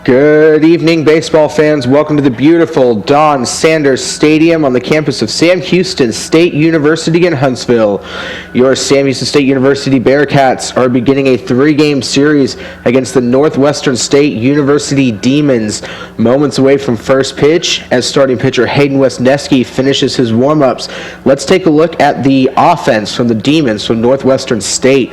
Good evening, baseball fans. Welcome to the beautiful Don Sanders Stadium on the campus of Sam Houston State University in Huntsville. Your Sam Houston State University Bearcats are beginning a three-game series against the Northwestern State University Demons. Moments away from first pitch as starting pitcher Hayden Wesneski finishes his warm-ups. Let's take a look at the offense from the Demons from Northwestern State.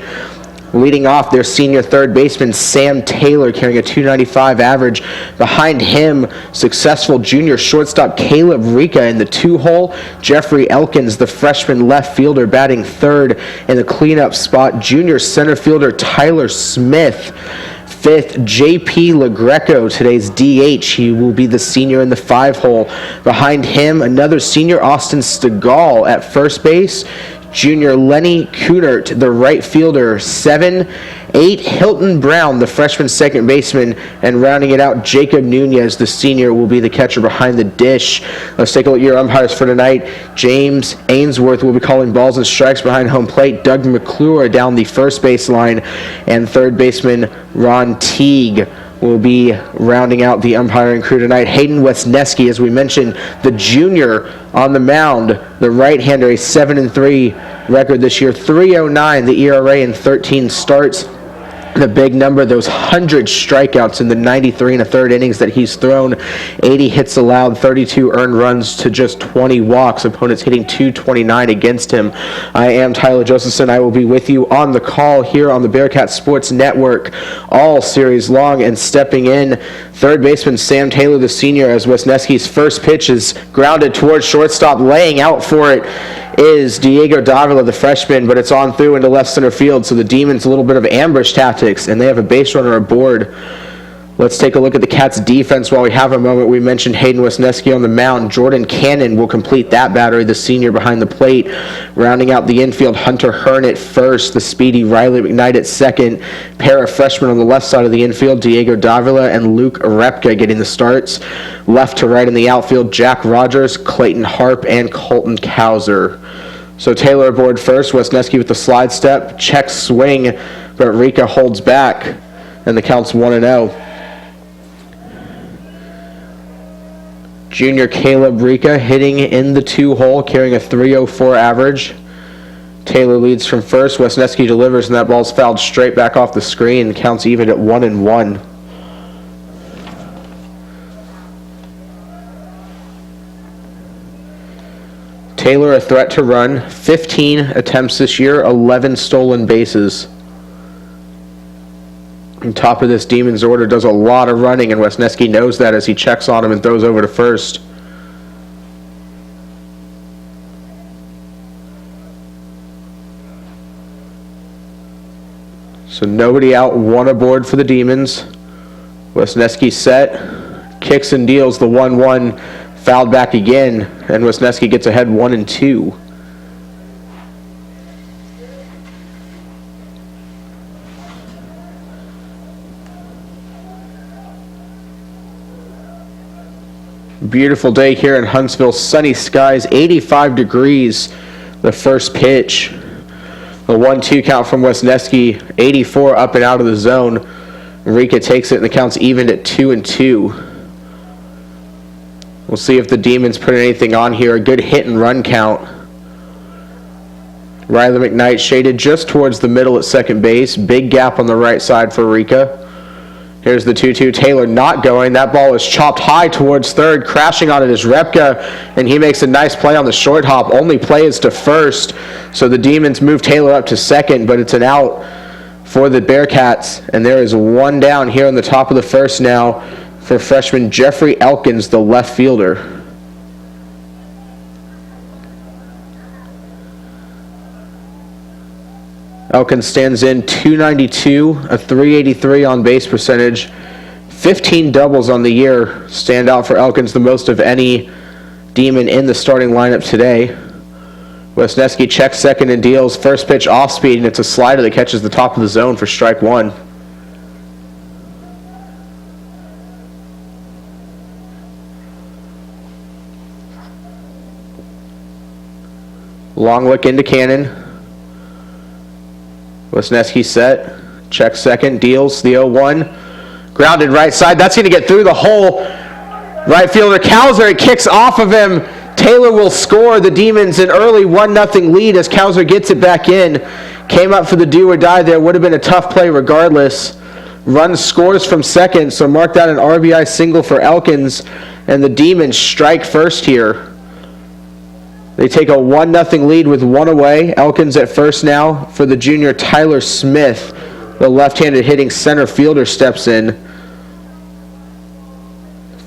Leading off, their senior third baseman, Sam Taylor, carrying a .295 average. Behind him, successful junior shortstop Caleb Rica in the two-hole. Jeffrey Elkins, the freshman left fielder, batting third in the cleanup spot. Junior center fielder Tyler Smith. Fifth, J.P. LaGreco, today's DH. He will be the senior in the five-hole. Behind him, another senior, Austin Stegall at first base. Junior Lenny Kunert, the right fielder. 7, 8, Hilton Brown, the freshman second baseman, and rounding it out, Jacob Nunez, the senior, will be the catcher behind the dish. Let's take a look at your umpires for tonight. James Ainsworth will be calling balls and strikes behind home plate. Doug McClure down the first baseline, and third baseman Ron Teague will be rounding out the umpiring crew tonight. Hayden Wesneski, as we mentioned, the junior on the mound, the right-hander, a 7-3 record this year, 3.09 the ERA in 13 starts. The big number, those 100 strikeouts in the 93 1/3 innings that he's thrown, 80 hits allowed, 32 earned runs to just 20 walks. Opponents hitting .229 against him. I am Tyler Josephson. I will be with you on the call here on the Bearcats Sports Network all series long, and stepping in, third baseman Sam Taylor, the senior, as Wesneski's first pitch is grounded towards shortstop. Laying out for it is Diego Davila, the freshman, but it's on through into left center field, so the Demons a little bit of ambush tactics, and they have a base runner aboard. Let's take a look at the Cats' defense while we have a moment. We mentioned Hayden Wesneski on the mound. Jordan Cannon will complete that battery, the senior behind the plate. Rounding out the infield, Hunter Hearn at first, the speedy Riley McKnight at second. Pair of freshmen on the left side of the infield, Diego Davila and Luke Repka getting the starts. Left to right in the outfield, Jack Rogers, Clayton Harp, and Colton Kauser. So Taylor aboard first, Wesneski with the slide step, check swing, but Rica holds back, and the count's 1-0. Junior Caleb Rica hitting in the two-hole, carrying a .304 average. Taylor leads from first. Wesneski delivers, and that ball's fouled straight back off the screen. Counts even at 1-1. Taylor a threat to run. 15 attempts this year, 11 stolen bases. On top of this Demons order, does a lot of running, and Wesneski knows that as he checks on him and throws over to first. So nobody out, one aboard for the Demons. Wesneski set, kicks and deals the 1-1, fouled back again, and Wesneski gets ahead 1-2. Beautiful day here in Huntsville. Sunny skies, 85 degrees. The first pitch. A 1-2 count from Wesneski. 84 up and out of the zone. Rica takes it, and the count's evened at 2-2. We'll see if the Demons put anything on here. A good hit and run count. Riley McKnight shaded just towards the middle at second base. Big gap on the right side for Rica. Here's the 2-2. Taylor not going. That ball is chopped high towards third. Crashing on it is Repka, and he makes a nice play on the short hop. Only play is to first, so the Demons move Taylor up to second, but it's an out for the Bearcats, and there is one down here on the top of the first now for freshman Jeffrey Elkins, the left fielder. Elkins stands in .292, a .383 on base percentage, 15 doubles on the year. Stand out for Elkins, the most of any Demon in the starting lineup today. Wesneski checks second and deals. First pitch off speed, and it's a slider that catches the top of the zone for strike one. Long look into Cannon. Wesneski set, checks second, deals the 0-1. Grounded right side. That's going to get through the hole. Right fielder Cowser, it kicks off of him. Taylor will score. The Demons an early 1-0 lead as Cowser gets it back in. Came up for the do or die there. Would have been a tough play regardless. Run scores from second, so mark that an RBI single for Elkins. And the Demons strike first here. They take a 1-0 lead with one away. Elkins at first now for the junior Tyler Smith. The left-handed hitting center fielder steps in.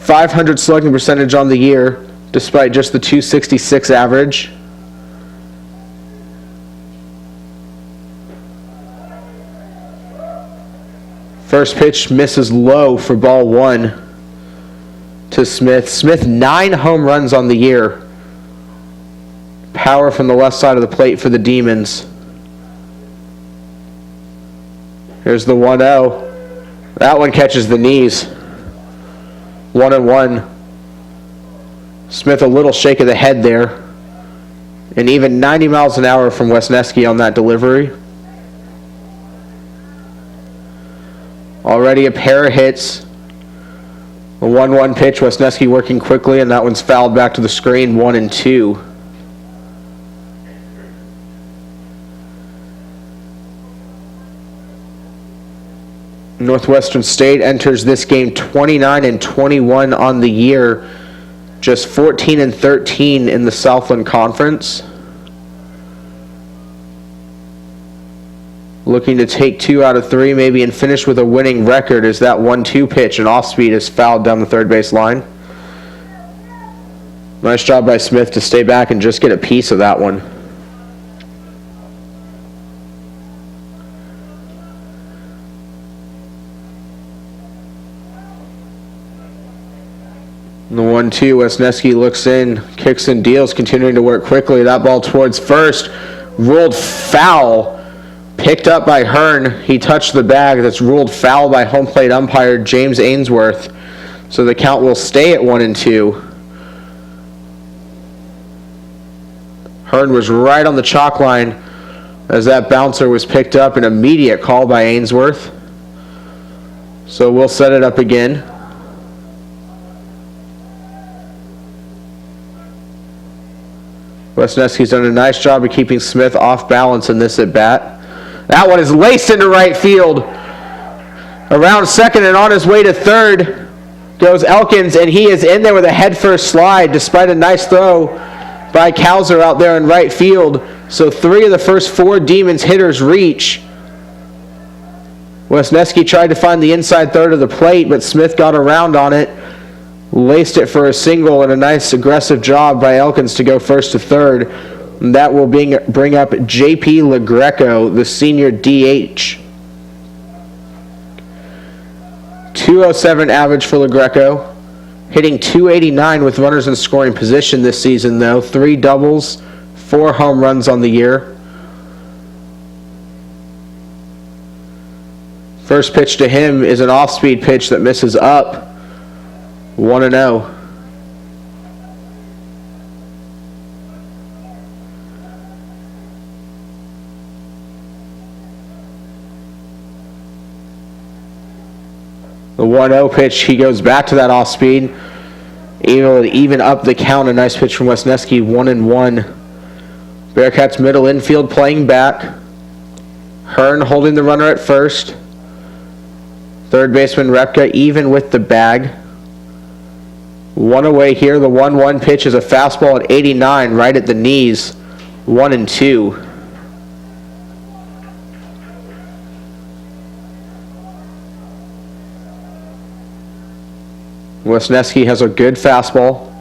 .500 slugging percentage on the year, despite just the .266 average. First pitch misses low for ball one to Smith. Smith, 9 home runs on the year. Power from the left side of the plate for the Demons. Here's the 1-0. That one catches the knees. 1-1. Smith a little shake of the head there. And even 90 miles an hour from Wesneski on that delivery. Already a pair of hits. A 1-1 pitch, Wesneski working quickly, and that one's fouled back to the screen, 1-2. Northwestern State enters this game 29-21 on the year, just 14-13 in the Southland Conference. Looking to take 2 out of 3 maybe and finish with a winning record as that 1-2 pitch and off speed is fouled down the third base line. Nice job by Smith to stay back and just get a piece of that one. The 1-2, Wesneski looks in, kicks and deals, continuing to work quickly. That ball towards first, ruled foul. Picked up by Hearn. He touched the bag. That's ruled foul by home plate umpire James Ainsworth. So the count will stay at 1-2. Hearn was right on the chalk line as that bouncer was picked up. An immediate call by Ainsworth. So we'll set it up again. Wesneski's done a nice job of keeping Smith off balance in this at bat. That one is laced into right field. Around second and on his way to third goes Elkins, and he is in there with a head-first slide despite a nice throw by Cowser out there in right field. So 3 of the first 4 Demons hitters reach. Wesneski tried to find the inside third of the plate, but Smith got around on it, laced it for a single, and a nice aggressive job by Elkins to go first to third. And that will bring up J.P. LaGreco, the senior DH. 207 average for LaGreco. Hitting .289 with runners in scoring position this season, though. 3 doubles, 4 home runs on the year. First pitch to him is an off-speed pitch that misses up. 1-0. The 1-0 pitch, he goes back to that off speed. Even up the count. A nice pitch from Wesneski, 1-1. Bearcats middle infield playing back. Hearn holding the runner at first. Third baseman Repka even with the bag. One away here. The 1-1 pitch is a fastball at 89 right at the knees. 1-2. Wesneski has a good fastball,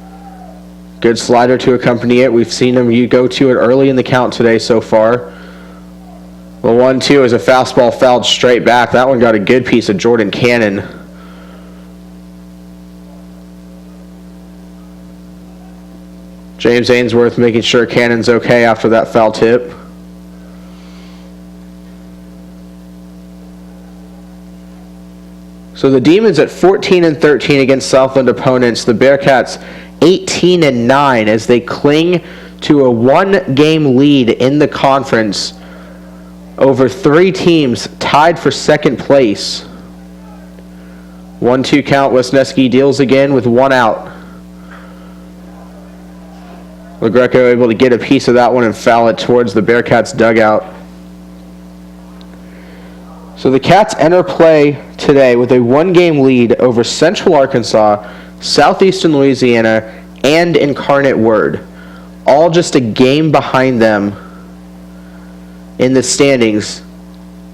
good slider to accompany it. We've seen him go to it early in the count today so far. The 1-2 is a fastball fouled straight back. That one got a good piece of Jordan Cannon. James Ainsworth making sure Cannon's okay after that foul tip. So the Demons at 14-13 against Southland opponents. The Bearcats 18-9 as they cling to a 1-game lead in the conference over 3 teams tied for second place. 1-2 count. Wesneski deals again with 1 out. LaGreco able to get a piece of that one and foul it towards the Bearcats dugout. So the Cats enter play today with a 1-game lead over Central Arkansas, Southeastern Louisiana, and Incarnate Word. All just a game behind them in the standings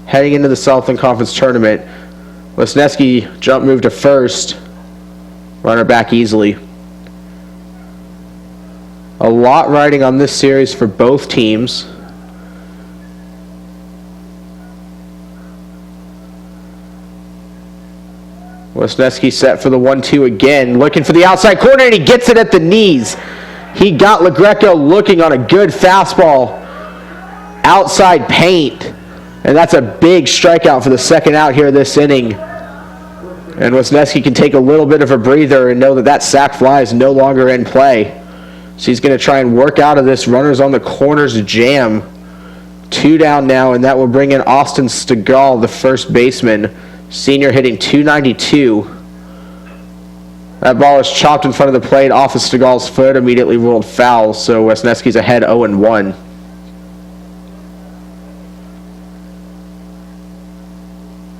heading into the Southland Conference Tournament. Wesneski jump move to first. Runner back easily. A lot riding on this series for both teams. Wesneski set for the 1-2 again, looking for the outside corner, and he gets it at the knees. He got LaGreco looking on a good fastball outside paint, and that's a big strikeout for the second out here this inning. And Wesneski can take a little bit of a breather and know that that sac fly is no longer in play. So he's going to try and work out of this runners on the corners jam. 2 down now, and that will bring in Austin Stegall, the first baseman. Senior hitting .292. That ball is chopped in front of the plate off of Stegall's foot, immediately ruled foul, so Wesneski's ahead 0-1.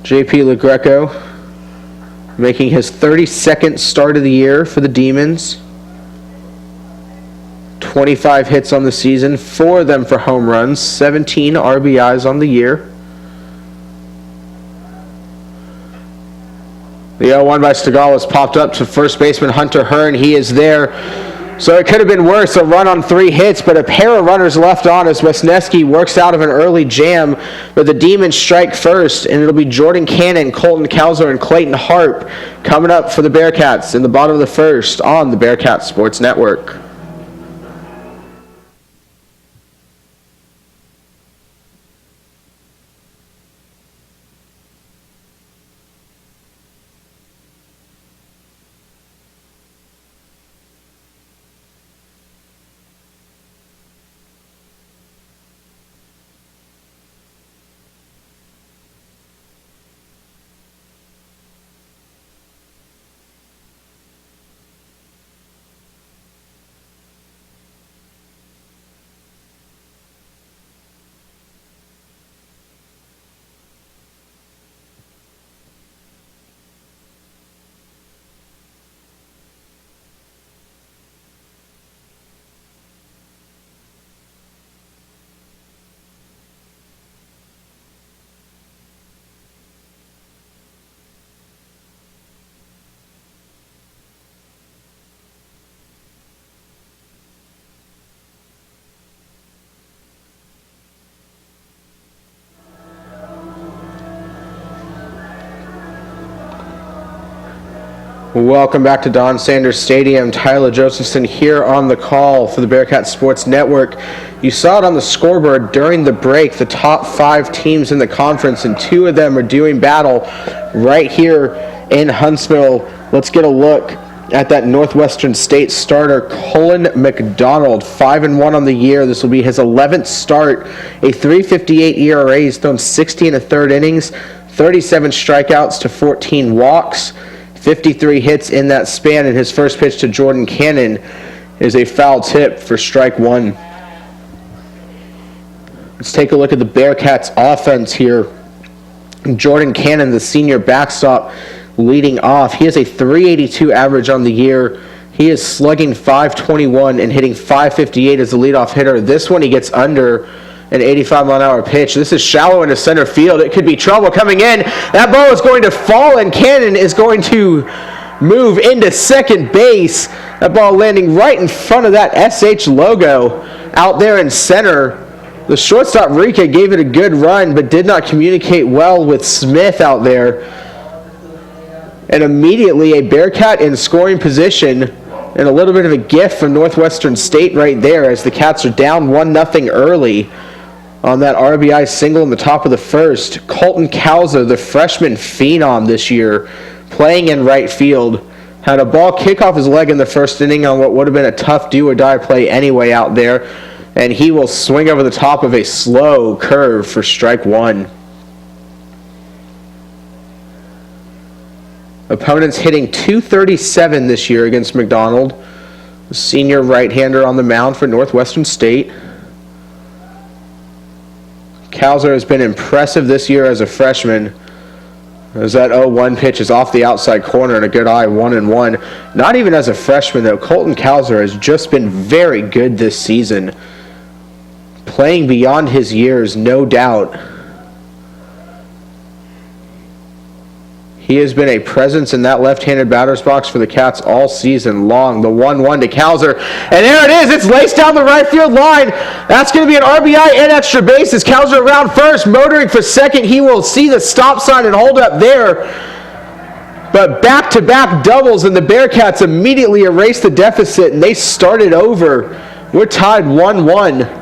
JP LaGreco making his 32nd start of the year for the Demons. 25 hits on the season, 4 of them for home runs, 17 RBIs on the year. The 0-1 by Stegall was popped up to first baseman Hunter Hearn. He is there. So it could have been worse, a run on 3 hits, but a pair of runners left on as Wesneski works out of an early jam. But the Demons strike first, and it'll be Jordan Cannon, Colton Kalzer, and Clayton Harp coming up for the Bearcats in the bottom of the first on the Bearcats Sports Network. Welcome back to Don Sanders Stadium. Tyler Josephson here on the call for the Bearcats Sports Network. You saw it on the scoreboard during the break, the top 5 teams in the conference, and 2 of them are doing battle right here in Huntsville. Let's get a look at that Northwestern State starter, Cullen McDonald, 5-1 on the year. This will be his 11th start, a .358 ERA. He's thrown 60 1/3 innings, 37 strikeouts to 14 walks. 53 hits in that span, and his first pitch to Jordan Cannon is a foul tip for strike 1. Let's take a look at the Bearcats offense here. Jordan Cannon, the senior backstop, leading off. He has a .382 average on the year. He is slugging .521 and hitting .558 as the leadoff hitter. This one he gets under an 85-mile-an-hour pitch. This is shallow into center field. It could be trouble coming in. That ball is going to fall, and Cannon is going to move into second base. That ball landing right in front of that SH logo out there in center. The shortstop, Rika, gave it a good run, but did not communicate well with Smith out there. And immediately a Bearcat in scoring position, and a little bit of a gift from Northwestern State right there as the Cats are down 1-0 early. On that RBI single in the top of the first, Colton Kalzer, the freshman phenom this year, playing in right field, had a ball kick off his leg in the first inning on what would have been a tough do-or-die play anyway out there, and he will swing over the top of a slow curve for strike 1. Opponents hitting .237 this year against McDonald. The senior right-hander on the mound for Northwestern State. Cowser has been impressive this year as a freshman. As that 0-1 pitch is off the outside corner and a good eye, 1-1. Not even as a freshman, though. Colton Cowser has just been very good this season. Playing beyond his years, no doubt. He has been a presence in that left-handed batter's box for the Cats all season long. The 1-1 to Cowser. And there it is. It's laced down the right field line. That's going to be an RBI and extra bases. Cowser around first, motoring for second. He will see the stop sign and hold up there. But back-to-back doubles, and the Bearcats immediately erase the deficit, and they started over. We're tied 1-1.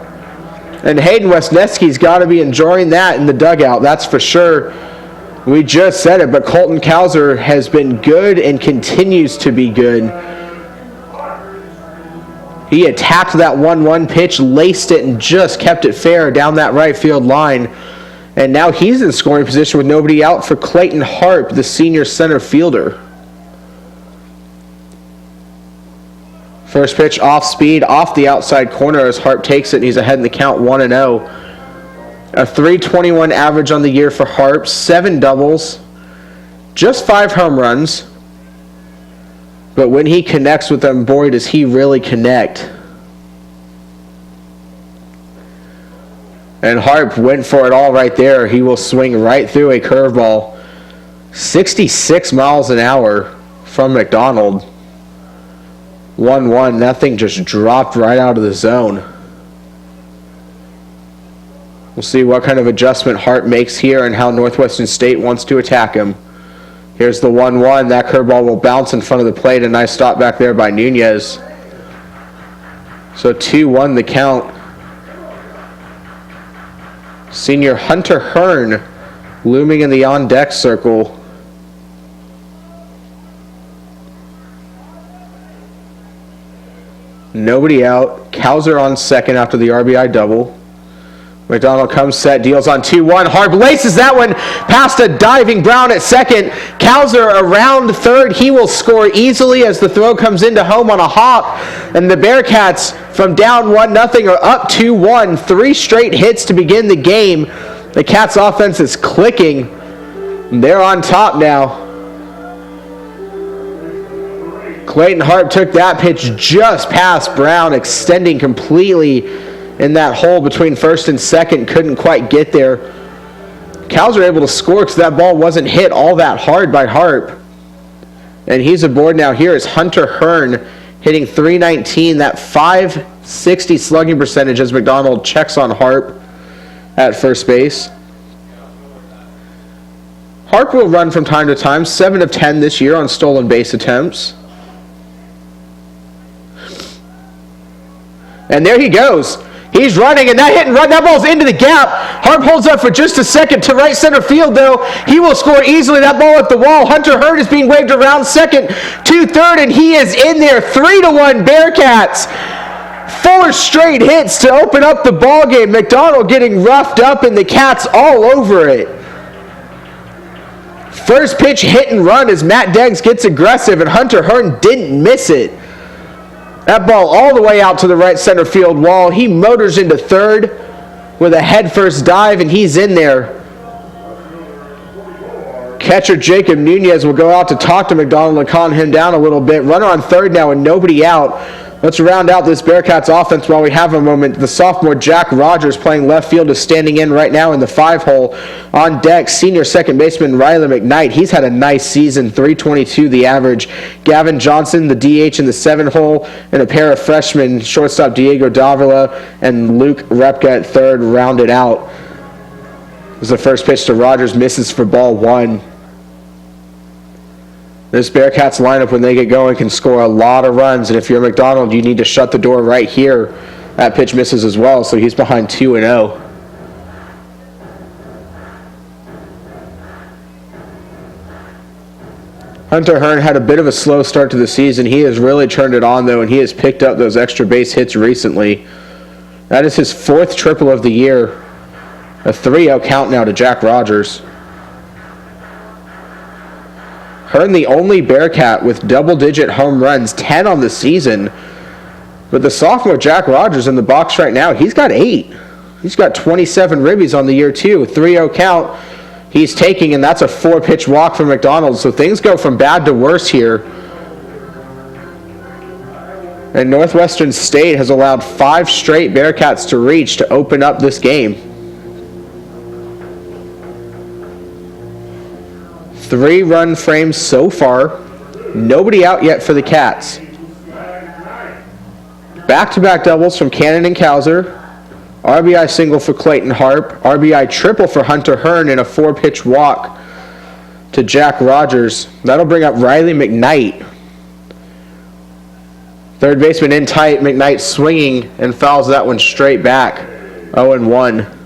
And Hayden Wesneski's got to be enjoying that in the dugout, that's for sure. We just said it, but Colton Cowser has been good and continues to be good. He attacked that 1-1 pitch, laced it, and just kept it fair down that right field line. And now he's in scoring position with nobody out for Clayton Harp, the senior center fielder. First pitch off speed, off the outside corner as Harp takes it, and he's ahead in the count 1-0. A .321 average on the year for Harp, 7 doubles, just 5 home runs. But when he connects with them, boy, does he really connect. And Harp went for it all right there. He will swing right through a curveball. 66 miles an hour from McDonald. 1-1, that thing just dropped right out of the zone. We'll see what kind of adjustment Hart makes here and how Northwestern State wants to attack him. Here's the 1-1. That curveball will bounce in front of the plate. A nice stop back there by Nunez. So 2-1 the count. Senior Hunter Hearn looming in the on-deck circle. Nobody out. Cowser on second after the RBI double. McDonald comes set, deals on 2-1. Harp laces that one past a diving Brown at second. Cowser around third. He will score easily as the throw comes into home on a hop. And the Bearcats from down 1-0 are up 2-1. 3 straight hits to begin the game. The Cats offense is clicking. They're on top now. Clayton Harp took that pitch just past Brown, extending completely in that hole between first and second. Couldn't quite get there. Cowser able to score because that ball wasn't hit all that hard by Harp. And he's aboard now. Here is Hunter Hearn hitting .319. That .560 slugging percentage as McDonald checks on Harp at first base. Harp will run from time to time. 7 of 10 this year on stolen base attempts. And there he goes. He's running, and that hit and run, that ball's into the gap. Harp holds up for just a second to right center field, though. He will score easily. That ball at the wall. Hunter Hearn is being waved around second to third, and he is in there. 3-1 Bearcats. 4 straight hits to open up the ball game. McDonald getting roughed up, and the Cats all over it. First pitch hit and run as Matt Deggs gets aggressive, and Hunter Hearn didn't miss it. That ball all the way out to the right center field wall. He motors into third with a head-first dive, and he's in there. Catcher Jacob Nunez will go out to talk to McDonald and calm him down a little bit. Runner on third now and nobody out. Let's round out this Bearcats offense while we have a moment. The sophomore Jack Rogers playing left field is standing in right now in the 5-hole. On deck, senior second baseman Riley McKnight. He's had a nice season, .322 the average. Gavin Johnson, the DH in the 7-hole, and a pair of freshmen, shortstop Diego Davila and Luke Repka at third, rounded out. As the first pitch to Rogers misses for ball 1. This Bearcats lineup, when they get going, can score a lot of runs. And if you're McDonald, you need to shut the door right here. That pitch misses as well, so he's behind 2-0. Hunter Hearn had a bit of a slow start to the season. He has really turned it on, though, and he has picked up those extra base hits recently. That is his 4th triple of the year. A 3-0 count now to Jack Rogers. Hearn, the only Bearcat with double-digit home runs, 10 on the season. But the sophomore Jack Rogers in the box right now, he's got 8. He's got 27 ribbies on the year, too. 3-0 count he's taking, and that's a 4-pitch walk from McDonald. So things go from bad to worse here. And Northwestern State has allowed 5 straight Bearcats to reach to open up this game. 3-run frames so far. Nobody out yet for the Cats. Back-to-back doubles from Cannon and Kauser. RBI single for Clayton Harp. RBI triple for Hunter Hearn in a 4-pitch walk to Jack Rogers. That'll bring up Riley McKnight. Third baseman in tight. McKnight swinging and fouls that one straight back. 0-1.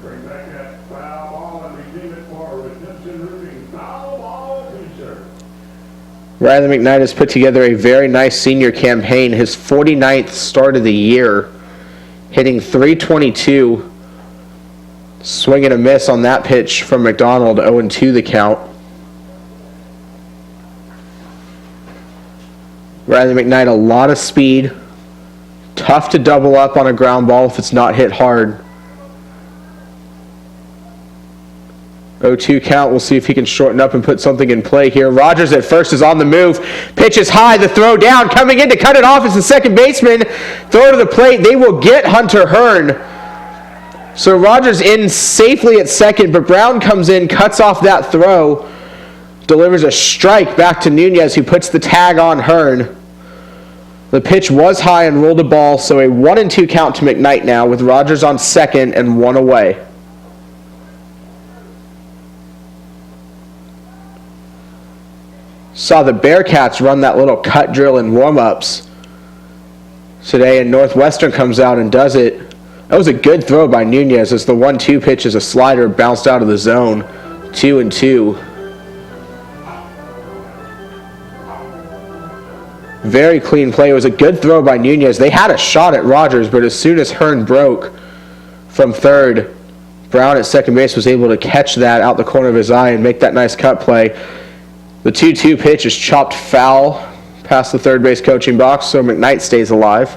Riley McKnight has put together a very nice senior campaign. His 49th start of the year, hitting .322. Swing and a miss on that pitch from McDonald. 0-2 the count. Riley McKnight, a lot of speed. Tough to double up on a ground ball if it's not hit hard. 0-2 count. We'll see if he can shorten up and put something in play here. Rogers at first is on the move. Pitch is high. The throw down. Coming in to cut it off is the second baseman. Throw to the plate. They will get Hunter Hearn. So Rogers in safely at second, but Brown comes in, cuts off that throw, delivers a strike back to Nunez, who puts the tag on Hearn. The pitch was high and rolled a ball, so a 1-2 count to McKnight now with Rogers on second and 1 away. Saw the Bearcats run that little cut drill in warm-ups today, and Northwestern comes out and does it. That was a good throw by Nunez as the 1-2 pitch is a slider bounced out of the zone. 2-2. Very clean play. It was a good throw by Nunez. They had a shot at Rogers, but as soon as Hearn broke from third, Brown at second base was able to catch that out the corner of his eye and make that nice cut play. The 2-2 pitch is chopped foul past the third base coaching box, so McKnight stays alive.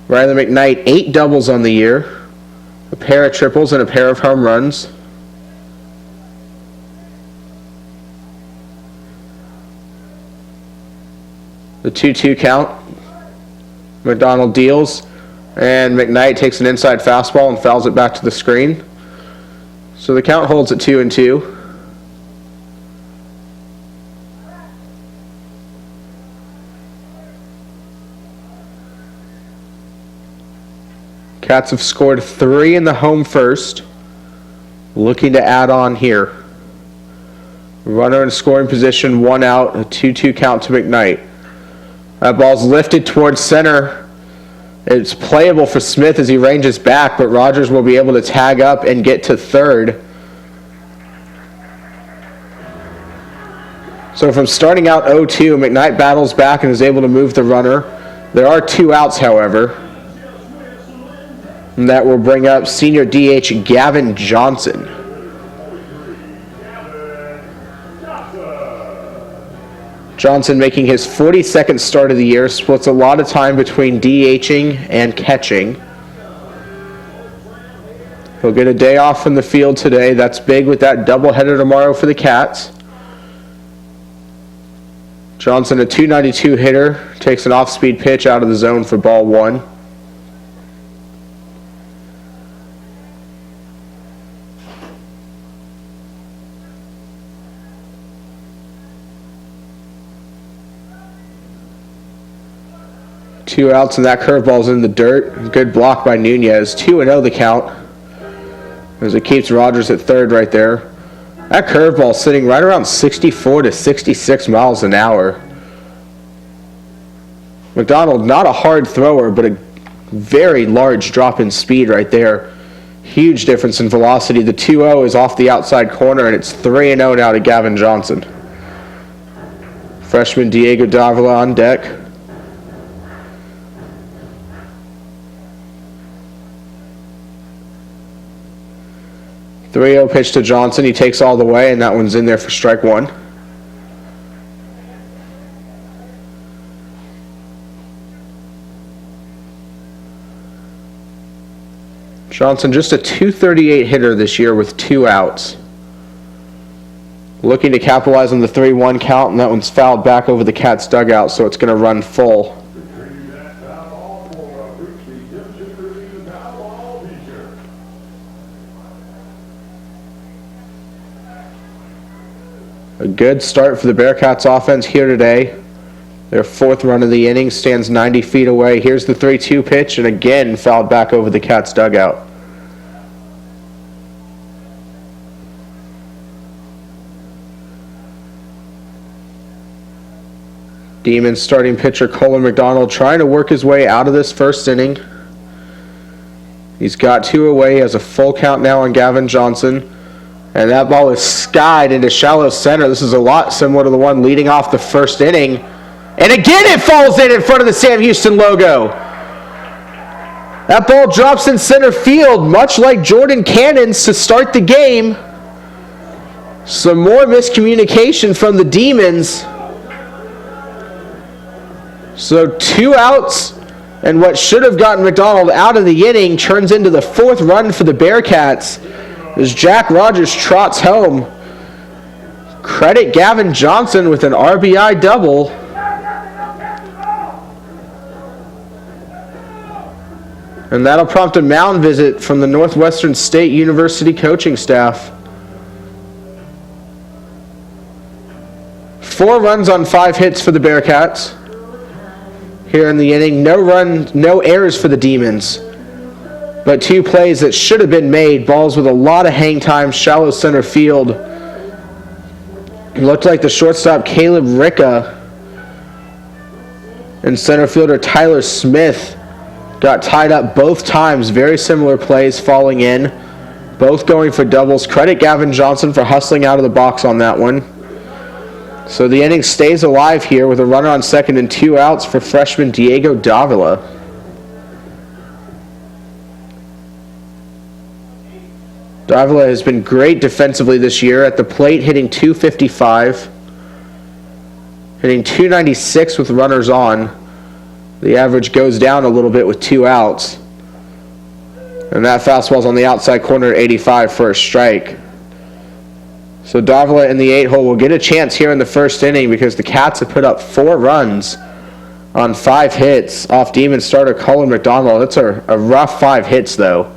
Riley McKnight, 8 doubles on the year, a pair of triples and a pair of home runs. The 2-2 count. McDonald deals, and McKnight takes an inside fastball and fouls it back to the screen. So the count holds at 2-2. Cats have scored 3 in the home first. Looking to add on here. Runner in scoring position, 1 out, a 2-2 count to McKnight. That ball's lifted towards center. It's playable for Smith as he ranges back, but Rogers will be able to tag up and get to third. So from starting out 0-2, McKnight battles back and is able to move the runner. There are 2 outs, however. And that will bring up senior DH Gavin Johnson. Johnson making his 42nd start of the year, splits a lot of time between DHing and catching. He'll get a day off from the field today. That's big with that doubleheader tomorrow for the Cats. Johnson, a .292 hitter, takes an off-speed pitch out of the zone for ball 1. Two outs, and that curveball's in the dirt. Good block by Nunez. 2-0 the count, as it keeps Rogers at third right there. That curveball sitting right around 64 to 66 miles an hour. McDonald, not a hard thrower, but a very large drop in speed right there. Huge difference in velocity. The 2-0 is off the outside corner, and it's 3-0 now to Gavin Johnson. Freshman Diego Davila on deck. 3-0 pitch to Johnson. He takes all the way, and that one's in there for strike one. Johnson just a .238 hitter this year with 2 outs. Looking to capitalize on the 3-1 count, and that one's fouled back over the Cats' dugout, so it's going to run full. A good start for the Bearcats offense here today. Their 4th run of the inning stands 90 feet away. Here's the 3-2 pitch, and again fouled back over the Cats' dugout. Demons starting pitcher Colin McDonald trying to work his way out of this first inning. He's got 2 away. He has a full count now on Gavin Johnson. And that ball is skied into shallow center. This is a lot similar to the one leading off the first inning. And again it falls in front of the Sam Houston logo. That ball drops in center field, much like Jordan Cannon's to start the game. Some more miscommunication from the Demons. So 2 outs, and what should have gotten McDonald out of the inning turns into the 4th run for the Bearcats as Jack Rogers trots home. Credit Gavin Johnson with an RBI double. And that'll prompt a mound visit from the Northwestern State University coaching staff. 4 runs on 5 hits for the Bearcats here in the inning. No errors for the Demons. But 2 plays that should have been made. Balls with a lot of hang time, shallow center field. It looked like the shortstop Caleb Ricka and center fielder Tyler Smith got tied up both times. Very similar plays falling in. Both going for doubles. Credit Gavin Johnson for hustling out of the box on that one. So the inning stays alive here with a runner on second and 2 outs for freshman Diego Davila. Davila has been great defensively this year at the plate, hitting .255, hitting .296 with runners on. The average goes down a little bit with 2 outs. And that fastball's on the outside corner at 85 for a strike. So Davila in the 8-hole will get a chance here in the first inning because the Cats have put up 4 runs on 5 hits off Demon starter Colin McDonald. That's a rough 5 hits, though.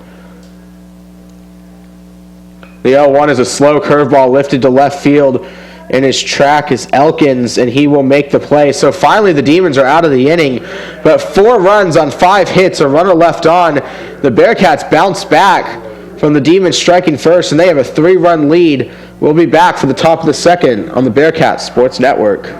The 0-1 is a slow curveball lifted to left field. In his track is Elkins, and he will make the play. So finally the Demons are out of the inning. But 4 runs on 5 hits, a runner left on. The Bearcats bounce back from the Demons striking first, and they have a 3-run lead. We'll be back for the top of the second on the Bearcats Sports Network.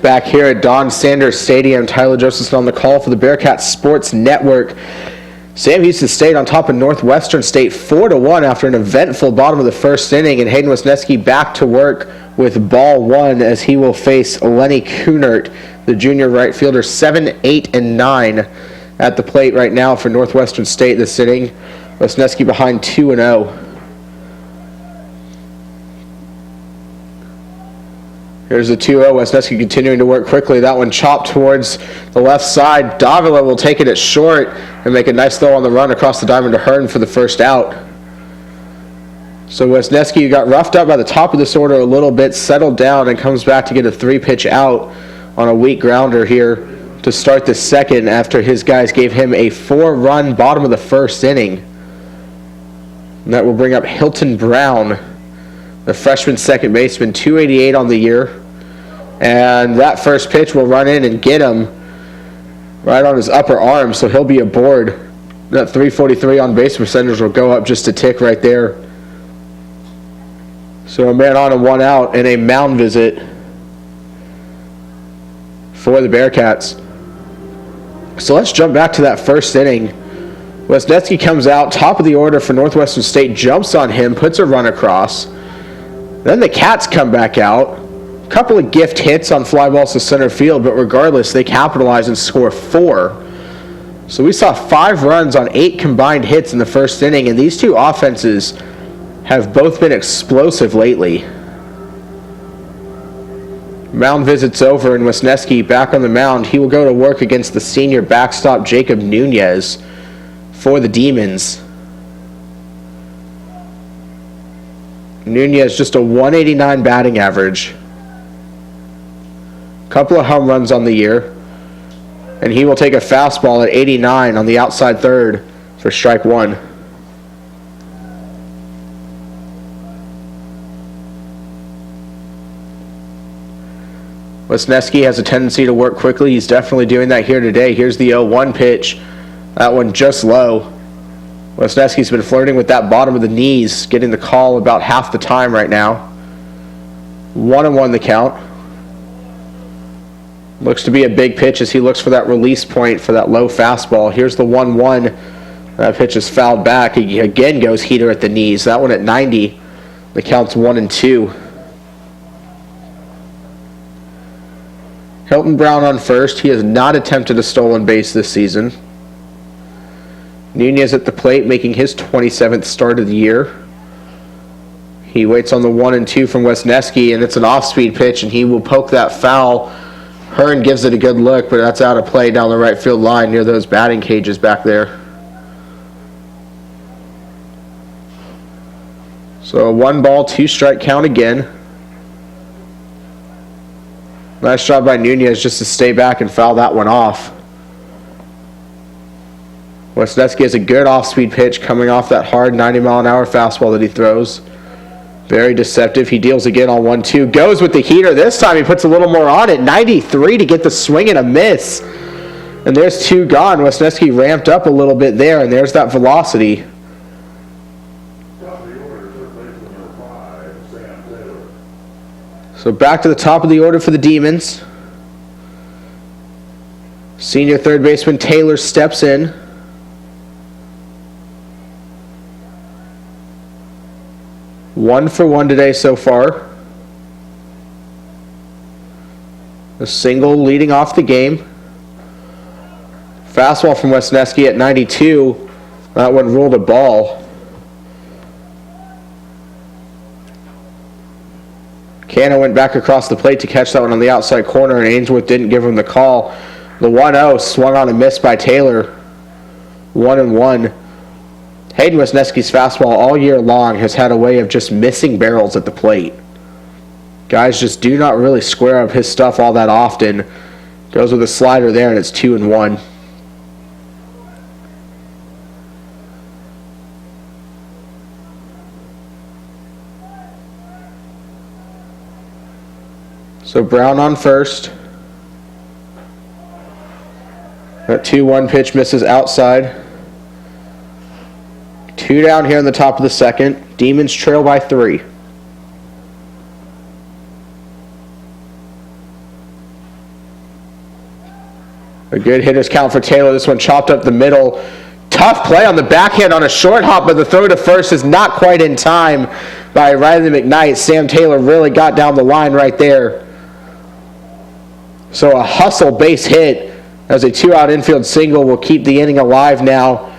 Back here at Don Sanders Stadium, Tyler Josephson on the call for the Bearcats Sports Network. Sam Houston State on top of Northwestern State 4-1 after an eventful bottom of the first inning, and Hayden Wesneski back to work with ball 1 as he will face Lenny Kunert, the junior right fielder, 7, 8, and 9 at the plate right now for Northwestern State this inning. Wesneski behind 2-0. Here's the 2-0. Wesneski continuing to work quickly. That one chopped towards the left side. Davila will take it at short and make a nice throw on the run across the diamond to Hearn for the first out. So Wesneski got roughed up by the top of this order a little bit, settled down, and comes back to get a 3-pitch out on a weak grounder here to start the second after his guys gave him a 4-run bottom of the first inning. And that will bring up Hilton Brown, the freshman second baseman, 288 on the year. And that first pitch will run in and get him right on his upper arm, so he'll be aboard. That 343 on base percentage will go up just a tick right there. So a man on and one out and a mound visit for the Bearcats. So let's jump back to that first inning. Wesneski comes out, top of the order for Northwestern State, jumps on him, puts a run across. Then the Cats come back out. A couple of gift hits on fly balls to center field, but regardless, they capitalize and score 4. So we saw 5 runs on 8 combined hits in the first inning, and these two offenses have both been explosive lately. Mound visit's over, and Wesneski back on the mound. He will go to work against the senior backstop Jacob Nunez for the Demons. Nunez just a 189 batting average. Couple of home runs on the year. And he will take a fastball at 89 on the outside third for strike 1. Wesneski has a tendency to work quickly. He's definitely doing that here today. Here's the 0-1 pitch. That one just low. Wesneski's been flirting with that bottom of the knees, getting the call about half the time right now. 1-1 the count. Looks to be a big pitch as he looks for that release point for that low fastball. Here's the 1-1. That pitch is fouled back. He again goes heater at the knees. That one at 90. The count's 1-2. Hilton Brown on first. He has not attempted a stolen base this season. Nunez at the plate, making his 27th start of the year. He waits on the 1-2 from Wesneski, and it's an off-speed pitch, and he will poke that foul. Hearn gives it a good look, but that's out of play down the right field line near those batting cages back there. So a 1-ball, 2-strike count again. Nice job by Nunez just to stay back and foul that one off. Wesneski has a good off-speed pitch coming off that hard 90-mile-an-hour fastball that he throws. Very deceptive. He deals again on 1-2. Goes with the heater. This time he puts a little more on it. 93 to get the swing and a miss. And there's 2 gone. Wesneski ramped up a little bit there, and there's that velocity. So back to the top of the order for the Demons. Senior third baseman Taylor steps in. One for one today so far. A single leading off the game. Fastball from Wesneski at 92. That one ruled a ball. Cano went back across the plate to catch that one on the outside corner, and Ainsworth didn't give him the call. The 1-0 swung on a miss by Taylor. 1-1. Hayden Wesneski's fastball all year long has had a way of just missing barrels at the plate. Guys just do not really square up his stuff all that often. Goes with a slider there, and it's 2-1. So Brown on first. That 2-1 pitch misses outside. 2 down here in the top of the second. Demons trail by 3. A good hitter's count for Taylor. This one chopped up the middle. Tough play on the backhand on a short hop, but the throw to first is not quite in time by Riley McKnight. Sam Taylor really got down the line right there. So a hustle base hit as a 2-out infield single will keep the inning alive now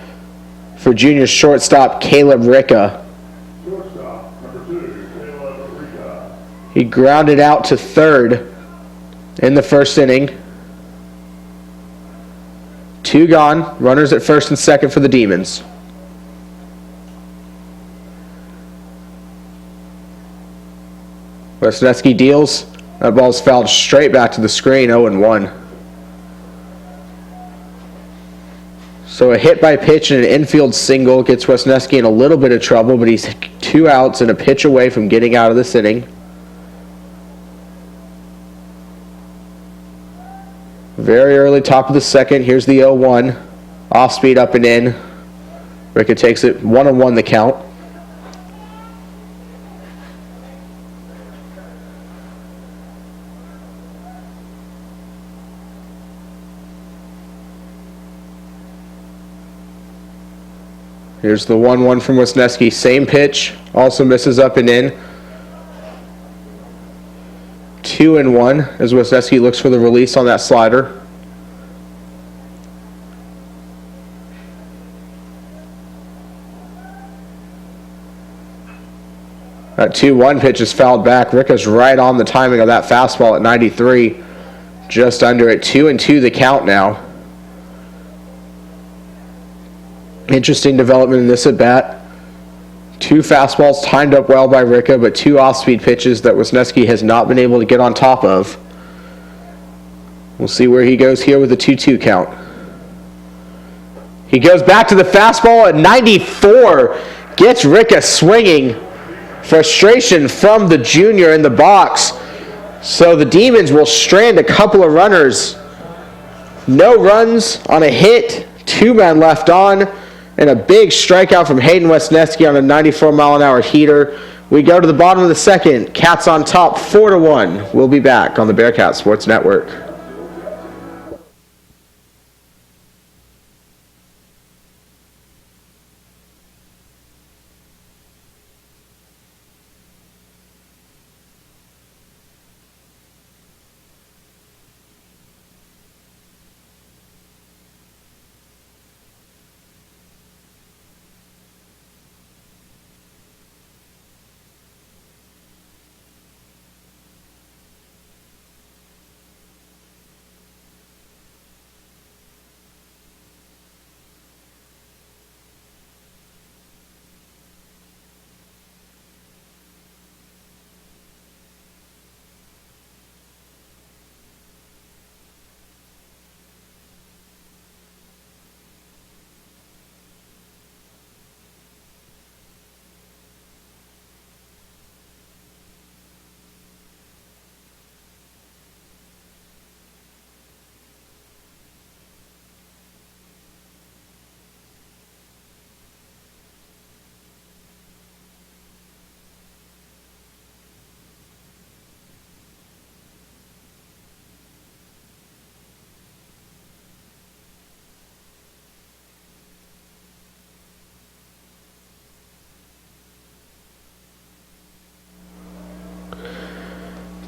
for junior shortstop Caleb Ricka. He grounded out to third in the first inning. 2 gone, runners at first and second for the Demons. Wesneski deals. That ball's fouled straight back to the screen, 0-1. So a hit by pitch and an infield single gets Wesneski in a little bit of trouble, but he's 2 outs and a pitch away from getting out of this inning. Very early, top of the second. Here's the 0-1. Off speed, up and in. Ricka takes it 1-1 the count. Here's the 1-1 from Wesneski. Same pitch. Also misses up and in. 2-1 as Wesneski looks for the release on that slider. That 2-1 pitch is fouled back. Ricka's right on the timing of that fastball at 93. Just under it. 2-2 the count now. Interesting development in this at bat. 2 fastballs timed up well by Ricka, but 2 off-speed pitches that Wesneski has not been able to get on top of. We'll see where he goes here with the 2-2 count. He goes back to the fastball at 94. Gets Ricka swinging. Frustration from the junior in the box. So the Demons will strand a couple of runners. No runs on a hit. 2 men left on. And a big strikeout from Hayden Wesneski on a 94-mile-an-hour heater. We go to the bottom of the second. Cats on top, 4-1. We'll be back on the Bearcat Sports Network.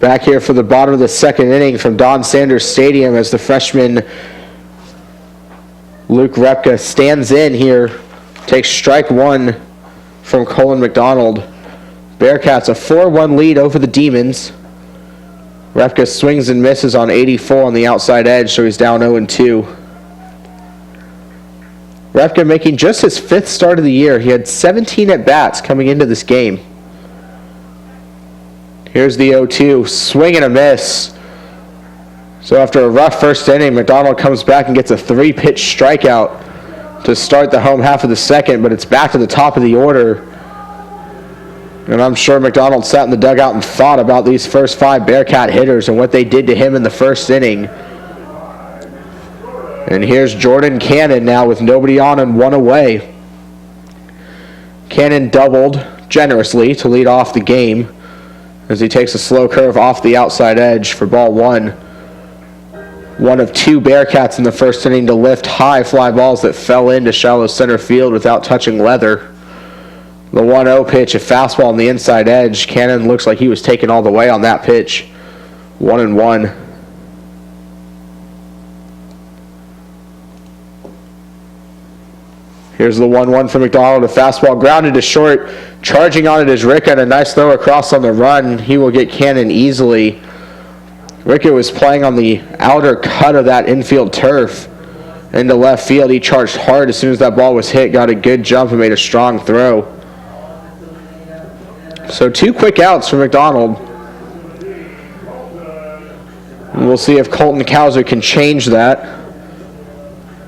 Back here for the bottom of the second inning from Don Sanders Stadium as the freshman Luke Repka stands in here, takes strike 1 from Colin McDonald. Bearcats a 4-1 lead over the Demons. Repka swings and misses on 84 on the outside edge, so he's down 0-2. Repka making just his 5th start of the year. He had 17 at-bats coming into this game. Here's the 0-2, swing and a miss. So after a rough first inning, McDonald comes back and gets a 3-pitch strikeout to start the home half of the second, but it's back to the top of the order. And I'm sure McDonald sat in the dugout and thought about these first 5 Bearcat hitters and what they did to him in the first inning. And here's Jordan Cannon now with nobody on and 1 away. Cannon doubled generously to lead off the game as he takes a slow curve off the outside edge for ball 1. One of 2 Bearcats in the first inning to lift high fly balls that fell into shallow center field without touching leather. The 1-0 pitch, a fastball on the inside edge. Cannon looks like he was taken all the way on that pitch. 1-1. Here's the 1-1 for McDonald. A fastball grounded to short. Charging on it is Ricka, and a nice throw across on the run. He will get Cannon easily. Ricka was playing on the outer cut of that infield turf. Into left field, he charged hard as soon as that ball was hit. Got a good jump and made a strong throw. So 2 quick outs for McDonald. And we'll see if Colton Cowser can change that.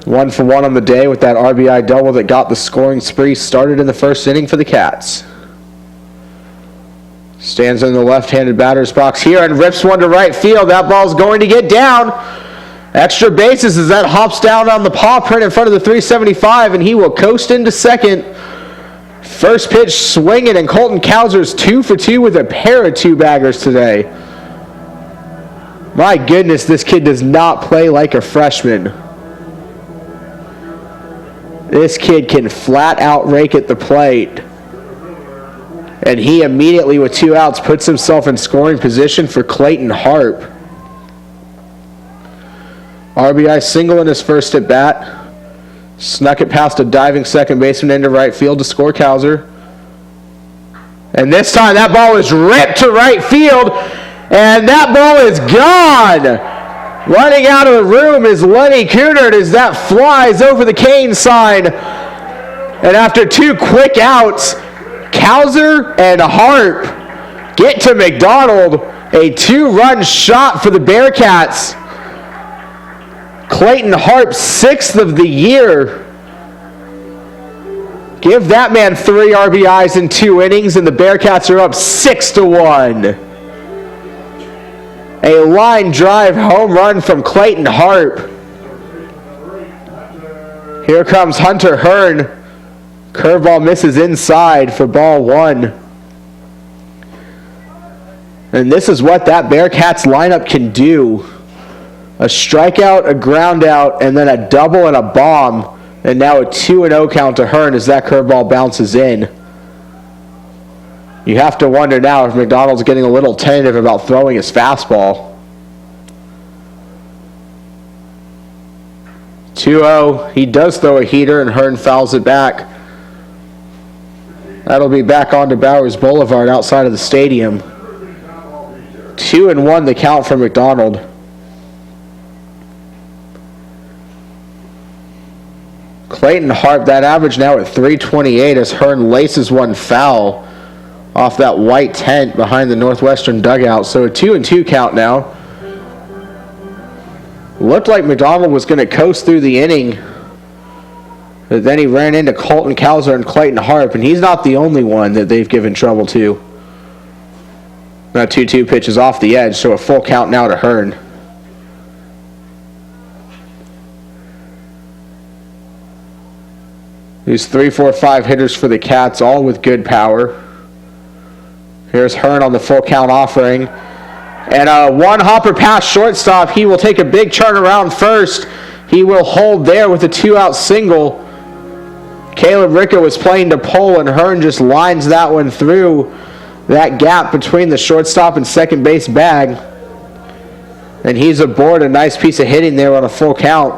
1 for 1 on the day with that RBI double that got the scoring spree started in the first inning for the Cats. Stands in the left-handed batter's box here and rips one to right field. That ball's going to get down. Extra bases as that hops down on the paw print in front of the 375, and he will coast into second. First pitch swinging, and Colton Cowser's 2 for 2 with a pair of 2-baggers today. My goodness, this kid does not play like a freshman. This kid can flat out rake at the plate. And he immediately, with 2 outs, puts himself in scoring position for Clayton Harp. RBI single in his first at bat. Snuck it past a diving second baseman into right field to score Cowser. And this time that ball is ripped to right field. And that ball is gone. Running out of the room is Lenny Cunard as that flies over the cane sign. And after 2 quick outs, Cowser and Harp get to McDonald. A 2-run shot for the Bearcats. Clayton Harp, 6th of the year. Give that man 3 RBIs in 2 innings, and the Bearcats are up 6-1. A line drive home run from Clayton Harp. Here comes Hunter Hearn. Curveball misses inside for ball 1. And this is what that Bearcats lineup can do. A strikeout, a ground out, and then a double and a bomb. And now a 2-0 count to Hearn as that curveball bounces in. You have to wonder now if McDonald's getting a little tentative about throwing his fastball. 2-0. He does throw a heater, and Hearn fouls it back. That'll be back onto Bowers Boulevard outside of the stadium. 2-1 the count for McDonald. Clayton Harp, that average now at 328 as Hearn laces one foul off that white tent behind the Northwestern dugout. So a 2-2 count now. Looked like McDonald was going to coast through the inning. But then he ran into Colton Cowser and Clayton Harp, and he's not the only one that they've given trouble to. That 2-2 pitch is off the edge, so a full count now to Hearn. These 3, 4, 5 hitters for the Cats, all with good power. Here's Hearn on the full count offering. And a one-hopper past shortstop. He will take a big turnaround first. He will hold there with a 2-out single. Caleb Ricka was playing to pull, and Hearn just lines that one through that gap between the shortstop and second base bag. And he's aboard. A nice piece of hitting there on a full count.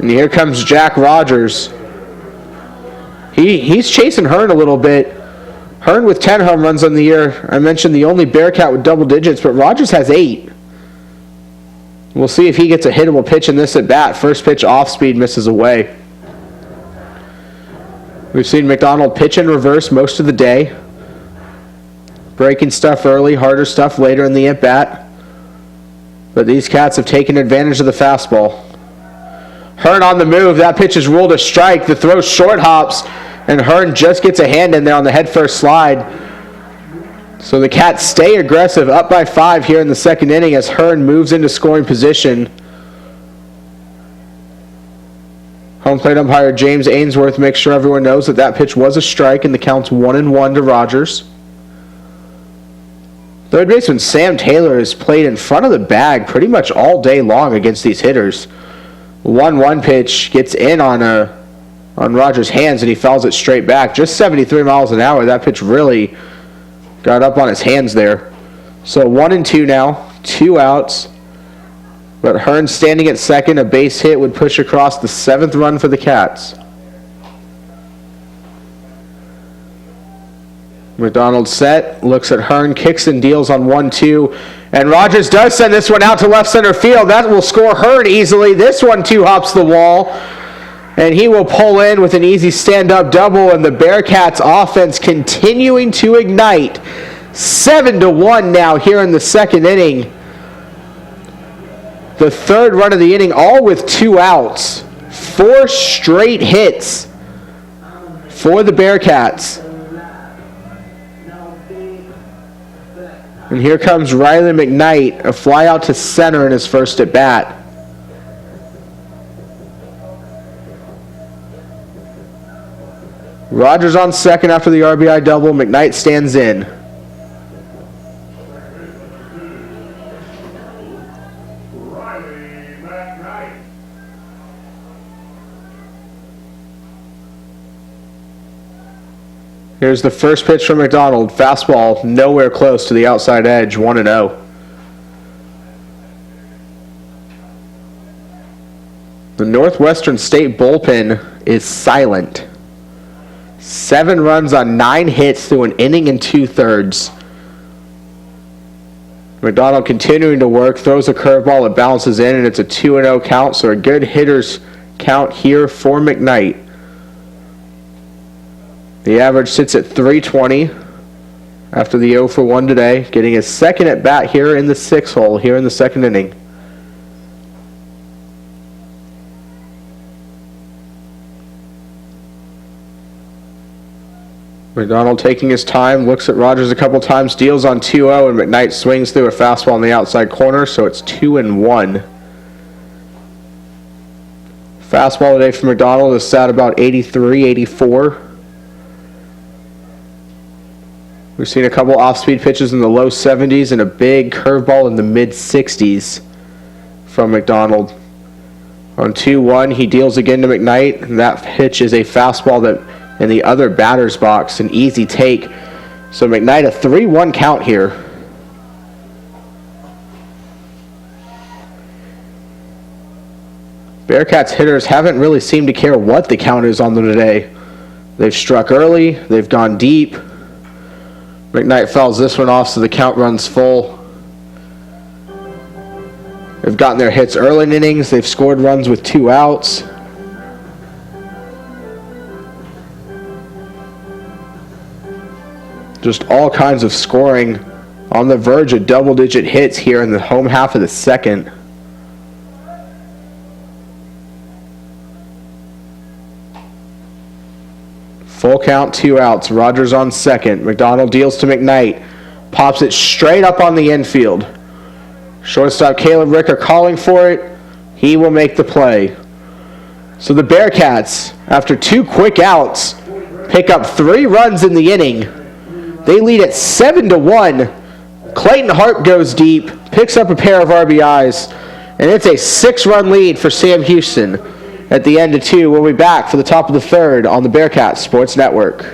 And here comes Jack Rogers. He's chasing Hearn a little bit. Hearn with 10 home runs on the year. I mentioned the only Bearcat with double digits, but Rogers has 8. We'll see if he gets a hittable pitch in this at bat. First pitch off speed, misses away. We've seen McDonald pitch in reverse most of the day. Breaking stuff early, harder stuff later in the at bat. But these Cats have taken advantage of the fastball. Hearn on the move. That pitch is ruled a strike. The throw short hops, and Hearn just gets a hand in there on the head-first slide. So the Cats stay aggressive, up by 5 here in the second inning as Hearn moves into scoring position. Home plate umpire James Ainsworth makes sure everyone knows that that pitch was a strike, and the count's 1-1 to Rogers. Third baseman Sam Taylor has played in front of the bag pretty much all day long against these hitters. 1-1 pitch gets in on Rogers' hands, and he fouls it straight back. Just 73 miles an hour. That pitch really got up on his hands there. So 1-2 now, 2 outs. But Hearn standing at second, a base hit would push across the 7th run for the Cats. McDonald set, looks at Hearn, kicks and deals on 1-2. And Rogers does send this one out to left center field. That will score Hearn easily. This one, too, hops the wall. And he will pull in with an easy stand-up double. And the Bearcats offense continuing to ignite. 7-1 now here in the second inning. The third run of the inning, all with 2 outs. 4 straight hits for the Bearcats. And here comes Riley McKnight, a fly out to center in his first at bat. Rogers on second after the RBI double. McKnight stands in. Here's the first pitch from McDonald. Fastball nowhere close to the outside edge, 1-0. The Northwestern State bullpen is silent. 7 runs on 9 hits through an inning and 2/3. McDonald continuing to work, throws a curveball, it bounces in, and it's a 2-0 count, so a good hitter's count here for McKnight. The average sits at 320 after the 0 for 1 today, getting his second at bat here in the 6th hole here in the second inning. McDonald taking his time, looks at Rogers a couple times, deals on 2-0, and McKnight swings through a fastball on the outside corner, so it's 2-1. Fastball today for McDonald is sat about 83, 84. We've seen a couple off-speed pitches in the low 70s and a big curveball in the mid-60s from McDonald. On 2-1, he deals again to McKnight, and that pitch is a fastball that in the other batter's box, an easy take. So McKnight, a 3-1 count here. Bearcats hitters haven't really seemed to care what the count is on them today. They've struck early, they've gone deep. McKnight fouls this one off, so the count runs full. They've gotten their hits early in innings. They've scored runs with 2 outs. Just all kinds of scoring on the verge of double-digit hits here in the home half of the second. Full count, 2 outs. Rogers on second. McDonald deals to McKnight. Pops it straight up on the infield. Shortstop Caleb Ricker calling for it. He will make the play. So the Bearcats, after 2 quick outs, pick up 3 runs in the inning. They lead at 7-1. Clayton Harp goes deep, picks up a pair of RBIs, and it's a 6-run lead for Sam Houston. At the end of 2, we'll be back for the top of the 3rd on the Bearcats Sports Network.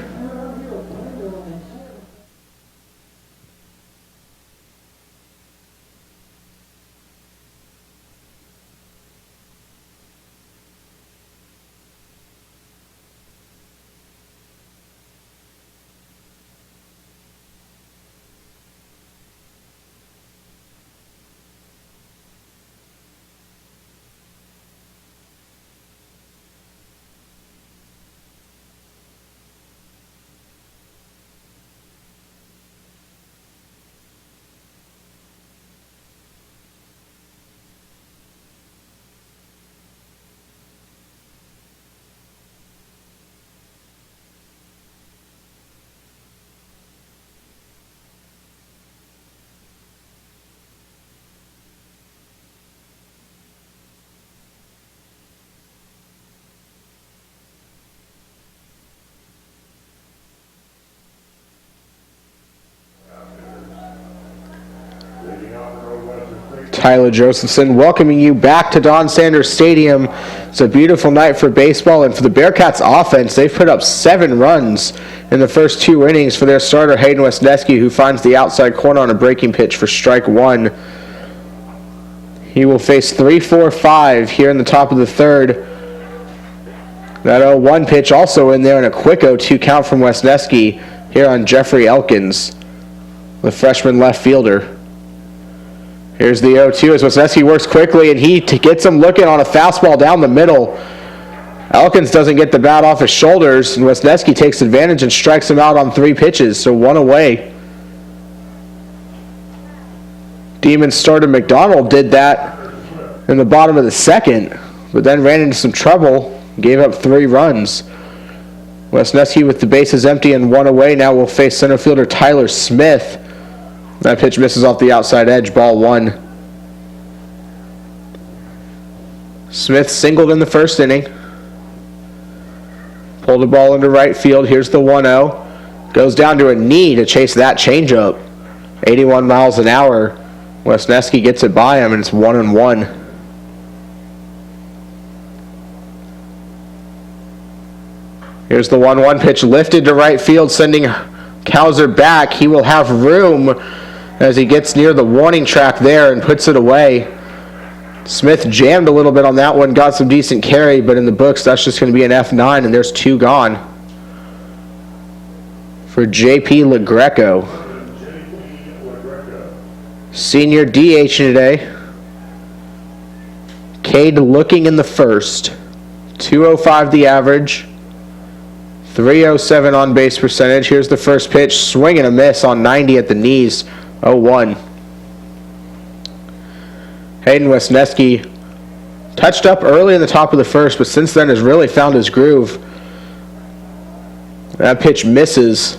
Tyler Josephson welcoming you back to Don Sanders Stadium. It's a beautiful night for baseball, and for the Bearcats offense, they've put up 7 runs in the first 2 innings for their starter, Hayden Wesneski, who finds the outside corner on a breaking pitch for strike 1. He will face 3-4-5 here in the top of the 3rd. That 0-1 pitch also in there, and a quick 0-2 count from Wesneski. here on Jeffrey Elkins, the freshman left fielder. Here's the 0-2 as Wesneski works quickly, and he gets him looking on a fastball down the middle. Elkins doesn't get the bat off his shoulders, and Wesneski takes advantage and strikes him out on 3 pitches, so 1 away. Demon starter McDonald did that in the bottom of the second, but then ran into some trouble, gave up 3 runs. Wesneski with the bases empty and 1 away now will face center fielder Tyler Smith. That pitch misses off the outside edge, ball 1. Smith singled in the first inning. Pulled the ball into right field. Here's the 1-0. Goes down to a knee to chase that changeup. 81 miles an hour. Wesneski gets it by him, and it's 1-1. Here's the 1-1 pitch lifted to right field, sending Cowser back. He will have room as he gets near the warning track there and puts it away. Smith jammed a little bit on that one, got some decent carry, but in the books that's just going to be an F9, and there's 2 gone for J.P. LaGreco. Senior DH today. Cade looking in the first. 205 the average. 307 on base percentage. Here's the first pitch. Swing and a miss on 90 at the knees. 0-1. Hayden Wesneski touched up early in the top of the first, but since then has really found his groove. That pitch misses.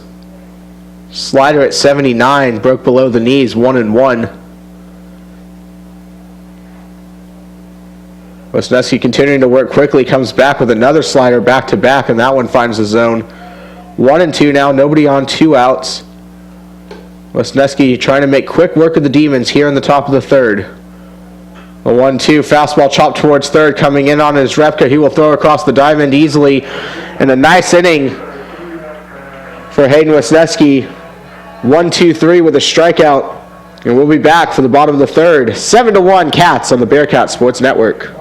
Slider at 79, broke below the knees, 1-1. Wesneski continuing to work quickly, comes back with another slider back-to-back, and that one finds the zone. 1-2 now, nobody on, 2 outs. Wesneski trying to make quick work of the Demons here in the top of the third. A 1-2 fastball chopped towards third, coming in on his Repka. He will throw across the diamond easily, and a nice inning for Hayden Wesneski. 1-2-3 with a strikeout, and we'll be back for the bottom of the third. 7-1 Cats on the Bearcats Sports Network.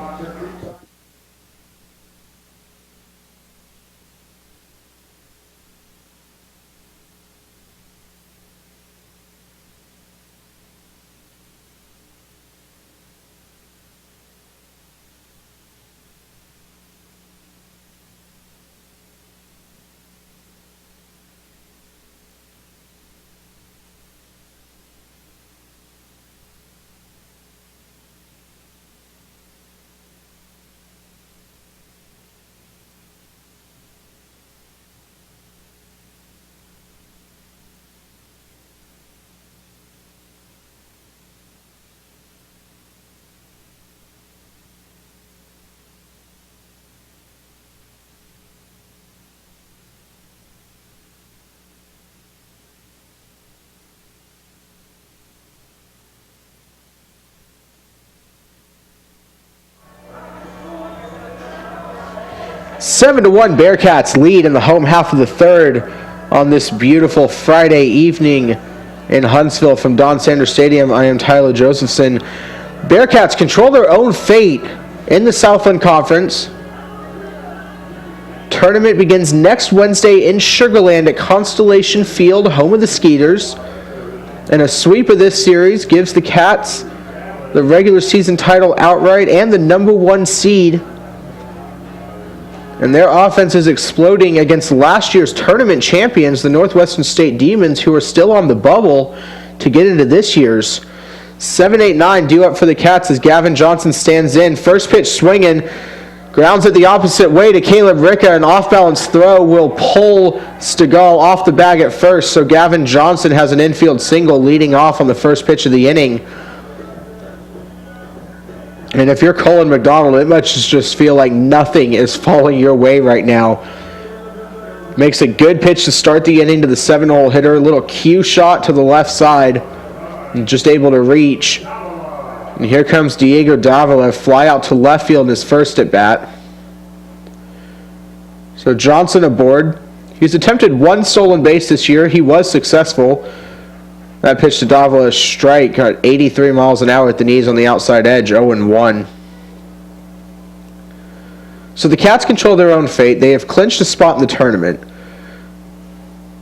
Seven to 1 Bearcats lead in the home half of the third on this beautiful Friday evening in Huntsville. From Don Sanders Stadium, I am Tyler Josephson. Bearcats control their own fate in the Southland Conference. Tournament begins next Wednesday in Sugar Land at Constellation Field, home of the Skeeters. And a sweep of this series gives the Cats the regular season title outright and the number 1 seed. And their offense is exploding against last year's tournament champions, the Northwestern State Demons, who are still on the bubble to get into this year's. 7-8-9 due up for the Cats as Gavin Johnson stands in. First pitch swinging, grounds it the opposite way to Caleb Ricka. An off-balance throw will pull Stegall off the bag at first, so Gavin Johnson has an infield single leading off on the first pitch of the inning. And if you're Colin McDonald, it must just feel like nothing is falling your way right now. Makes a good pitch to start the inning to the 7-hole hitter. A little cue shot to the left side. And just able to reach. And here comes Diego Davila. Fly out to left field in his first at bat. So Johnson aboard. He's attempted 1 stolen base this year. He was successful. That pitch to Davila, strike, got 83 miles an hour at the knees on the outside edge, 0-1. So the Cats control their own fate. They have clinched a spot in the tournament.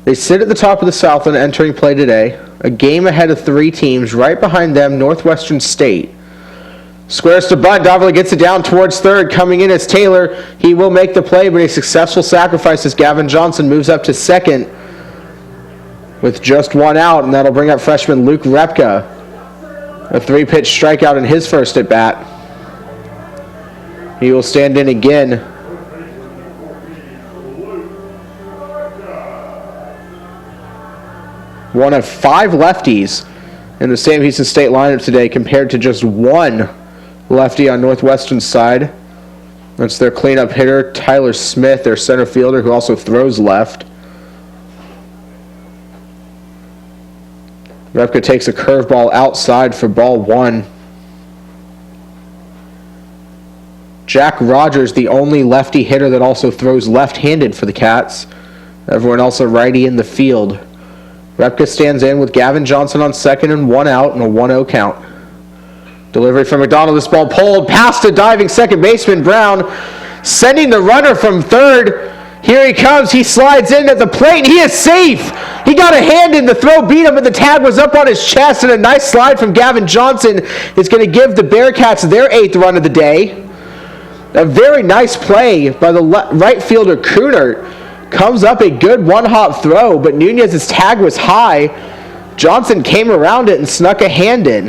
They sit at the top of the Southland entering play today. A game ahead of 3 teams. Right behind them, Northwestern State. Squares to bunt. Davila gets it down towards third. Coming in is Taylor. He will make the play, but a successful sacrifice as Gavin Johnson moves up to second with just 1 out, and that'll bring up freshman Luke Repka. A 3-pitch strikeout in his first at bat. He will stand in again. One of 5 lefties in the Sam Houston State lineup today compared to just 1 lefty on Northwestern's side. That's their cleanup hitter, Tyler Smith, their center fielder, who also throws left. Repka takes a curveball outside for ball 1. Jack Rogers, the only lefty hitter that also throws left-handed for the Cats. Everyone else a righty in the field. Repka stands in with Gavin Johnson on second and 1 out and a 1-0 count. Delivery from McDonald. This ball pulled past a diving second baseman, Brown, sending the runner from third. Here he comes. He slides in at the plate, and he is safe. He got a hand in. The throw beat him, but the tag was up on his chest, and a nice slide from Gavin Johnson is going to give the Bearcats their 8th run of the day. A very nice play by the right fielder, Kunert. Comes up a good one-hop throw, but Nunez's tag was high. Johnson came around it and snuck a hand in.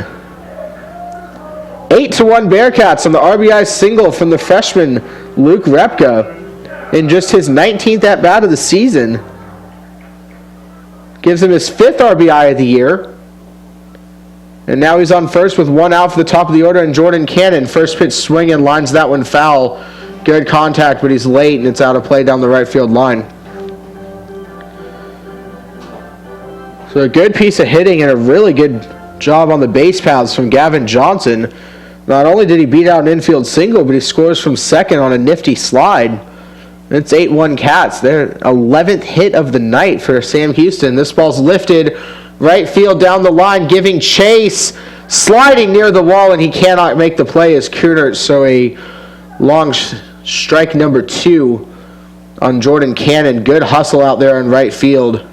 8-1 Bearcats on the RBI single from the freshman Luke Repka in just his 19th at-bat of the season. Gives him his 5th RBI of the year. And now he's on first with 1 out for the top of the order, and Jordan Cannon, first pitch swing and lines that one foul. Good contact, but he's late, and it's out of play down the right field line. So a good piece of hitting and a really good job on the base paths from Gavin Johnson. Not only did he beat out an infield single, but he scores from second on a nifty slide. It's 8-1 Cats. Their 11th hit of the night for Sam Houston. This ball's lifted right field down the line, giving chase, sliding near the wall, and he cannot make the play as Kunert. So a long strike number 2 on Jordan Cannon. Good hustle out there in right field.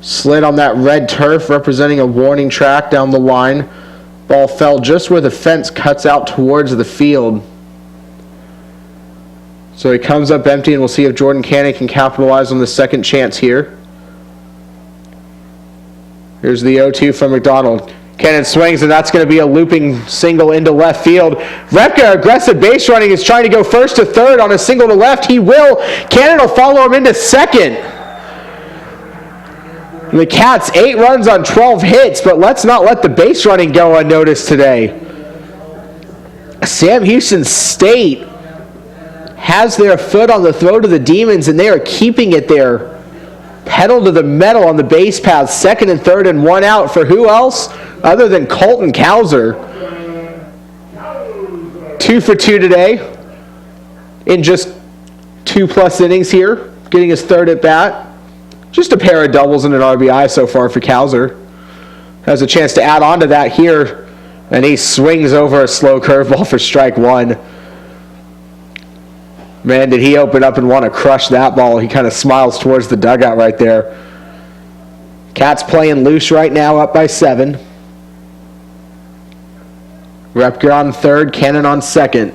Slid on that red turf representing a warning track down the line. Ball fell just where the fence cuts out towards the field. So he comes up empty, and we'll see if Jordan Cannon can capitalize on the second chance here. Here's the 0-2 from McDonald. Cannon swings, and that's going to be a looping single into left field. Repka, aggressive base running, is trying to go first to third on a single to left. He will. Cannon will follow him into second. And the Cats, 8 runs on 12 hits, but let's not let the base running go unnoticed today. Sam Houston State has their foot on the throat of the Demons, and they are keeping it there. Pedal to the metal on the base path, second and third and 1 out for who else other than Colton Kauser. 2 for 2 today in just 2+ innings here, getting his 3rd at bat. Just a pair of doubles and an RBI so far for Kauser. Has a chance to add on to that here, and he swings over a slow curveball for strike 1. Man, did he open up and want to crush that ball. He kind of smiles towards the dugout right there. Cats playing loose right now, up by 7. Repka on third, Cannon on second.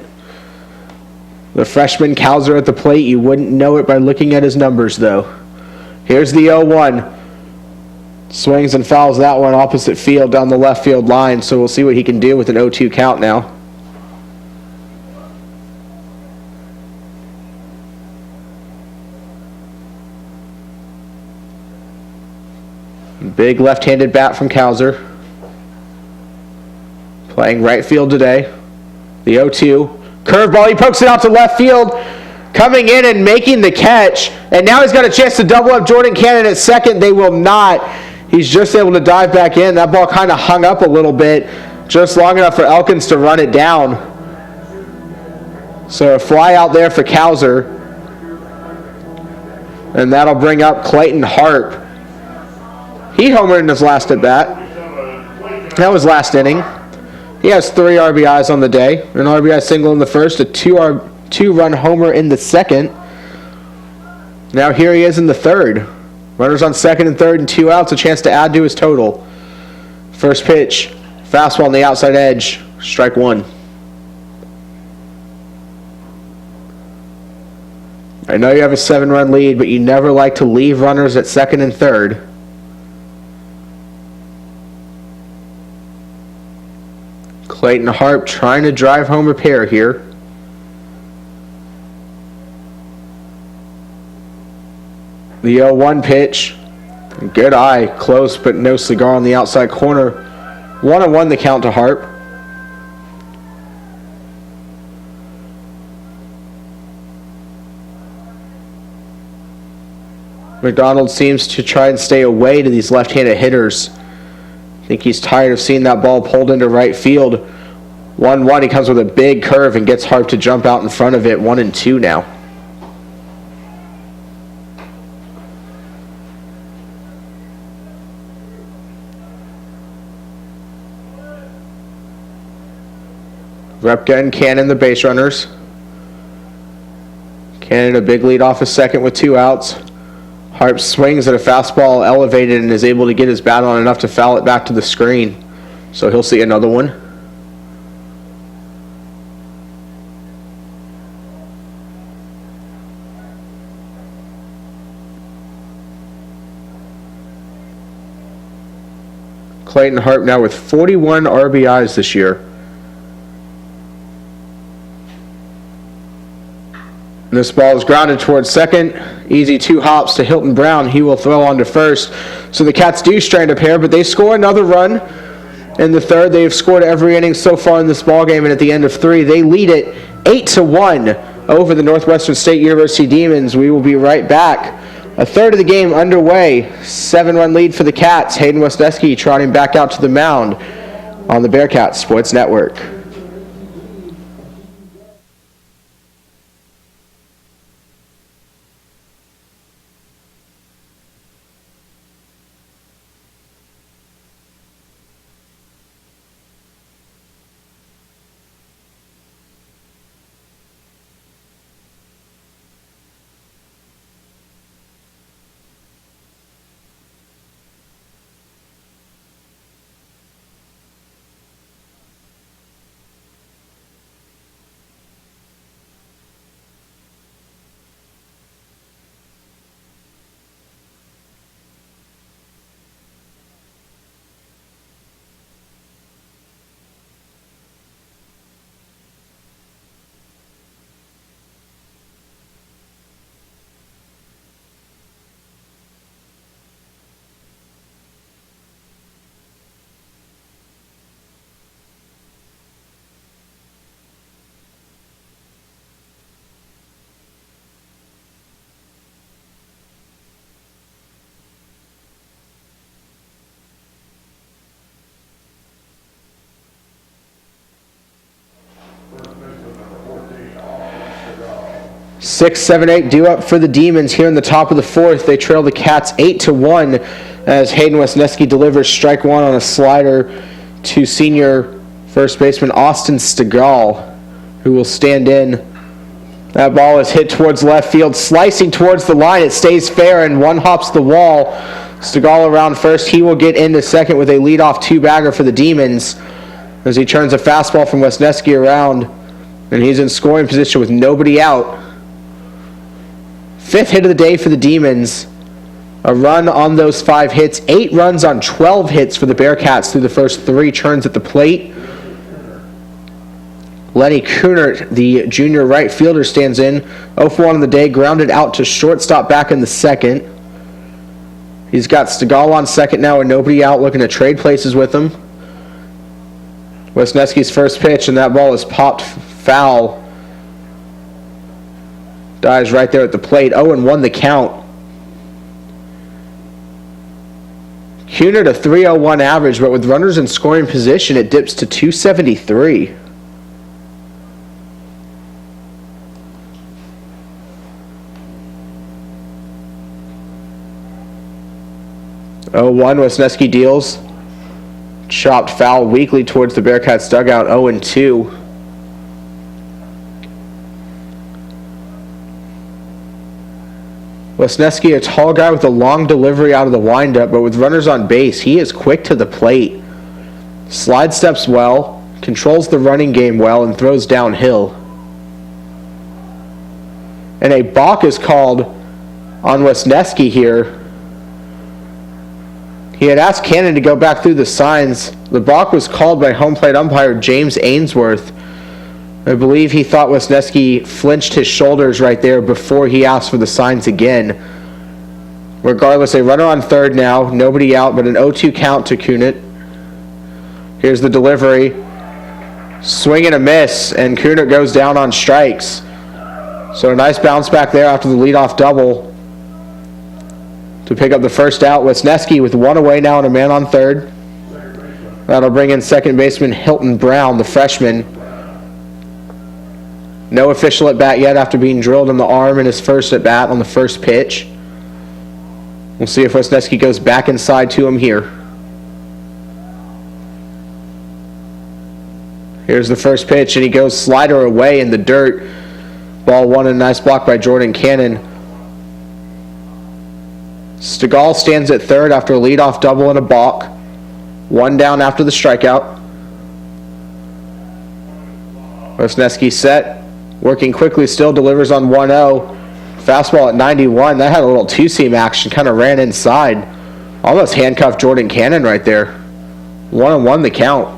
The freshman Kauser at the plate. You wouldn't know it by looking at his numbers, though. Here's the 0-1. Swings and fouls that one opposite field down the left field line, so we'll see what he can do with an 0-2 count now. Big left-handed bat from Kauser. Playing right field today. The 0-2. Curveball, he pokes it out to left field. Coming in and making the catch. And now he's got a chance to double up Jordan Cannon at second. They will not. He's just able to dive back in. That ball kind of hung up a little bit. Just long enough for Elkins to run it down. So a fly out there for Kauser. And that'll bring up Clayton Harp. He homered in his last at bat. That was last inning. He has 3 RBIs on the day. An RBI single in the first, a 2-run homer in the second. Now here he is in the third. Runners on second and third and 2 outs, a chance to add to his total. First pitch, fastball on the outside edge, strike one. I know you have a 7-run lead, but you never like to leave runners at second and third. Clayton Harp trying to drive home a pair here. The 0-1 pitch. Good eye. Close, but no cigar on the outside corner. 1-1 the count to Harp. McDonald seems to try and stay away to these left-handed hitters. I think he's tired of seeing that ball pulled into right field. 1-1, he comes with a big curve and gets Harp to jump out in front of it. 1-2 now. Repka and Cannon, the base runners. Cannon a big lead off a second with 2 outs. Harp swings at a fastball elevated and is able to get his bat on enough to foul it back to the screen. So he'll see another one. Clayton Harp now with 41 RBIs this year. This ball is grounded towards second. Easy 2 hops to Hilton Brown. He will throw on to first. So the Cats do strand a pair, but they score another run in the third. They've scored every inning so far in this ballgame, and at the end of 3, they lead it 8-1 over the Northwestern State University Demons. We will be right back. A third of the game underway. 7-run lead for the Cats. Hayden Wesneski trotting back out to the mound on the Bearcats Sports Network. Six, 7, 8 due up for the Demons here in the top of the fourth. They trail the Cats 8-1 as Hayden Wesneski delivers strike one on a slider to senior first baseman Austin Stegall, who will stand in. That ball is hit towards left field, slicing towards the line. It stays fair and one hops the wall. Stegall around first. He will get into second with a leadoff 2-bagger for the Demons as he turns a fastball from Wesneski around, and he's in scoring position with nobody out. 5th hit of the day for the Demons. A run on those 5 hits. 8 runs on 12 hits for the Bearcats through the first 3 turns at the plate. Lenny Kuhnert, the junior right fielder, stands in. 0-for-1 on the day, grounded out to shortstop back in the second. He's got Stegall on second now and nobody out, looking to trade places with him. Wesneski's first pitch, and that ball is popped foul. Dies right there at the plate. 0-1 the count. Kuhnert a 3.01 average, but with runners in scoring position, it dips to 273. Wesneski deals. Chopped foul weakly towards the Bearcats dugout. 0-2. Wesneski, a tall guy with a long delivery out of the windup, but with runners on base, he is quick to the plate. Slide steps well, controls the running game well, and throws downhill. And a balk is called on Wesneski here. He had asked Cannon to go back through the signs. The balk was called by home plate umpire James Ainsworth. I believe he thought Wesneski flinched his shoulders right there before he asked for the signs again. Regardless, a runner on third now. Nobody out, but an 0-2 count to Kunit. Here's the delivery. Swing and a miss, and Kunit goes down on strikes. So a nice bounce back there after the leadoff double to pick up the first out. Wesneski with one away now and a man on third. That'll bring in second baseman Hilton Brown, the freshman. No official at bat yet after being drilled in the arm in his first at bat on the first pitch. We'll see if Wesneski goes back inside to him here. Here's the first pitch, and he goes slider away in the dirt. Ball one, and a nice block by Jordan Cannon. Stegall stands at third after a leadoff double and a balk. One down after the strikeout. Wesneski set. Working quickly, still delivers on 1-0. Fastball at 91. That had a little two-seam action, kind of ran inside. Almost handcuffed Jordan Cannon right there. 1-1 the count.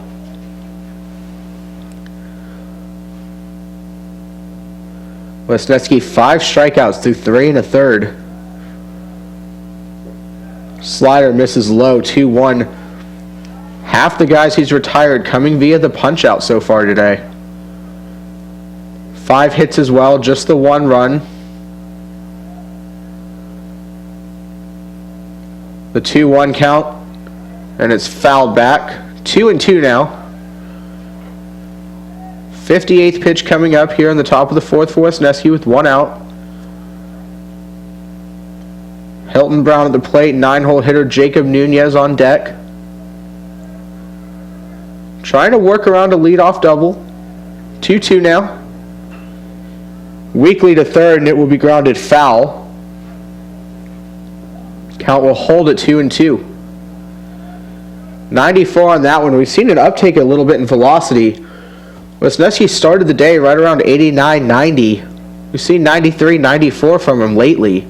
Wesneski 5 strikeouts through 3 1/3. Slider misses low, 2-1. Half the guys he's retired coming via the punch-out so far today. 5 hits as well, just the 1 run. The 2-1 count, and it's fouled back. 2-2 now. 58th pitch coming up here in the top of the 4th for Wesneski with 1 out. Hilton Brown at the plate, 9-hole hitter Jacob Nunez on deck. Trying to work around a leadoff double. 2-2 now. Weakly to third, and it will be grounded foul. Count will hold at 2-2. 94 on that one. We've seen an uptake a little bit in velocity. Wesneski started the day right around 89, 90. We've seen 93, 94 from him lately.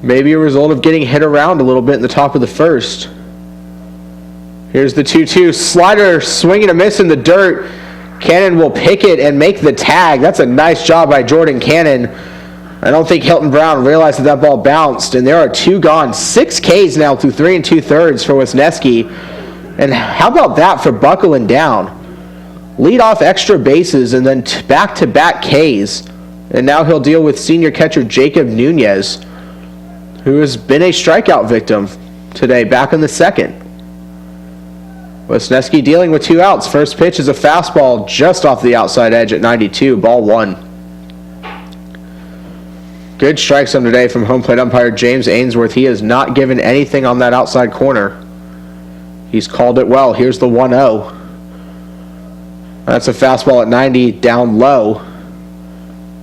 Maybe a result of getting hit around a little bit in the top of the first. Here's the 2-2. Slider, swing and a miss in the dirt. Cannon will pick it and make the tag. That's a nice job by Jordan Cannon. I don't think Hilton Brown realized that ball bounced, and there are 2 gone. 6 Ks now through 3 2/3 for Wesneski. And how about that for buckling down? Lead off extra bases and then back-to-back Ks. And now he'll deal with senior catcher Jacob Nunez, who has been a strikeout victim today, back in the second. Wesneski dealing with 2 outs. First pitch is a fastball just off the outside edge at 92, ball 1. Good strike zone today from home plate umpire James Ainsworth. He has not given anything on that outside corner. He's called it well. Here's the 1-0. That's a fastball at 90, down low.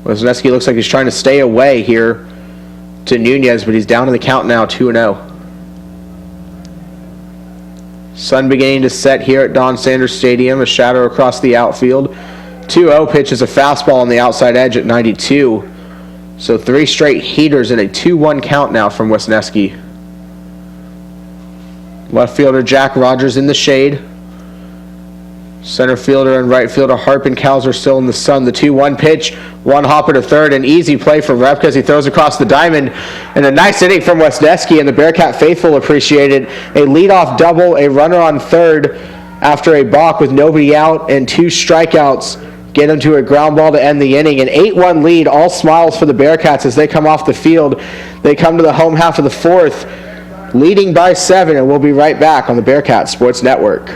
Wesneski looks like he's trying to stay away here to Nunez, but he's down in the count now, 2-0. Sun beginning to set here at Don Sanders Stadium, a shadow across the outfield. 2-0 pitch is a fastball on the outside edge at 92. So 3 straight heaters and a 2-1 count now from Wesneski. Left fielder Jack Rogers in the shade. Center fielder and right fielder Harp and Cows are still in the sun. The 2-1 pitch, 1 hopper to third, an easy play for Repka as he throws across the diamond. And a nice inning from Wesneski, and the Bearcat faithful appreciate it. A leadoff double, a runner on third after a balk with nobody out and 2 strikeouts. Get him to a ground ball to end the inning. An 8-1 lead, all smiles for the Bearcats as they come off the field. They come to the home half of the 4th, leading by 7, and we'll be right back on the Bearcat Sports Network.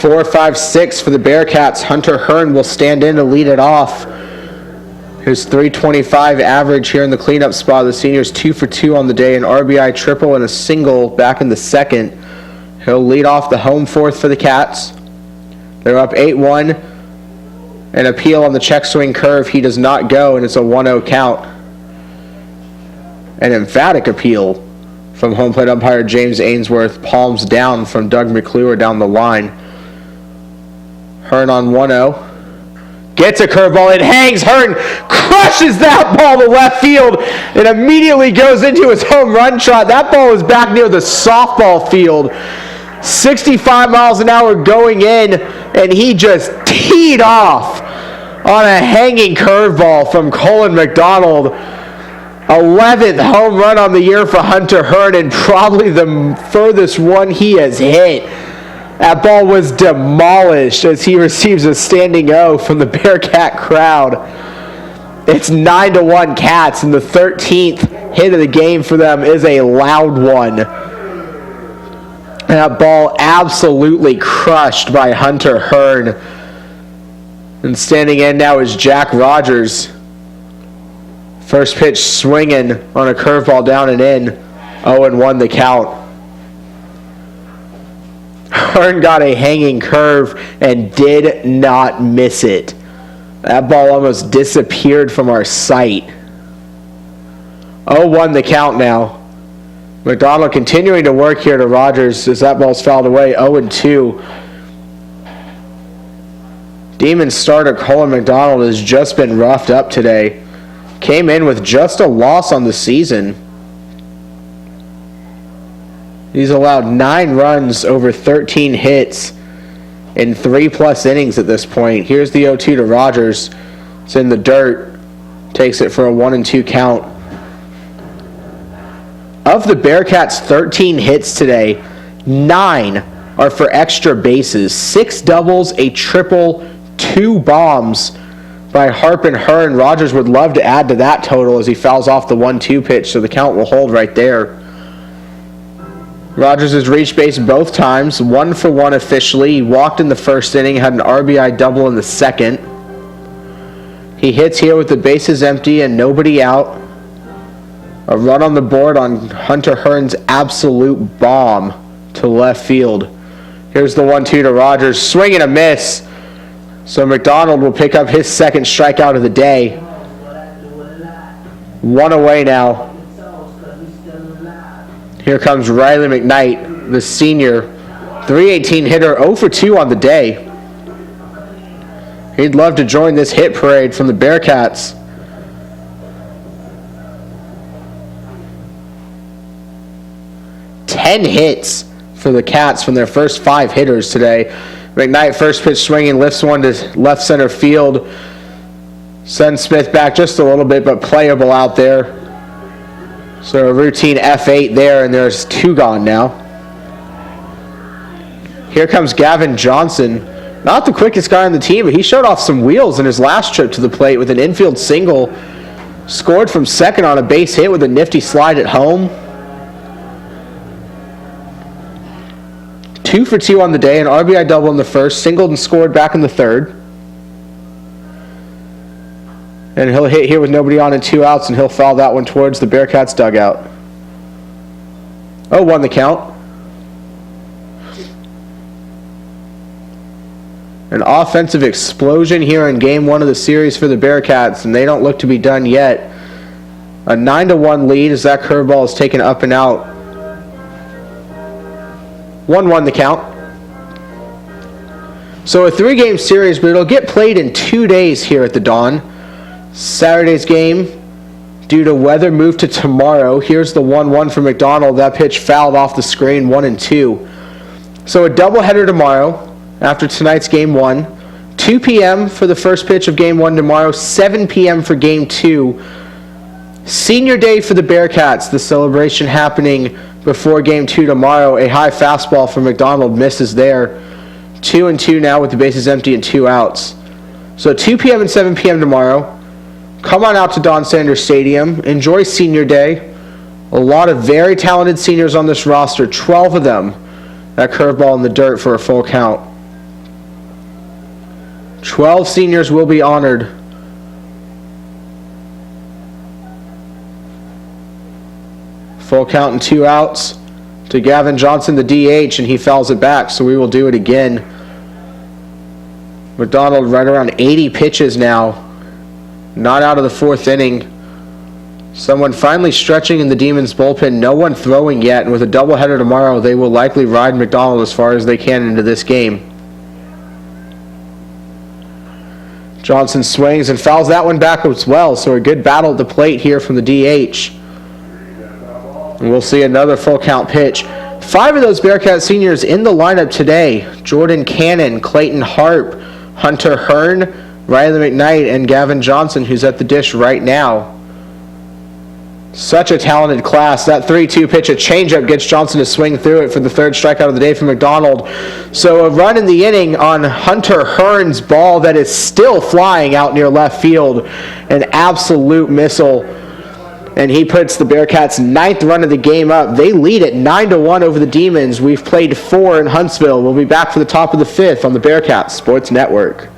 4, 5, 6 for the Bearcats. Hunter Hearn will stand in to lead it off. His .325 average here in the cleanup spot. The senior's 2 for 2 on the day, an RBI triple and a single back in the second. He'll lead off the home fourth for the Cats. They're up 8-1. An appeal on the check swing curve. He does not go, and it's a 1-0 count. An emphatic appeal from home plate umpire James Ainsworth. Palms down from Doug McClure down the line. Hearn on 1-0. Gets a curveball. It hangs. Hearn crushes that ball to left field. It immediately goes into his home run trot. That ball is back near the softball field. 65 miles an hour going in, and he just teed off on a hanging curveball from Colin McDonald. 11th home run on the year for Hunter Hearn, and probably the furthest one he has hit. That ball was demolished as he receives a standing O from the Bearcat crowd. It's 9-1 Cats, and the 13th hit of the game for them is a loud one. That ball absolutely crushed by Hunter Hearn. And standing in now is Jack Rogers. First pitch swinging on a curveball down and in. 0-1 the count. Hearn got a hanging curve and did not miss it. That ball almost disappeared from our sight. 0-1 the count now. McDonald continuing to work here to Rogers as that ball's fouled away. 0-2. Demon starter Colin McDonald has just been roughed up today. Came in with just a loss on the season. He's allowed 9 runs over 13 hits in 3+ innings at this point. Here's the 0-2 to Rogers. It's in the dirt. Takes it for a 1-2 count. Of the Bearcats' 13 hits today, 9 are for extra bases. 6 doubles, a triple, 2 bombs by Harp and Hearn. Rogers would love to add to that total as he fouls off the 1-2 pitch, so the count will hold right there. Rogers has reached base both times, 1 for 1 officially. He walked in the first inning, had an RBI double in the second. He hits here with the bases empty and nobody out. A run on the board on Hunter Hearn's absolute bomb to left field. Here's the 1-2 to Rogers. Swing and a miss. So McDonald will pick up his second strikeout of the day. 1 away now. Here comes Riley McKnight, the senior. .318 hitter, 0 for 2 on the day. He'd love to join this hit parade from the Bearcats. Ten hits for the Cats from their first 5 hitters today. McKnight, first pitch swinging, lifts one to left center field. Sends Smith back just a little bit, but playable out there. So a routine F8 there, and there's 2 gone now. Here comes Gavin Johnson. Not the quickest guy on the team, but he showed off some wheels in his last trip to the plate with an infield single. Scored from second on a base hit with a nifty slide at home. 2 for 2 on the day, an RBI double in the first, singled and scored back in the third. And he'll hit here with nobody on and 2 outs, and he'll foul that one towards the Bearcats dugout. 0-1 the count. An offensive explosion here in Game 1 of the series for the Bearcats, and they don't look to be done yet. A 9-1 lead as that curveball is taken up and out. 1-1 the count. So a 3-game series, but it'll get played in 2 days here at the Dawn. Saturday's game, due to weather, moved to tomorrow. Here's the 1-1 for McDonald. That pitch fouled off the screen, 1-2. So a doubleheader tomorrow after tonight's Game 1. 2 p.m. for the first pitch of Game 1 tomorrow. 7 p.m. for Game 2. Senior day for the Bearcats. The celebration happening before Game 2 tomorrow. A high fastball for McDonald misses there. 2-2 now with the bases empty and 2 outs. So 2 p.m. and 7 p.m. tomorrow. Come on out to Don Sanders Stadium. Enjoy Senior Day. A lot of very talented seniors on this roster. 12 of them. That curveball in the dirt for a full count. 12 seniors will be honored. Full count and 2 outs to Gavin Johnson, the DH, and he fouls it back, so we will do it again. McDonald right around 80 pitches now. Not out of the 4th inning. Someone finally stretching in the Demons bullpen. No one throwing yet, and with a doubleheader tomorrow, they will likely ride McDonald as far as they can into this game. Johnson swings and fouls that one back as well, so a good battle at the plate here from the DH. And we'll see another full count pitch. 5 of those Bearcat seniors in the lineup today. Jordan Cannon, Clayton Harp, Hunter Hearn, Riley McKnight, and Gavin Johnson, who's at the dish right now. Such a talented class. That 3-2 pitch, a changeup, gets Johnson to swing through it for the 3rd strikeout of the day for McDonald. So a run in the inning on Hunter Hearn's ball that is still flying out near left field. An absolute missile. And he puts the Bearcats' 9th run of the game up. They lead it 9-1 over the Demons. We've played 4 in Huntsville. We'll be back for the top of the 5th on the Bearcats Sports Network.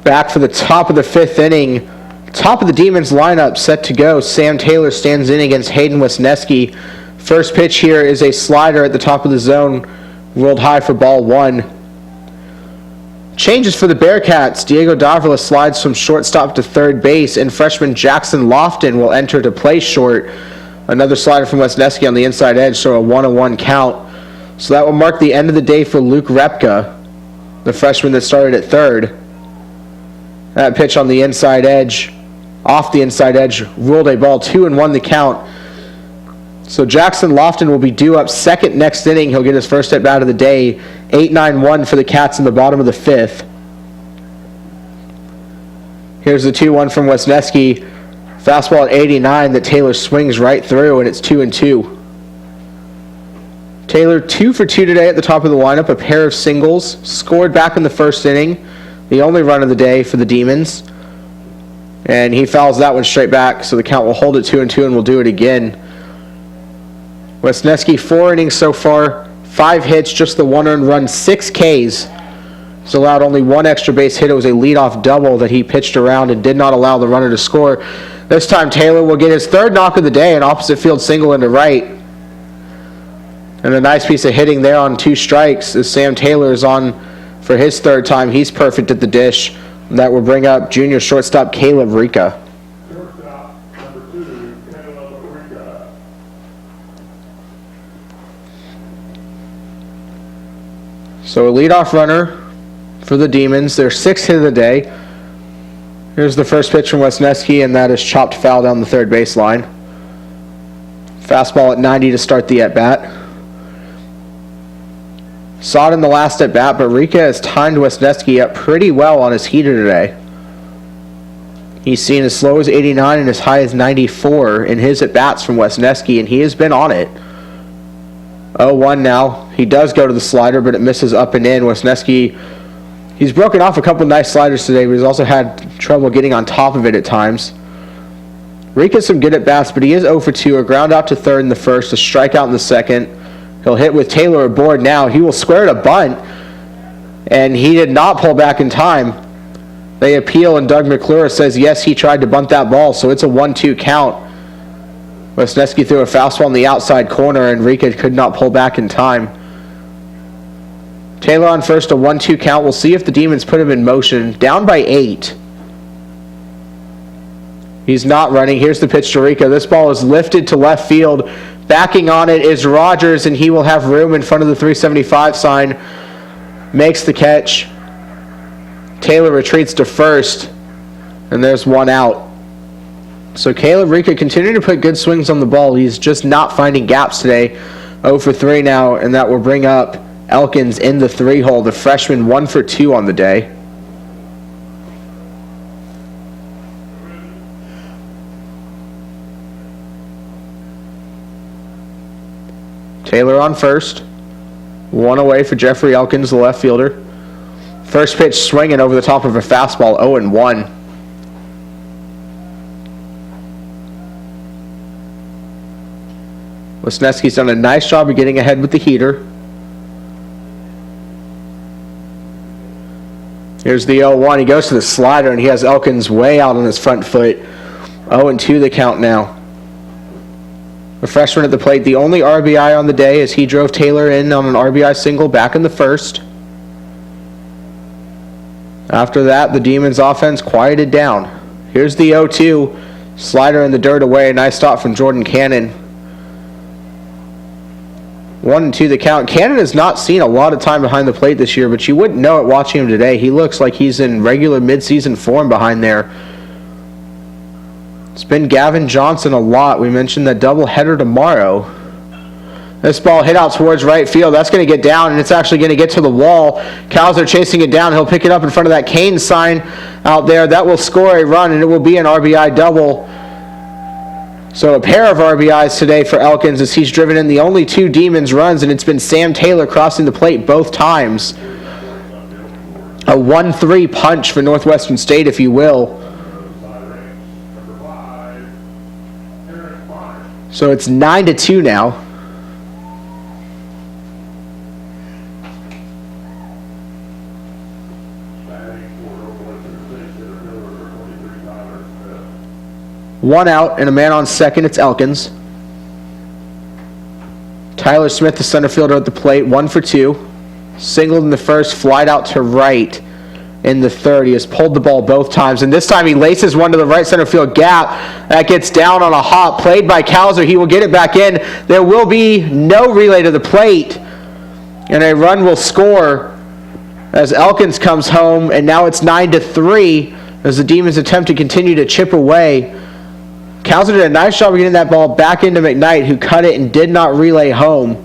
Back for the top of the 5th inning. Top of the Demons lineup set to go. Sam Taylor stands in against Hayden Wesneski. First pitch here is a slider at the top of the zone, rolled high for ball 1. Changes for the Bearcats. Diego Davila slides from shortstop to 3rd base, and freshman Jackson Lofton will enter to play short. Another slider from Wesneski on the inside edge, so a 1-1 count. So that will mark the end of the day for Luke Repka, the freshman that started at 3rd. That pitch on the inside edge, off the inside edge, ruled a ball, 2-1 the count. So Jackson Lofton will be due up 2nd next inning. He'll get his first at bat of the day. 8-9-1 for the Cats in the bottom of the 5th. Here's the 2-1 from Wesneski. Fastball at 89 that Taylor swings right through, and it's 2-2. Taylor 2 for 2 today at the top of the lineup, a pair of singles, scored back in the 1st inning. The only run of the day for the Demons. And he fouls that one straight back, so the count will hold it 2-2, and we'll do it again. Wesneski, 4 innings so far, 5 hits, just the 1 earned run, 6 Ks. He's allowed only 1 extra base hit. It was a leadoff double that he pitched around and did not allow the runner to score. This time Taylor will get his 3rd knock of the day, an opposite field single into right. And a nice piece of hitting there on 2 strikes as Sam Taylor is on for his 3rd time. He's perfect at the dish. That will bring up junior shortstop Caleb Rica. Shortstop number 2, Caleb Rica. So a leadoff runner for the Demons. Their 6th hit of the day. Here's the first pitch from Wesneski, and that is chopped foul down the 3rd baseline. Fastball at 90 to start the at-bat. Saw it in the last at-bat, but Rica has timed Wesneski up pretty well on his heater today. He's seen as slow as 89 and as high as 94 in his at-bats from Wesneski, and he has been on it. 0-1 now. He does go to the slider, but it misses up and in. Wesneski, he's broken off a couple nice sliders today, but he's also had trouble getting on top of it at times. Rica's some good at-bats, but he is 0 for 2, a ground out to 3rd in the 1st, a strikeout in the 2nd. He'll hit with Taylor aboard now. He will square to bunt. And he did not pull back in time. They appeal, and Doug McClure says yes, he tried to bunt that ball, so it's a 1-2 count. Wesneski threw a fastball in the outside corner, and Rika could not pull back in time. Taylor on first, a 1-2 count. We'll see if the Demons put him in motion. Down by 8. He's not running. Here's the pitch to Rika. This ball is lifted to left field. Backing on it is Rogers, and he will have room in front of the 375 sign. Makes the catch. Taylor retreats to first, and there's one out. So Caleb Rika continuing to put good swings on the ball. He's just not finding gaps today. 0 for 3 now, and that will bring up Elkins in the 3-hole. The freshman 1 for 2 on the day. Taylor on first. 1 away for Jeffrey Elkins, the left fielder. First pitch swinging over the top of a fastball, 0-1. Wesneski's done a nice job of getting ahead with the heater. Here's the 0-1. He goes to the slider, and he has Elkins way out on his front foot. 0-2 the count now. The freshman at the plate, the only RBI on the day as he drove Taylor in on an RBI single back in the first. After that, the Demons offense quieted down. Here's the 0-2. Slider in the dirt away. Nice stop from Jordan Cannon. 1-2 the count. Cannon has not seen a lot of time behind the plate this year, but you wouldn't know it watching him today. He looks like he's in regular midseason form behind there. It's been Gavin Johnson a lot. We mentioned that doubleheader tomorrow. This ball hit out towards right field. That's going to get down, and it's actually going to get to the wall. Cowser chasing it down. He'll pick it up in front of that Kane sign out there. That will score a run, and it will be an RBI double. So a pair of RBIs today for Elkins as he's driven in the only 2 Demons runs, and it's been Sam Taylor crossing the plate both times. A 1-3 punch for Northwestern State, if you will. So it's 9-2 now. One out and a man on second. It's Elkins. Tyler Smith, the center fielder at the plate, 1 for 2. Singled in the first, flied out to right in the third. He has pulled the ball both times, and this time he laces one to the right center field gap. That gets down on a hop, played by Cowser. He will get it back in. There will be no relay to the plate, and a run will score as Elkins comes home, and now it's 9-3 as the Demons attempt to continue to chip away. Cowser did a nice job of getting that ball back into McKnight, who cut it and did not relay home.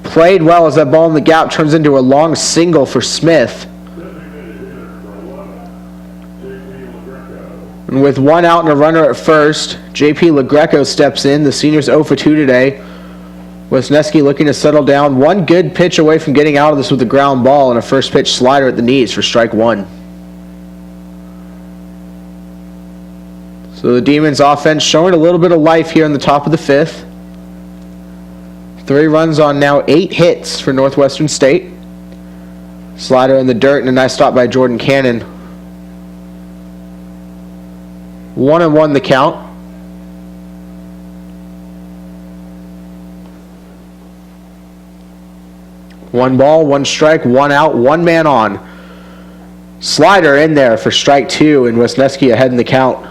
Played well as that ball in the gap turns into a long single for Smith. And with 1 out and a runner at first, J.P. LaGreco steps in. The senior's 0 for 2 today. Wesneski looking to settle down. 1 good pitch away from getting out of this with a ground ball and a first pitch slider at the knees for strike 1. So the Demons offense showing a little bit of life here in the top of the 5th. 3 runs on now 8 hits for Northwestern State. Slider in the dirt and a nice stop by Jordan Cannon. 1-1 the count. One ball, 1 strike, 1 out, 1 man on. Slider in there for strike 2, and Wesneski ahead in the count.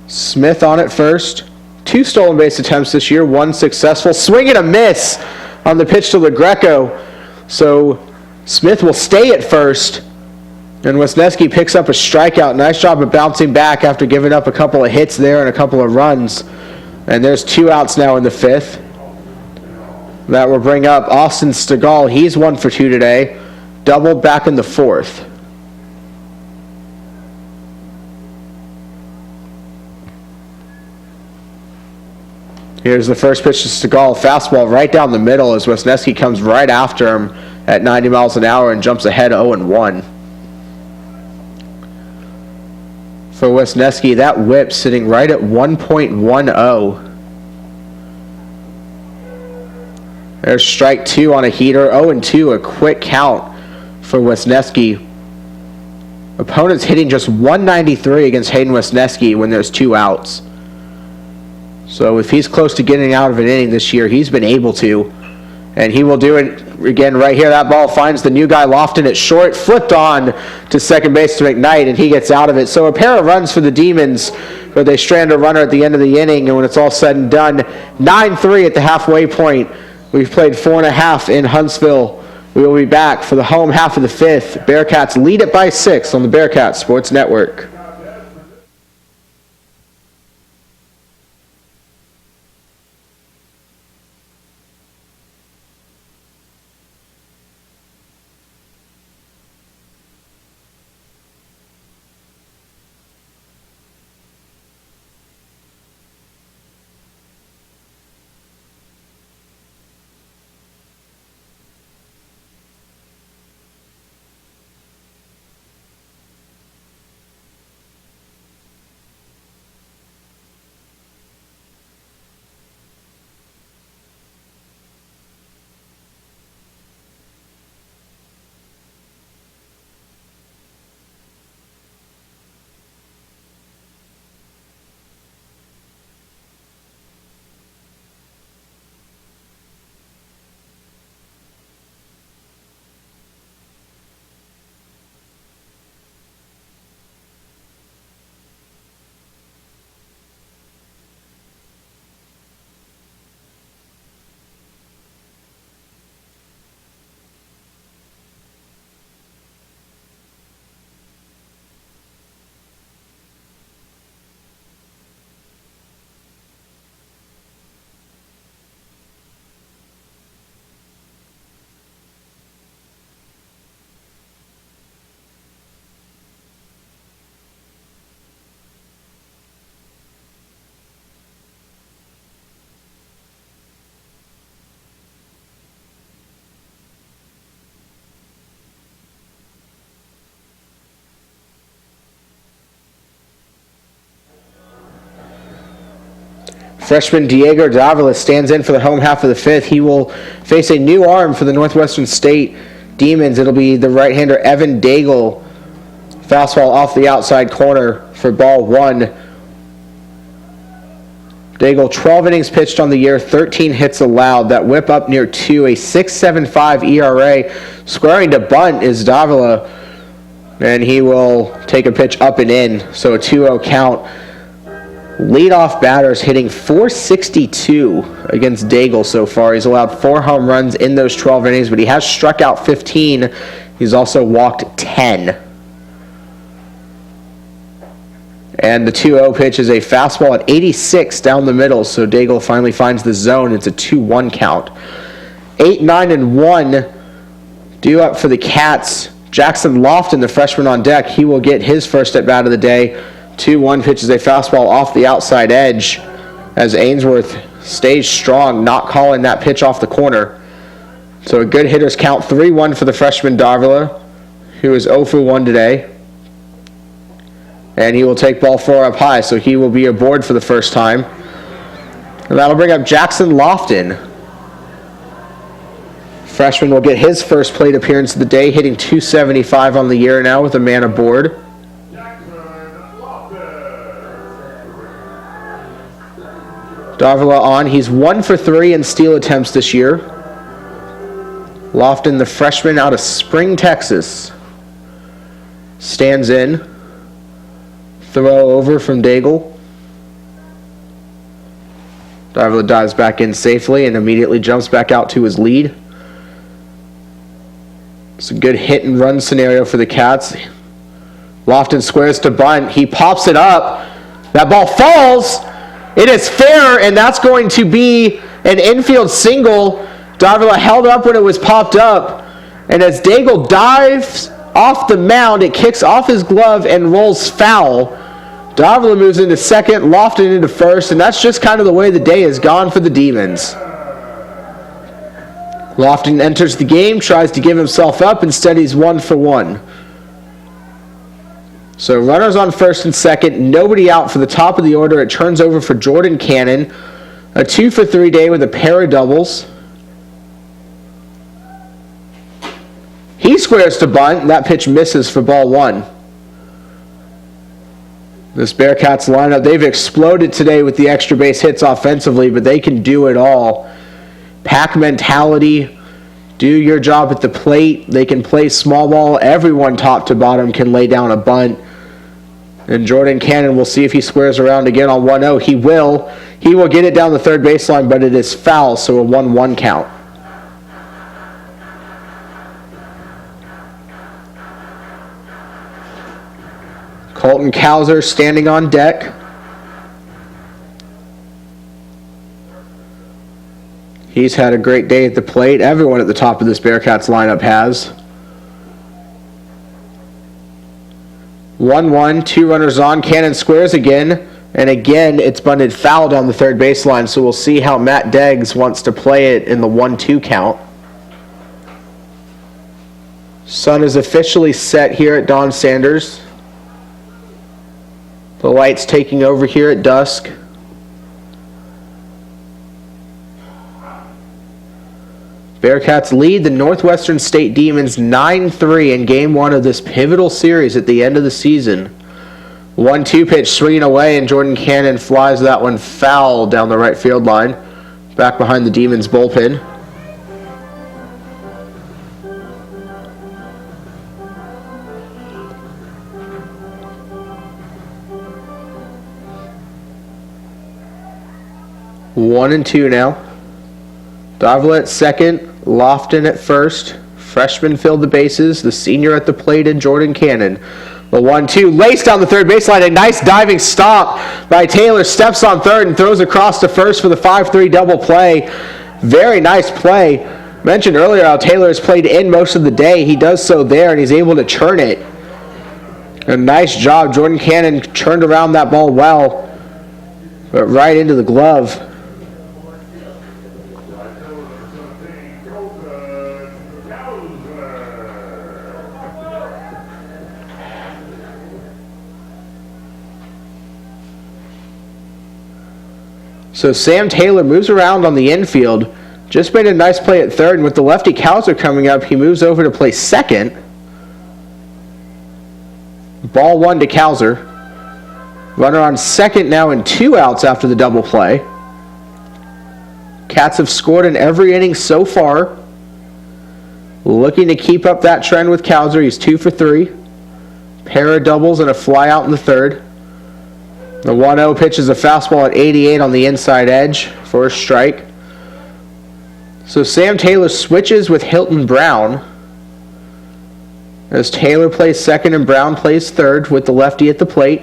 Smith on it first. 2 stolen base attempts this year, 1 successful. Swing and a miss on the pitch to LaGreco. So Smith will stay at first, and Wesneski picks up a strikeout. Nice job of bouncing back after giving up a couple of hits there and a couple of runs. And there's 2 outs now in the 5th. That will bring up Austin Stegall. He's 1 for 2 today. Doubled back in the 4th. Here's the first pitch to Stegall. Fastball right down the middle as Wesneski comes right after him at 90 miles an hour and jumps ahead 0-1. For Wesneski. That whip sitting right at 1.10. There's strike 2 on a heater. 0-2, a quick count for Wesneski. Opponents hitting just 193 against Hayden Wesneski when there's 2 outs. So if he's close to getting out of an inning this year, he's been able to. And he will do it again right here. That ball finds the new guy Lofton at short. Flipped on to second base to McKnight, and he gets out of it. So a pair of runs for the Demons, where they strand a runner at the end of the inning. And when it's all said and done, 9-3 at the halfway point. We've played 4.5 in Huntsville. We will be back for the home half of the 5th. Bearcats lead it by 6 on the Bearcats Sports Network. Freshman Diego Davila stands in for the home half of the 5th. He will face a new arm for the Northwestern State Demons. It'll be the right-hander Evan Daigle. Fastball off the outside corner for ball 1. Daigle, 12 innings pitched on the year, 13 hits allowed. That whip up near 2, a 6.75 ERA. Squaring to bunt is Davila, and he will take a pitch up and in, so a 2-0 count. Leadoff batters hitting .462 against Daigle so far. He's allowed 4 home runs in those 12 innings, but he has struck out 15. He's also walked 10. And the 2-0 pitch is a fastball at 86 down the middle, so Daigle finally finds the zone. It's a 2-1 count. 8, 9, and 1 due up for the Cats. Jackson Lofton, the freshman on deck, he will get his first at bat of the day. 2-1 pitch is a fastball off the outside edge as Ainsworth stays strong, not calling that pitch off the corner. So a good hitter's count. 3-1 for the freshman Davila, who is 0 for 1 today. And he will take ball 4 up high, so he will be aboard for the first time. And that'll bring up Jackson Lofton. Freshman will get his first plate appearance of the day, hitting .275 on the year now with a man aboard. Davila on. He's 1 for 3 in steal attempts this year. Lofton, the freshman out of Spring, Texas, stands in. Throw over from Daigle. Davila dives back in safely and immediately jumps back out to his lead. It's a good hit and run scenario for the Cats. Lofton squares to bunt. He pops it up. That ball falls. It is fair, and that's going to be an infield single. Davila held up when it was popped up. And as Daigle dives off the mound, it kicks off his glove and rolls foul. Davila moves into second, Lofton into first, and that's just kind of the way the day has gone for the Demons. Lofton enters the game, tries to give himself up. Instead, he's 1 for 1. So runners on first and second, nobody out for the top of the order. It turns over for Jordan Cannon. A 2-for-3 day with a pair of doubles. He squares to bunt. That pitch misses for ball one. This Bearcats lineup, they've exploded today with the extra base hits offensively, but they can do it all. Pack mentality, do your job at the plate. They can play small ball. Everyone top to bottom can lay down a bunt. And Jordan Cannon, we'll see if he squares around again on 1-0. He will. He will get it down the third baseline, but it is foul, so a 1-1 count. Colton Cowser standing on deck. He's had a great day at the plate. Everyone at the top of this Bearcats lineup has. 1-1, 2 runners on. Cannon squares again. And again, it's bunted foul down the third baseline, so we'll see how Matt Deggs wants to play it in the 1-2 count. Sun is officially set here at Don Sanders. The lights taking over here at dusk. Bearcats lead the Northwestern State Demons 9-3 in Game 1 of this pivotal series at the end of the season. 1-2 pitch swinging away, and Jordan Cannon flies that one foul down the right field line, back behind the Demons bullpen. One and two now. Davila at second, Lofton at first. Freshman filled the bases. The senior at the plate in Jordan Cannon. The 1-2 laced down the third baseline. A nice diving stop by Taylor. Steps on third and throws across to first for the 5-3 double play. Very nice play. Mentioned earlier how Taylor has played in most of the day. He does so there, and he's able to churn it. A nice job. Jordan Cannon turned around that ball well, but right into the glove. So Sam Taylor moves around on the infield. Just made a nice play at third, and with the lefty Cowser coming up, he moves over to play second. Ball one to Cowser. Runner on second now and 2 outs after the double play. Cats have scored in every inning so far. Looking to keep up that trend with Cowser. He's 2 for 3. Pair of doubles and a fly out in the third. The 1-0 pitch is a fastball at 88 on the inside edge for a strike. So Sam Taylor switches with Hilton Brown, as Taylor plays second and Brown plays third with the lefty at the plate.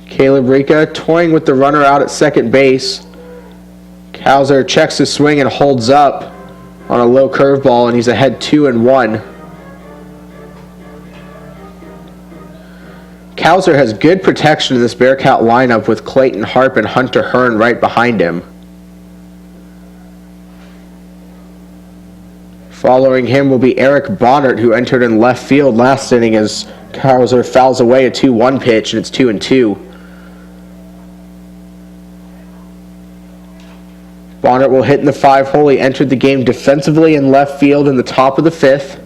Caleb Rica toying with the runner out at second base. Cowser checks his swing and holds up on a low curveball, and he's ahead 2-1. Cowser has good protection in this Bearcat lineup with Clayton Harp and Hunter Hearn right behind him. Following him will be Eric Bonnert, who entered in left field last inning as Cowser fouls away a 2-1 pitch, and it's 2-2. Bonnert will hit in the 5-hole. He entered the game defensively in left field in the top of the 5th.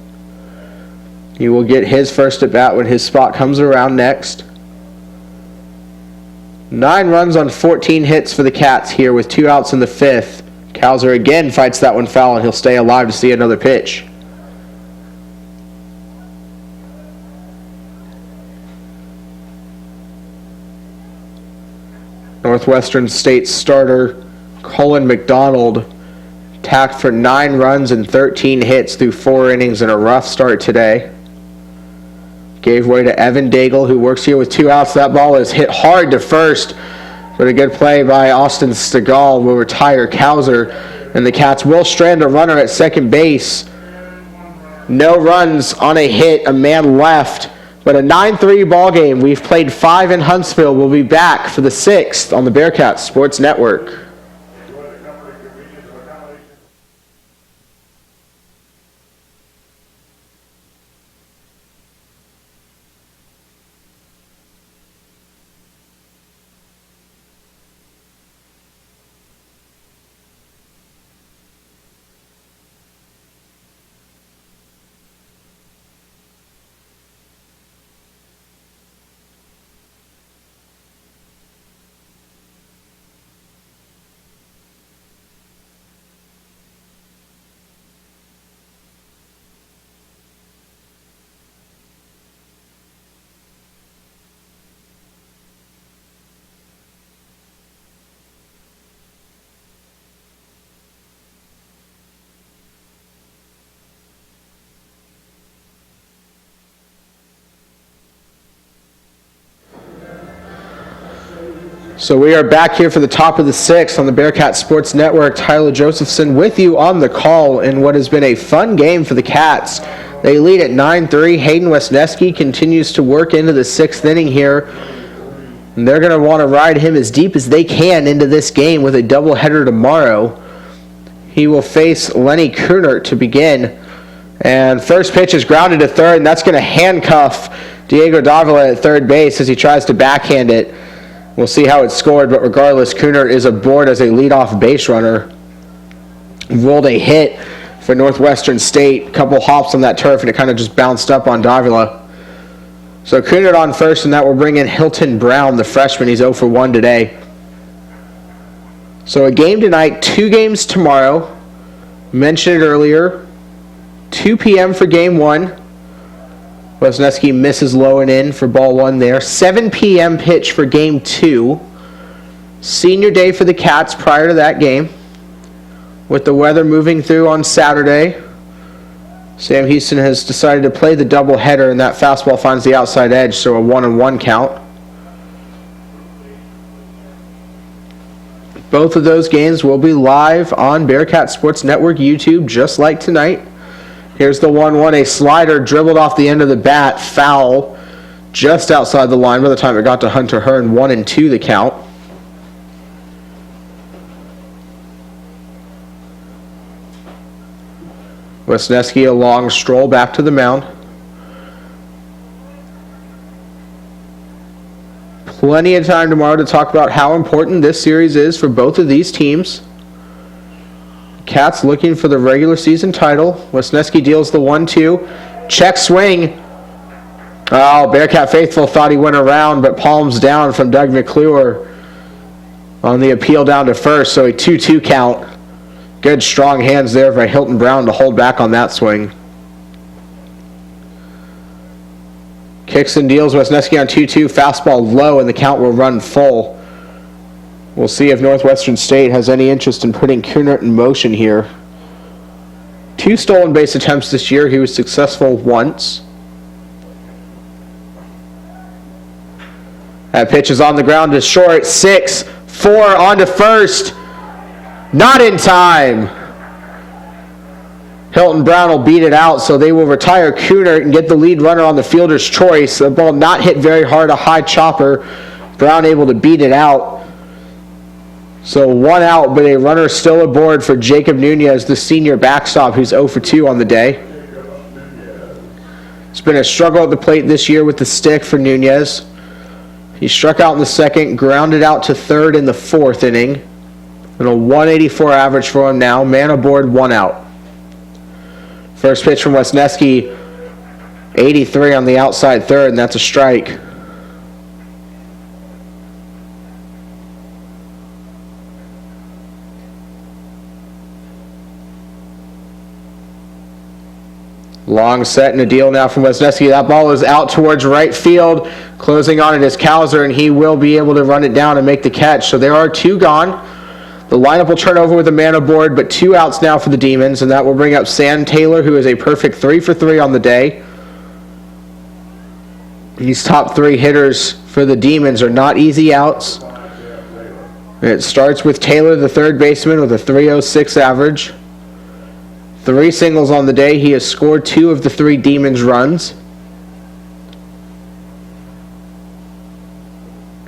He will get his first at bat when his spot comes around next. 9 runs on 14 hits for the Cats here with 2 outs in the 5th. Cowser again fights that one foul, and he'll stay alive to see another pitch. Northwestern State starter Cullen McDonald tacked for 9 runs and 13 hits through 4 innings in a rough start today. Gave way to Evan Daigle, who works here with 2 outs. That ball is hit hard to first, but a good play by Austin Stegall will retire Cowser, and the Cats will strand a runner at second base. No runs on a hit, a man left, but a 9-3 ball game. We've played 5 in Huntsville. We'll be back for the 6th on the Bearcats Sports Network. So we are back here for the top of the sixth on the Bearcat Sports Network. Tyler Josephson with you on the call in what has been a fun game for the Cats. They lead at 9-3. Hayden Wesneski continues to work into the sixth inning here. And they're going to want to ride him as deep as they can into this game with a doubleheader tomorrow. He will face Lenny Kunert to begin. And first pitch is grounded to third, and that's going to handcuff Diego Davila at third base as he tries to backhand it. We'll see how it's scored, but regardless, Kunert is aboard as a leadoff base runner. Rolled a hit for Northwestern State. A couple hops on that turf, and it kind of just bounced up on Davila. So Kunert on first, and that will bring in Hilton Brown, the freshman. He's 0 for 1 today. So a game tonight, 2 games tomorrow. Mentioned it earlier. 2 p.m. for game 1. Wesneski misses low and in for ball 1 there. 7 p.m. pitch for game 2. Senior day for the Cats prior to that game. With the weather moving through on Saturday, Sam Houston has decided to play the doubleheader, and that fastball finds the outside edge, so a 1-1 count. Both of those games will be live on Bearcat Sports Network YouTube, just like tonight. Here's the 1-1, a slider dribbled off the end of the bat, foul, just outside the line by the time it got to Hunter Hearn. 1-2 the count. Wesneski, a long stroll back to the mound. Plenty of time tomorrow to talk about how important this series is for both of these teams. Cats looking for the regular season title. Wesneski deals the 1-2. Check swing. Oh, Bearcat faithful thought he went around, but palms down from Doug McClure on the appeal down to first, so a 2-2 count. Good strong hands there by Hilton Brown to hold back on that swing. Kicks and deals Wesneski on 2-2. Fastball low, and the count will run full. We'll see if Northwestern State has any interest in putting Kunert in motion here. 2 stolen base attempts this year. He was successful once. That pitch is on the ground to short. 6-4 on to first. Not in time. Hilton Brown will beat it out, so they will retire Kunert and get the lead runner on the fielder's choice. The ball not hit very hard, a high chopper. Brown able to beat it out. So 1 out, but a runner still aboard for Jacob Nunez, the senior backstop, who's 0 for 2 on the day. It's been a struggle at the plate this year with the stick for Nunez. He struck out in the second, grounded out to third in the 4th inning. And a 184 average for him now. Man aboard, 1 out. First pitch from Wesneski, 83 on the outside third, and that's a strike. Long set and a deal now from Wesneski. That ball is out towards right field. Closing on it is Kauser, and he will be able to run it down and make the catch. So there are 2 gone. The lineup will turn over with a man aboard, but 2 outs now for the Demons, and that will bring up Sam Taylor, who is a perfect 3 for 3 on the day. These top 3 hitters for the Demons are not easy outs. It starts with Taylor, the third baseman, with a 306 average. 3 singles on the day. He has scored 2 of the 3 Demons runs.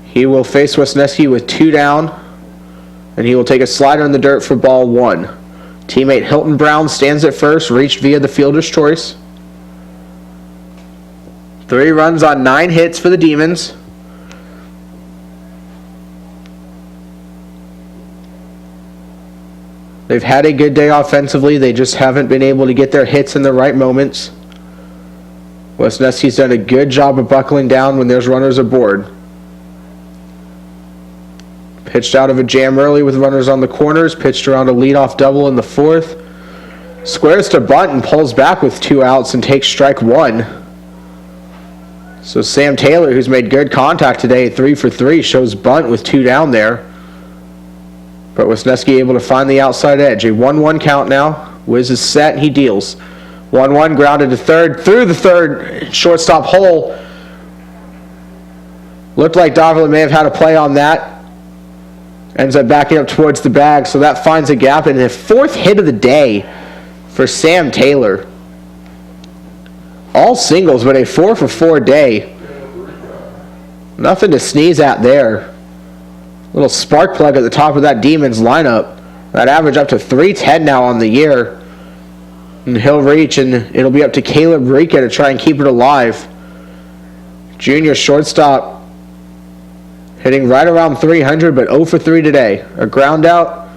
He will face Wesneski with 2 down, and he will take a slider in the dirt for ball 1. Teammate Hilton Brown stands at first, reached via the fielder's choice. 3 runs on 9 hits for the Demons. They've had a good day offensively. They just haven't been able to get their hits in the right moments. Wesneski's done a good job of buckling down when there's runners aboard. Pitched out of a jam early with runners on the corners. Pitched around a leadoff double in the 4th. Squares to bunt and pulls back with 2 outs and takes strike 1. So Sam Taylor, who's made good contact today, 3 for 3, shows bunt with 2 down there. But Wesneski able to find the outside edge. A 1-1 count now. Wiz is set and he deals. 1-1 grounded to third. Through the third shortstop hole. Looked like Davila may have had a play on that. Ends up backing up towards the bag, so that finds a gap. And the fourth hit of the day for Sam Taylor. All singles, but a 4-for-4 day. Nothing to sneeze at there. Little spark plug at the top of that Demons lineup. That average up to 310 now on the year. And he'll reach, and it'll be up to Caleb Rika to try and keep it alive. Junior shortstop hitting right around 300, but 0 for 3 today. A ground out,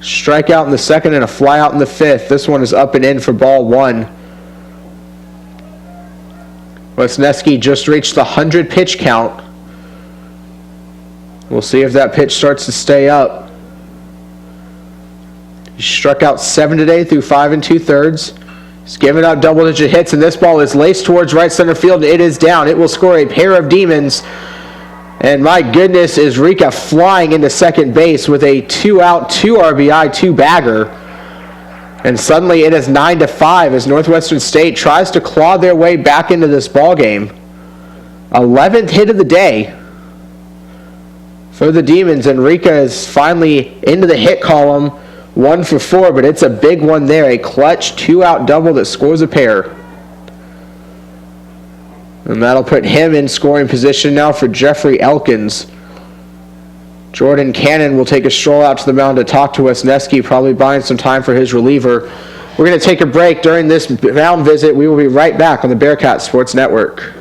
strikeout in the second, and a fly out in the fifth. This one is up and in for ball one. Wesneski just reached the 100 pitch count. We'll see if that pitch starts to stay up. He struck out 7 today through 5 2/3. He's given up double-digit hits, and this ball is laced towards right center field, and it is down. It will score a pair of Demons. And my goodness, is Rika flying into second base with a 2-out, 2 RBI, 2-bagger. And suddenly it is 9-5 as Northwestern State tries to claw their way back into this ball game. 11th hit of the day for the Demons, and Rika is finally into the hit column. 1 for 4, but it's a big one there. A clutch 2-out double that scores a pair. And that'll put him in scoring position now for Jeffrey Elkins. Jordan Cannon will take a stroll out to the mound to talk to Wesneski, probably buying some time for his reliever. We're going to take a break during this mound visit. We will be right back on the Bearcats Sports Network.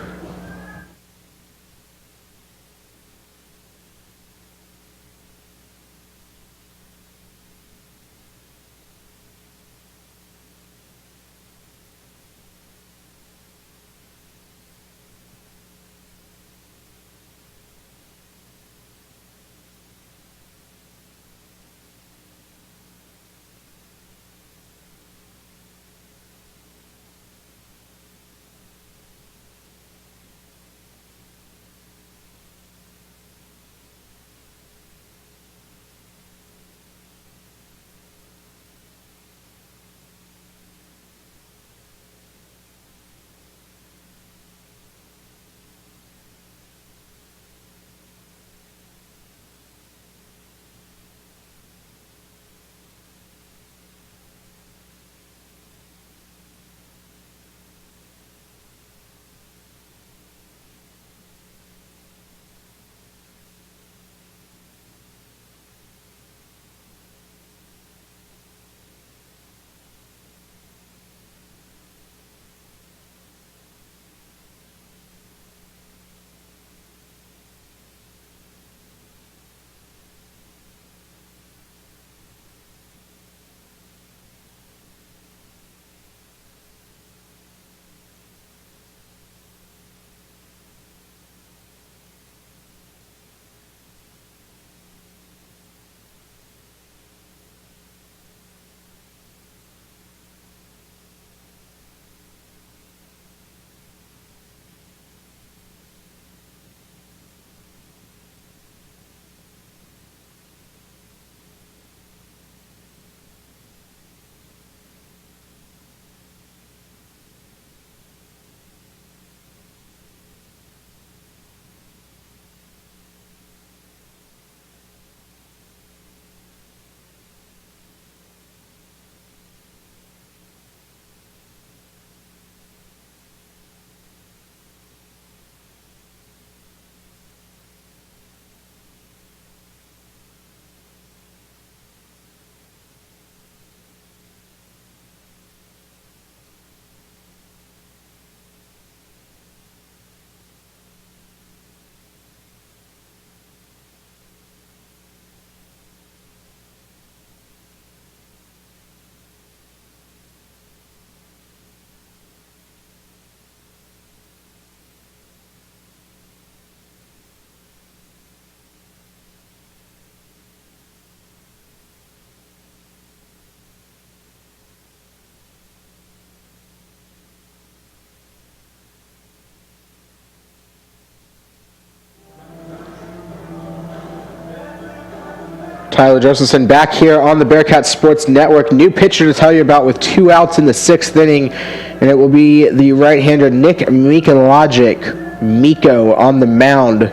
Tyler Josephson back here on the Bearcats Sports Network. New pitcher to tell you about with 2 outs in the 6th inning, and it will be the right-hander Nick Mikologic, Miko, on the mound.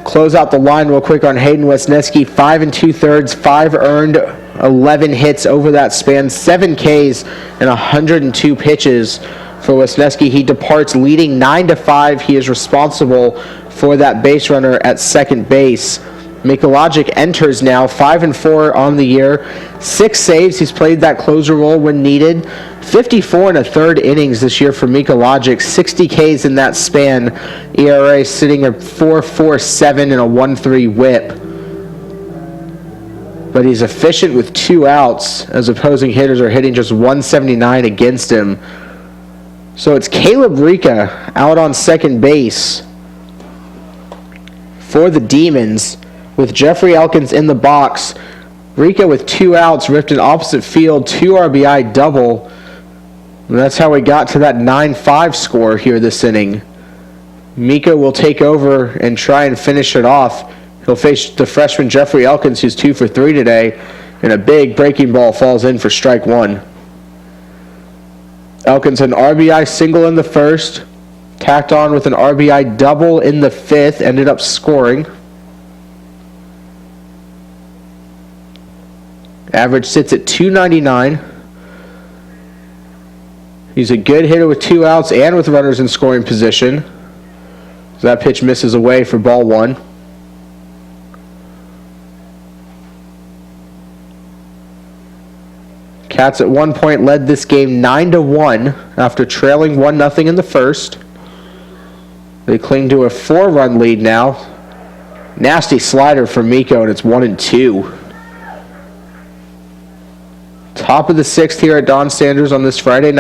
Close out the line real quick on Hayden Wesneski. 5 2/3, 5 earned, 11 hits over that span, 7 Ks and 102 pitches for Wesneski. He departs leading 9-5. He is responsible for that base runner at second base. Mikulajic enters now 5-4 on the year, 6 saves. He's played that closer role when needed. 54 1/3 innings this year for Mikulajic, 60 Ks in that span. ERA sitting at 4.47 and a 1.3 WHIP. But he's efficient with 2 outs as opposing hitters are hitting just 179 against him. So it's Caleb Rica out on second base for the Demons with Jeffrey Elkins in the box. Rica with 2 outs ripped an opposite field 2 RBI double. And that's how we got to that 9-5 score here this inning. Mika will take over and try and finish it off. He'll face the freshman Jeffrey Elkins, who's 2 for 3 today, and a big breaking ball falls in for strike 1. Elkins an RBI single in the first, tacked on with an RBI double in the 5th, ended up scoring. Average sits at .299. He's a good hitter with 2 outs and with runners in scoring position. So that pitch misses away for ball 1. Cats at one point led this game 9-1 after trailing 1-0 in the first. They cling to a 4-run lead now. Nasty slider from Miko, and it's 1-2. Top of the 6th here at Don Sanders on this Thursday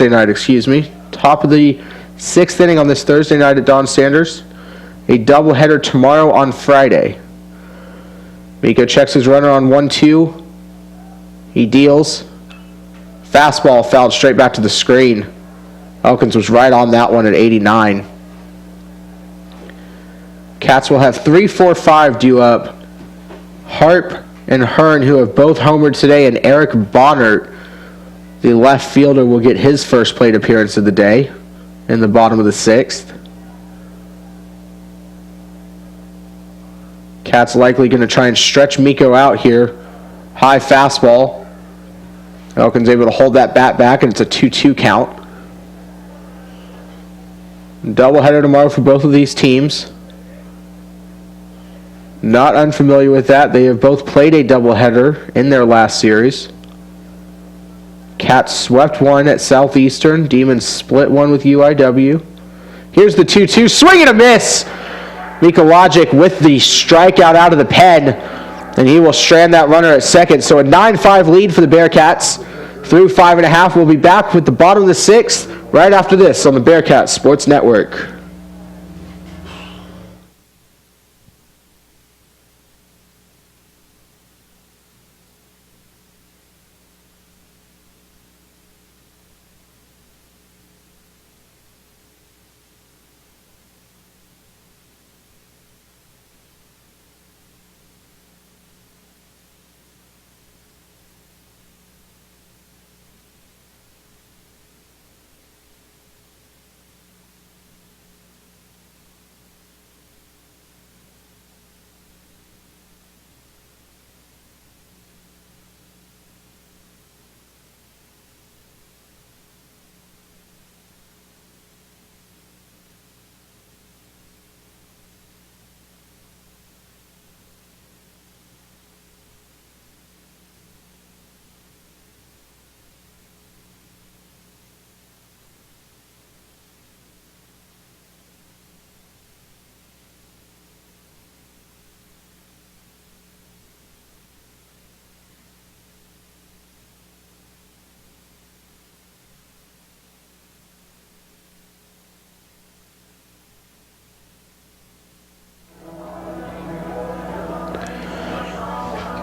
night, excuse me. Top of the 6th inning on this Thursday night at Don Sanders. A doubleheader tomorrow on Friday. Miko checks his runner on 1-2. He deals. Fastball fouled straight back to the screen. Elkins was right on that one at 89. Cats will have 3-4-5 due up. Harp and Hearn, who have both homered today, and Eric Bonnert, the left fielder, will get his first plate appearance of the day in the bottom of the 6th. Cats likely going to try and stretch Miko out here. High fastball. Elkins able to hold that bat back, and it's a 2-2 count. Doubleheader tomorrow for both of these teams. Not unfamiliar with that. They have both played a doubleheader in their last series. Cats swept one at Southeastern. Demons split one with UIW. Here's the 2-2. Swing and a miss! Mikulajic with the strikeout out of the pen, and he will strand that runner at second. So a 9-5 lead for the Bearcats. Through 5.5, we'll be back with the bottom of the 6th right after this on the Bearcats Sports Network.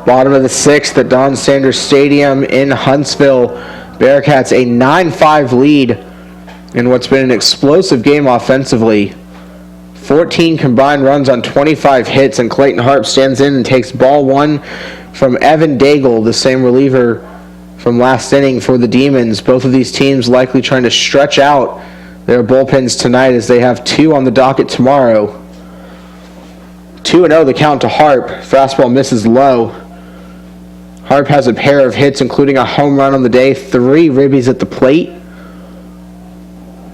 Bottom of the 6th at Don Sanders Stadium in Huntsville. Bearcats a 9-5 lead in what's been an explosive game offensively. 14 combined runs on 25 hits, and Clayton Harp stands in and takes ball 1 from Evan Daigle, the same reliever from last inning for the Demons. Both of these teams likely trying to stretch out their bullpens tonight, as they have 2 on the docket tomorrow. 2-0 the count to Harp. Fastball misses low. Harp has a pair of hits, including a home run on the day, 3 ribbies at the plate.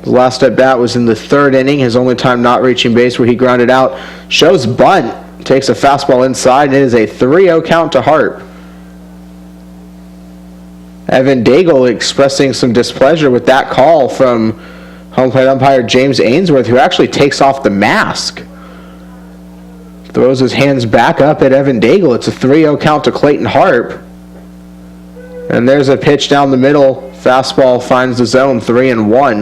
His last at bat was in the 3rd inning, his only time not reaching base, where he grounded out. Shows bunt, takes a fastball inside, and it is a 3-0 count to Harp. Evan Daigle expressing some displeasure with that call from home plate umpire James Ainsworth, who actually takes off the mask. Throws his hands back up at Evan Daigle. It's a 3-0 count to Clayton Harp. And there's a pitch down the middle. Fastball finds the zone, 3-1.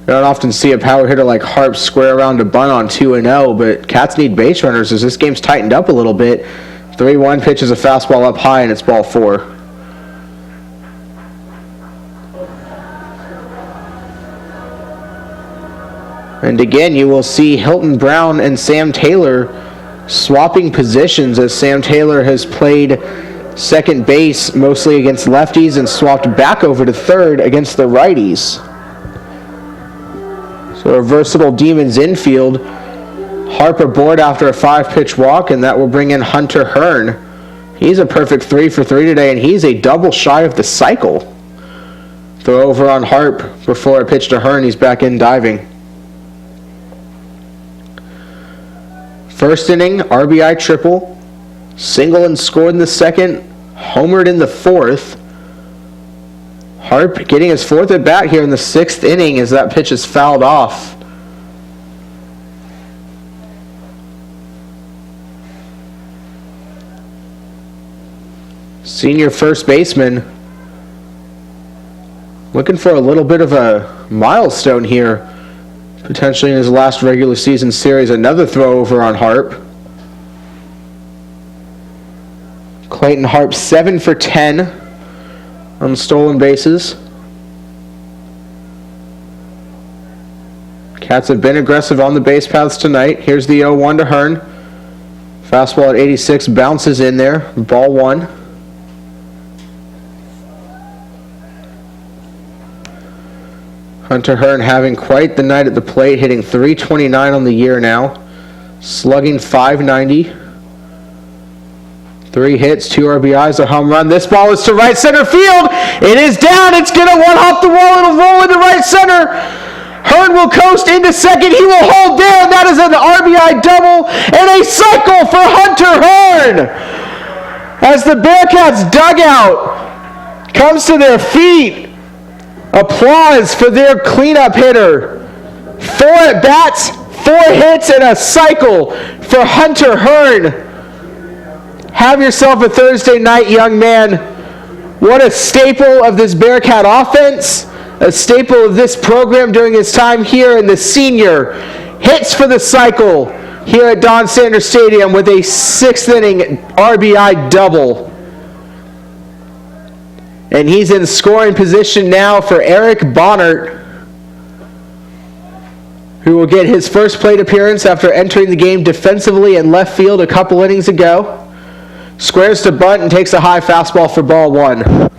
You don't often see a power hitter like Harp square around a bunt on 2-0, but Cats need base runners as this game's tightened up a little bit. 3-1 pitches a fastball up high, and it's ball 4. And again, you will see Hilton Brown and Sam Taylor swapping positions, as Sam Taylor has played second base mostly against lefties and swapped back over to third against the righties. So a versatile Demons infield. Harp aboard after a 5-pitch walk, and that will bring in Hunter Hearn. He's a perfect 3 for 3 today, and he's a double shy of the cycle. Throw over on Harp before a pitch to Hearn. He's back in diving. First inning, RBI triple, single and scored in the 2nd, homered in the 4th. Harp getting his 4th at bat here in the 6th inning as that pitch is fouled off. Senior first baseman looking for a little bit of a milestone here, potentially in his last regular season series. Another throw over on Harp. Clayton Harp 7 for 10 on stolen bases. Cats have been aggressive on the base paths tonight. Here's the 0-1 to Hearn. Fastball at 86 bounces in there. Ball 1. Hunter Hearn having quite the night at the plate, hitting .329 on the year now, slugging .590. 3 hits, 2 RBIs, a home run. This ball is to right center field. It is down. It's going to one-hop the wall. It'll roll into right center. Hearn will coast into second. He will hold down. That is an RBI double and a cycle for Hunter Hearn, as the Bearcats dugout comes to their feet. Applause for their cleanup hitter. 4 at-bats, 4 hits, and a cycle for Hunter Hearn. Have yourself a Thursday night, young man. What a staple of this Bearcat offense, a staple of this program during his time here, and the senior hits for the cycle here at Don Sanders Stadium with a 6th inning RBI double. And he's in scoring position now for Eric Bonnert, who will get his first plate appearance after entering the game defensively in left field a couple innings ago. Squares to bunt and takes a high fastball for ball 1.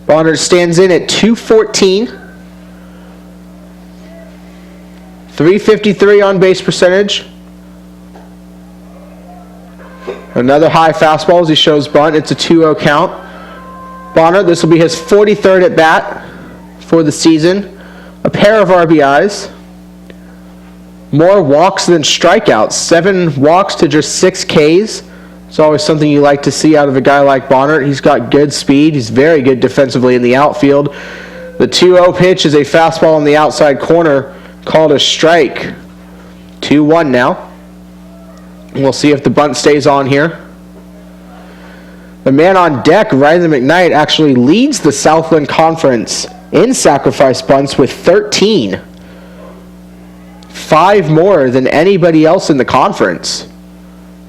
Bonnert stands in at 214. .353 on base percentage. Another high fastball as he shows bunt. It's a 2-0 count. Bonnert, this will be his 43rd at bat for the season. A pair of RBIs. More walks than strikeouts. 7 walks to just 6 Ks. It's always something you like to see out of a guy like Bonnert. He's got good speed. He's very good defensively in the outfield. The 2-0 pitch is a fastball on the outside corner, called a strike. 2-1 now. We'll see if the bunt stays on here. The man on deck, Riley McKnight, actually leads the Southland Conference in sacrifice bunts with 13. 5 more than anybody else in the conference.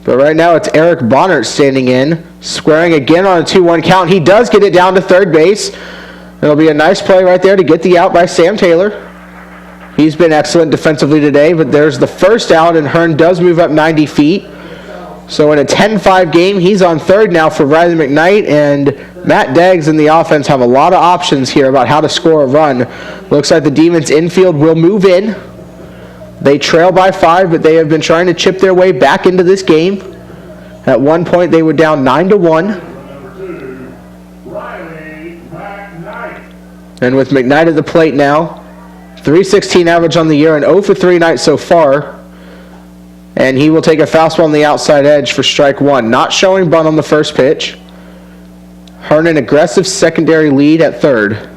But right now it's Eric Bonnert standing in, squaring again on a 2-1 count. He does get it down to third base. It'll be a nice play right there to get the out by Sam Taylor. He's been excellent defensively today, but there's the first out, and Hearn does move up 90 feet. So in a 10-5 game, he's on third now for Riley McKnight, and Matt Deggs and the offense have a lot of options here about how to score a run. Looks like the Demons infield will move in. They trail by 5, but they have been trying to chip their way back into this game. At one point, they were down 9-1. Number 2, Riley McKnight. And with McKnight at the plate now, .316 average on the year and 0 for 3 nights so far. And he will take a fastball on the outside edge for strike 1. Not showing bunt on the first pitch. Hearn an aggressive secondary lead at third.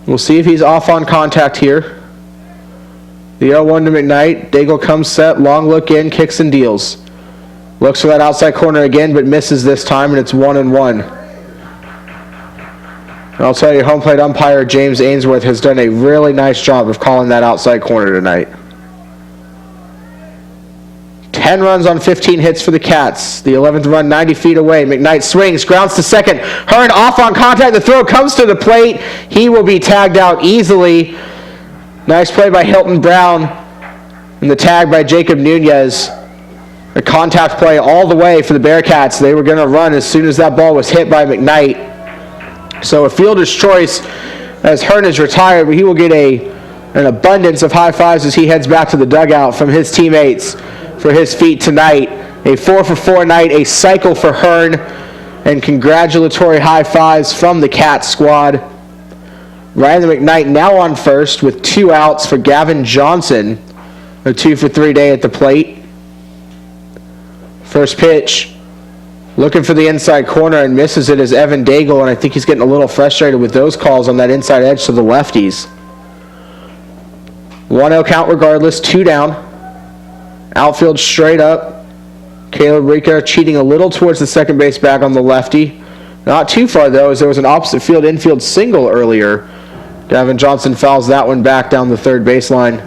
We'll see if he's off on contact here. The 0-1 to McKnight. Daigle comes set, long look in, kicks and deals. Looks for that outside corner again, but misses this time, and it's 1-1. I'll tell you, home plate umpire James Ainsworth has done a really nice job of calling that outside corner tonight. 10 runs on 15 hits for the Cats. The 11th run 90 feet away. McKnight swings, grounds to second. Hearn off on contact. The throw comes to the plate. He will be tagged out easily. Nice play by Hilton Brown. And the tag by Jacob Nunez. A contact play all the way for the Bearcats. They were going to run as soon as that ball was hit by McKnight. So a fielder's choice as Hearn is retired, but he will get an abundance of high fives as he heads back to the dugout from his teammates for his feat tonight. A 4-for-4 night, a cycle for Hearn, and congratulatory high fives from the Cats squad. Riley McKnight now on first with 2 outs for Gavin Johnson. A 2-for-3 day at the plate. First pitch. Looking for the inside corner and misses it as Evan Daigle, and I think he's getting a little frustrated with those calls on that inside edge to the lefties. 1-0 count regardless, 2 down. Outfield straight up. Caleb Rica cheating a little towards the second base bag on the lefty. Not too far though, as there was an opposite field infield single earlier. Gavin Johnson fouls that one back down the third baseline.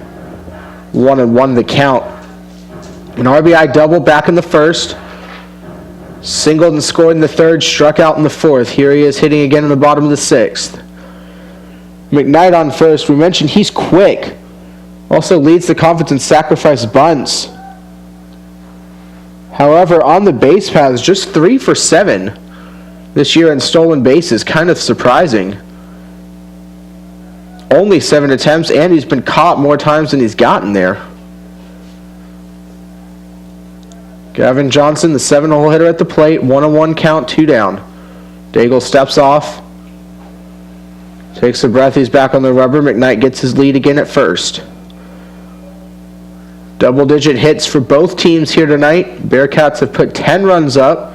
1-1 the count. An RBI double back in the first. Singled and scored in the third, struck out in the fourth. Here he is hitting again in the bottom of the sixth. McKnight on first. We mentioned he's quick. Also leads the conference in sacrifice bunts. However, on the base paths, just 3 for 7 this year in stolen bases. Kind of surprising. Only 7 attempts, and he's been caught more times than he's gotten there. Gavin Johnson, the 7-hole hitter at the plate. 1-1 count, 2 down. Daigle steps off. Takes a breath. He's back on the rubber. McKnight gets his lead again at first. Double-digit hits for both teams here tonight. Bearcats have put 10 runs up.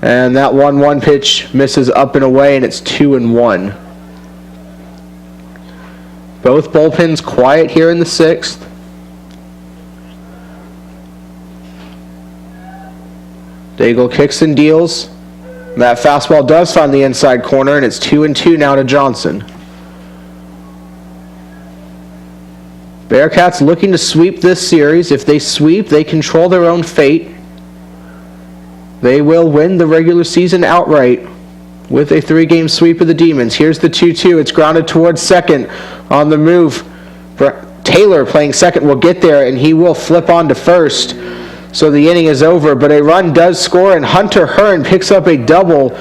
And that 1-1 pitch misses up and away, and it's 2-1. Both bullpens quiet here in the sixth. Daigle kicks and deals. That fastball does find the inside corner, and it's 2-2 now to Johnson. Bearcats looking to sweep this series. If they sweep, they control their own fate. They will win the regular season outright with a 3-game sweep of the Demons. Here's the 2-2. It's grounded towards second on the move. Taylor playing second will get there, and he will flip on to first. So the inning is over, but a run does score, and Hunter Hearn picks up a double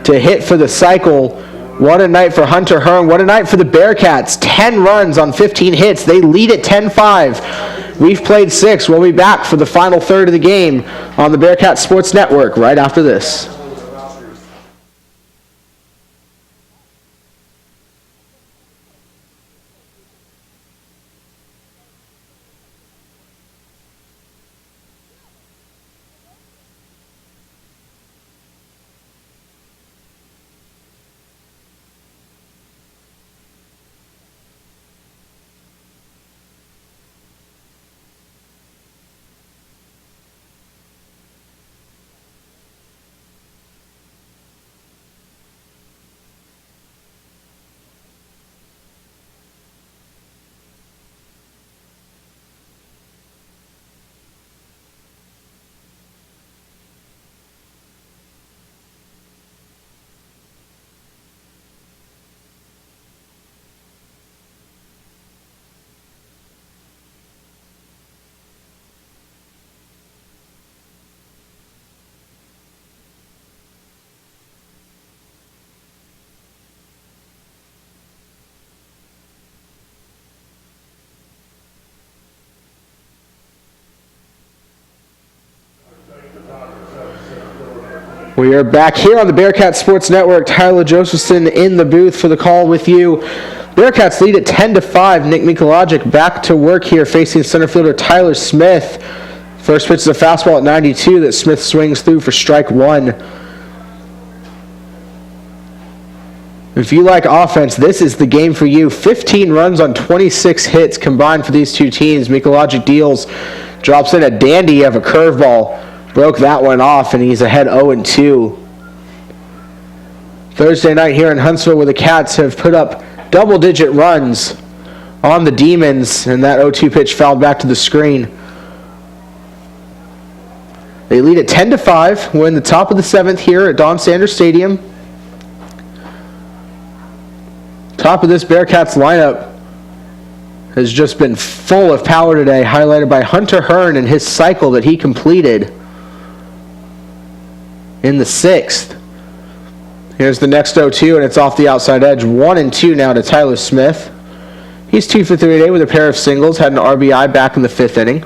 to hit for the cycle. What a night for Hunter Hearn. What a night for the Bearcats. 10 runs on 15 hits. They lead at 10-5. We've played 6. We'll be back for the final third of the game on the Bearcats Sports Network right after this. We are back here on the Bearcats Sports Network. Tyler Josephson in the booth for the call with you. Bearcats lead at 10-5. Nick Mikulajic back to work here facing center fielder Tyler Smith. First pitch is a fastball at 92 that Smith swings through for strike one. If you like offense, this is the game for you. 15 runs on 26 hits combined for these two teams. Mikulajic deals, drops in a dandy of a curveball. Broke that one off, and he's ahead 0-2. Thursday night here in Huntsville, where the Cats have put up double-digit runs on the Demons, and that 0-2 pitch fouled back to the screen. They lead at 10-5. We're in the top of the seventh here at Don Sanders Stadium. Top of this Bearcats lineup has just been full of power today, highlighted by Hunter Hearn and his cycle that he completed in the sixth. Here's the next 0-2, and it's off the outside edge. 1-2 now to Tyler Smith. He's 2 for 3 today with a pair of singles. Had an RBI back in the fifth inning.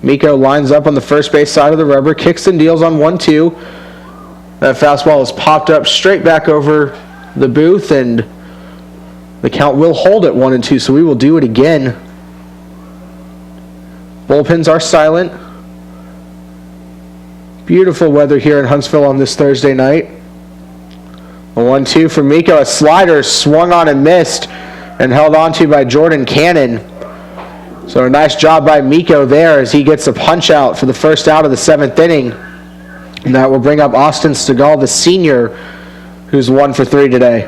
Miko lines up on the first base side of the rubber, kicks and deals on 1-2. That fastball is popped up straight back over the booth, and the count will hold at 1-2, so we will do it again. Bullpens are silent. Beautiful weather here in Huntsville on this Thursday night. A 1-2 for Miko. A slider swung on and missed and held onto by Jordan Cannon. So a nice job by Miko there as he gets a punch out for the first out of the seventh inning. And that will bring up Austin Stegall, the senior, who's 1 for 3 today.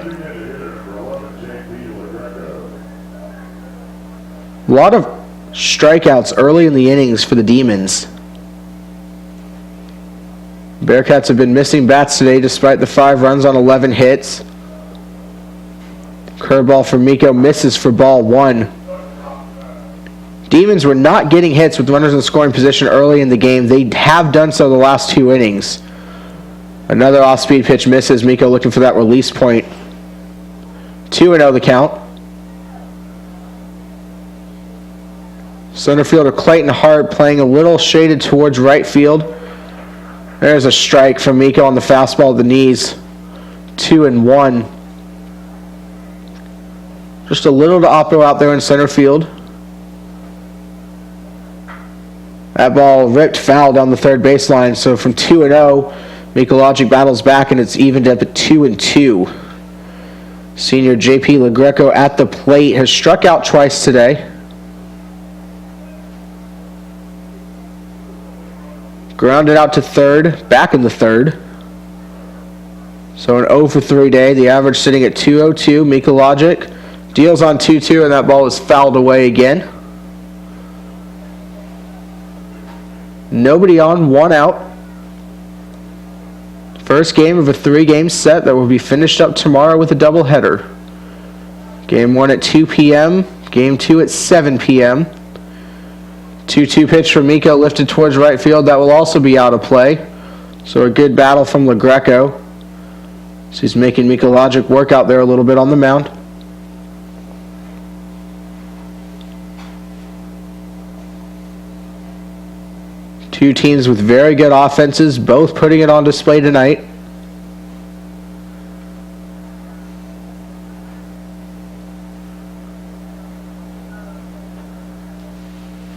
A lot of strikeouts early in the innings for the Demons. Bearcats have been missing bats today despite the 5 runs on 11 hits. Curveball from Miko misses for ball 1. Demons were not getting hits with runners in scoring position early in the game. They have done so the last 2 innings. Another off-speed pitch misses. Miko looking for that release point. 2-0 the count. Center fielder Clayton Hart playing a little shaded towards right field. There's a strike from Miko on the fastball at the knees. 2-1. Just a little to Oppo out there in center field. That ball ripped foul down the third baseline. So from 2-0, Mikulajic battles back, and it's evened up at 2-2. Senior JP LaGreco at the plate has struck out twice today. Grounded out to third, back in the third. So an 0 for 3 day. The average sitting at 202. Mikulajic deals on 2-2, and that ball is fouled away again. Nobody on, 1 out. First game of a 3-game set that will be finished up tomorrow with a doubleheader. Game 1 at 2 p.m., Game 2 at 7 p.m. 2-2 pitch from Miko lifted towards right field. That will also be out of play. So a good battle from LaGreco. So he's making Mikulajic work out there a little bit on the mound. Two teams with very good offenses, both putting it on display tonight.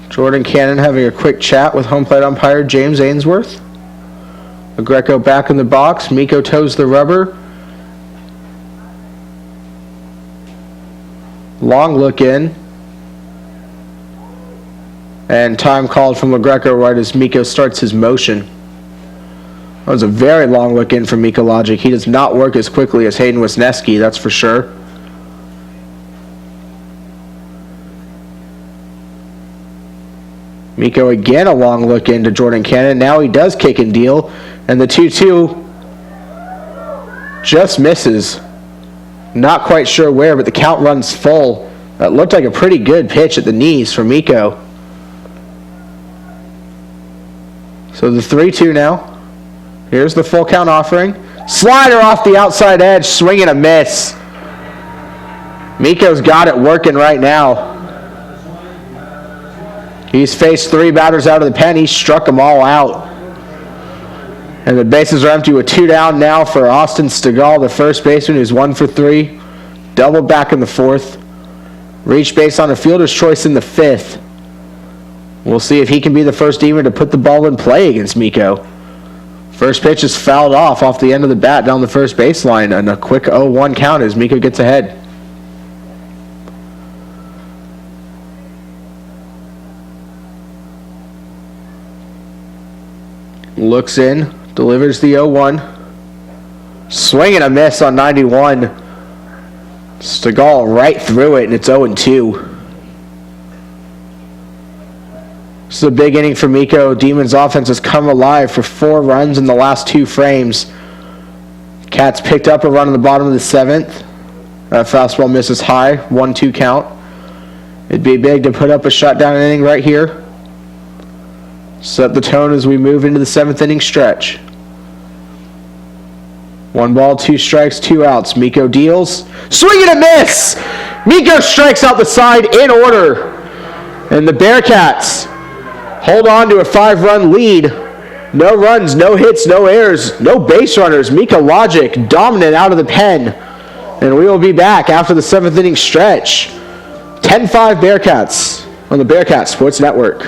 Jordan Cannon having a quick chat with home plate umpire James Ainsworth. LaGreco back in the box. Miko toes the rubber. Long look in. And time called from LaGreco right as Miko starts his motion. That was a very long look in from Mikulajic. He does not work as quickly as Hayden Wesneski, that's for sure. Miko again a long look into Jordan Cannon. Now he does kick and deal. And the 2-2 just misses. Not quite sure where, but the count runs full. That looked like a pretty good pitch at the knees for Miko. So the 3-2 now. Here's the full count offering. Slider off the outside edge, swing and a miss. Miko's got it working right now. He's faced 3 batters out of the pen. He struck them all out. And the bases are empty with 2 down now for Austin Stegall, the first baseman, who's 1 for 3. Doubled back in the 4th. Reached base on a fielder's choice in the 5th. We'll see if he can be the first demon to put the ball in play against Miko. First pitch is fouled off the end of the bat down the first baseline, and a quick 0-1 count as Miko gets ahead. Looks in, delivers the 0-1. Swing and a miss on 91. Stegall right through it, and it's 0-2. This is a big inning for Miko. Demons offense has come alive for 4 runs in the last 2 frames. Cats picked up a run in the bottom of the 7th. That fastball misses high, 1-2 count. It'd be big to put up a shutdown inning right here. Set the tone as we move into the 7th inning stretch. 1 ball, 2 strikes, 2 outs. Miko deals. Swing and a miss! Miko strikes out the side in order. And the Bearcats hold on to a 5-run lead. No runs, no hits, no errors, no base runners. Miko Logic dominant out of the pen. And we will be back after the 7th inning stretch. 10-5 Bearcats on the Bearcat Sports Network.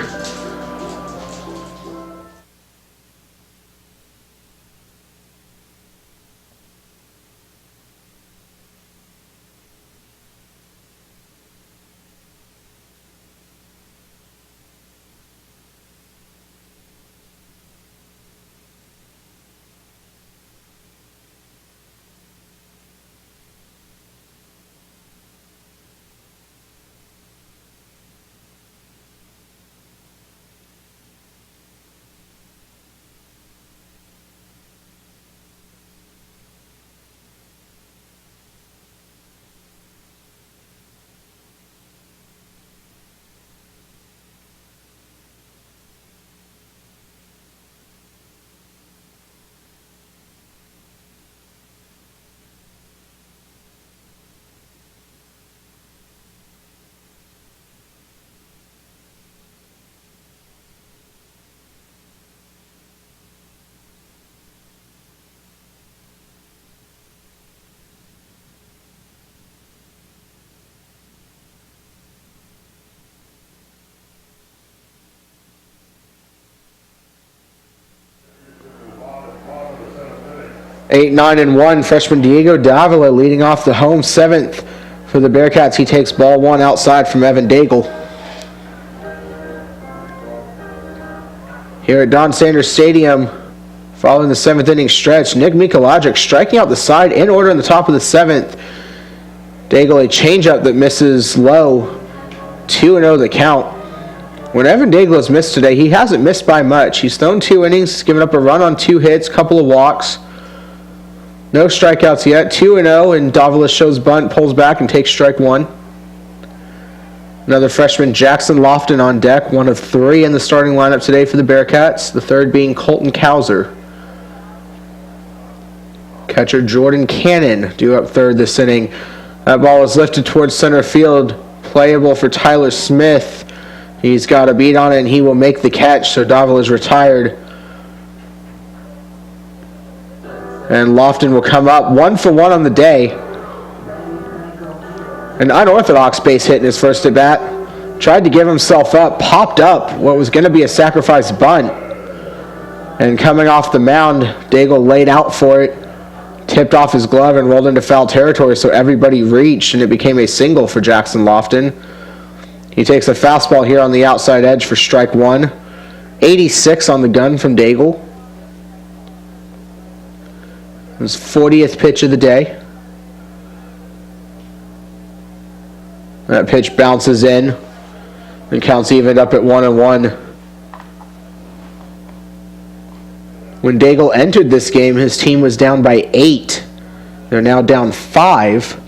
Eight, 9, and 1. Freshman Diego Davila leading off the home 7th for the Bearcats. He takes ball 1 outside from Evan Daigle. Here at Don Sanders Stadium, following the 7th inning stretch, Nick Mikologic striking out the side in order in the top of the 7th. Daigle a changeup that misses low. 2-0 the count. When Evan Daigle has missed today, he hasn't missed by much. He's thrown 2 innings, given up a run on 2 hits, couple of walks. No strikeouts yet. 2-0, and Davila shows bunt, pulls back, and takes strike 1. Another freshman, Jackson Lofton, on deck, 1 of 3 in the starting lineup today for the Bearcats, the third being Colton Cowser. Catcher Jordan Cannon due up third this inning. That ball is lifted towards center field, playable for Tyler Smith. He's got a beat on it, and he will make the catch, so Davila is retired. And Lofton will come up 1 for 1 on the day. An unorthodox base hit in his first at bat. Tried to give himself up, popped up what was going to be a sacrifice bunt. And coming off the mound, Daigle laid out for it, tipped off his glove and rolled into foul territory, so everybody reached, and it became a single for Jackson Lofton. He takes a fastball here on the outside edge for strike 1. 86 on the gun from Daigle. His 40th pitch of the day. That pitch bounces in and counts evened up at 1-1. When Daigle entered this game, his team was down by 8. They're now down 5.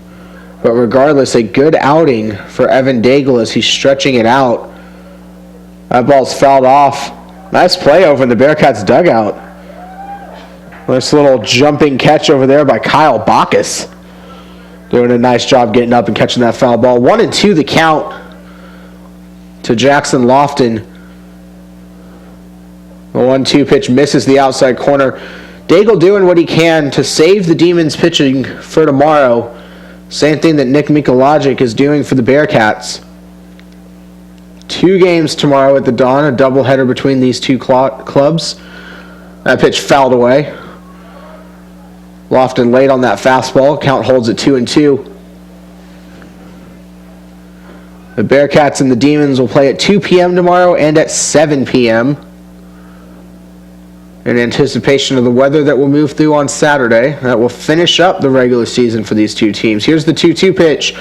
But regardless, a good outing for Evan Daigle as he's stretching it out. That ball's fouled off. Nice play over in the Bearcats dugout. Nice little jumping catch over there by Kyle Bacchus. Doing a nice job getting up and catching that foul ball. 1-2 the count to Jackson Lofton. The 1-2 pitch misses the outside corner. Daigle doing what he can to save the Demons pitching for tomorrow. Same thing that Nick Mikulajic is doing for the Bearcats. 2 games tomorrow at the Dawn, a doubleheader between these two clubs. That pitch fouled away. Lofton late on that fastball. Count holds at 2-2. The Bearcats and the Demons will play at 2 p.m. tomorrow and at 7 p.m. in anticipation of the weather that will move through on Saturday. That will finish up the regular season for these two teams. Here's the 2-2 pitch.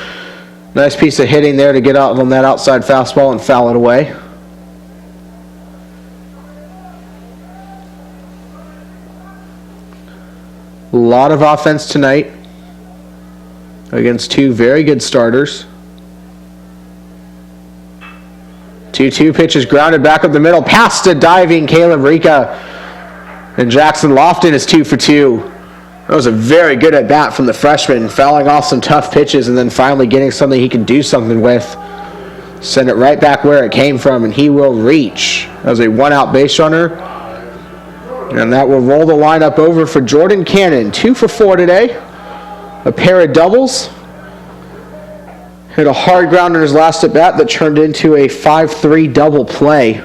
Nice piece of hitting there to get out on that outside fastball and foul it away. A lot of offense tonight against 2 very good starters. 2-2 pitch is grounded back up the middle. Past a diving Caleb Rica. And Jackson Lofton is 2 for 2. That was a very good at bat from the freshman, fouling off some tough pitches and then finally getting something he can do something with. Send it right back where it came from, and he will reach as a 1-out base runner. And that will roll the lineup over for Jordan Cannon. 2 for 4 today. A pair of doubles. Hit a hard ground in his last at bat that turned into a 5-3 double play.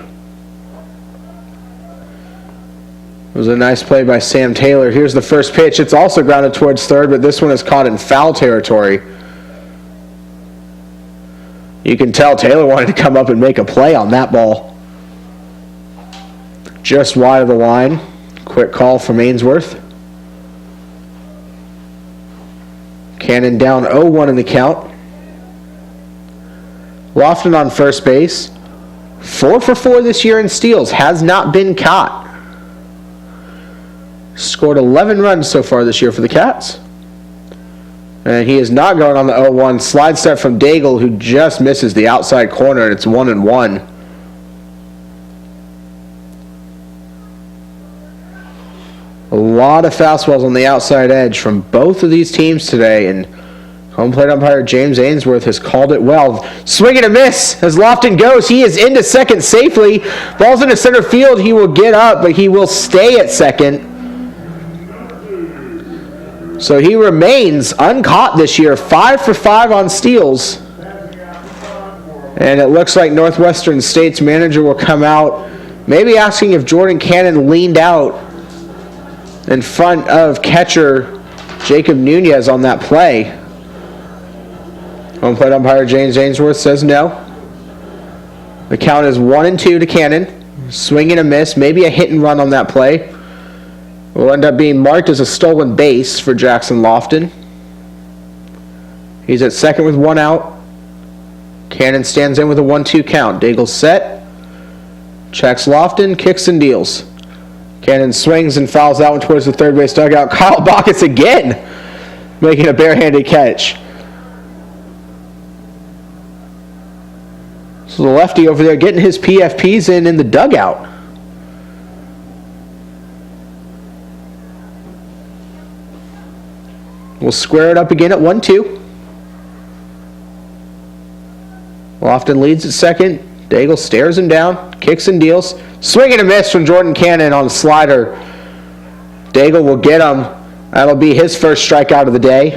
It was a nice play by Sam Taylor. Here's the first pitch. It's also grounded towards third, but this one is caught in foul territory. You can tell Taylor wanted to come up and make a play on that ball. Just wide of the line. Quick call from Ainsworth. Cannon down 0-1 in the count. Lofton on first base. 4 for 4 this year in steals. Has not been caught. Scored 11 runs so far this year for the Cats. And he is not going on the 0-1. Slide step from Daigle, who just misses the outside corner, and it's 1-1. A lot of fastballs on the outside edge from both of these teams today, and home plate umpire James Ainsworth has called it well. Swing and a miss as Lofton goes. He is into second safely. Ball's into center field. He will get up, but he will stay at second. So he remains uncaught this year, 5 for 5 on steals. And it looks like Northwestern State's manager will come out, maybe asking if Jordan Cannon leaned out in front of catcher Jacob Nunez on that play. Home plate umpire James Ainsworth says no. The count is 1-2 to Cannon. Swing and a miss, maybe a hit and run on that play. Will end up being marked as a stolen base for Jackson Lofton. He's at second with 1 out. Cannon stands in with a 1-2 count. Daigle set. Checks Lofton, kicks and deals. Cannon swings and fouls that one towards the third base dugout. Kyle Bacchus again making a barehanded catch. So the lefty over there getting his PFPs in the dugout. We'll square it up again at 1-2. Lofton leads at second. Daigle stares him down, kicks and deals. Swing and a miss from Jordan Cannon on a slider. Daigle will get him. That'll be his first strikeout of the day.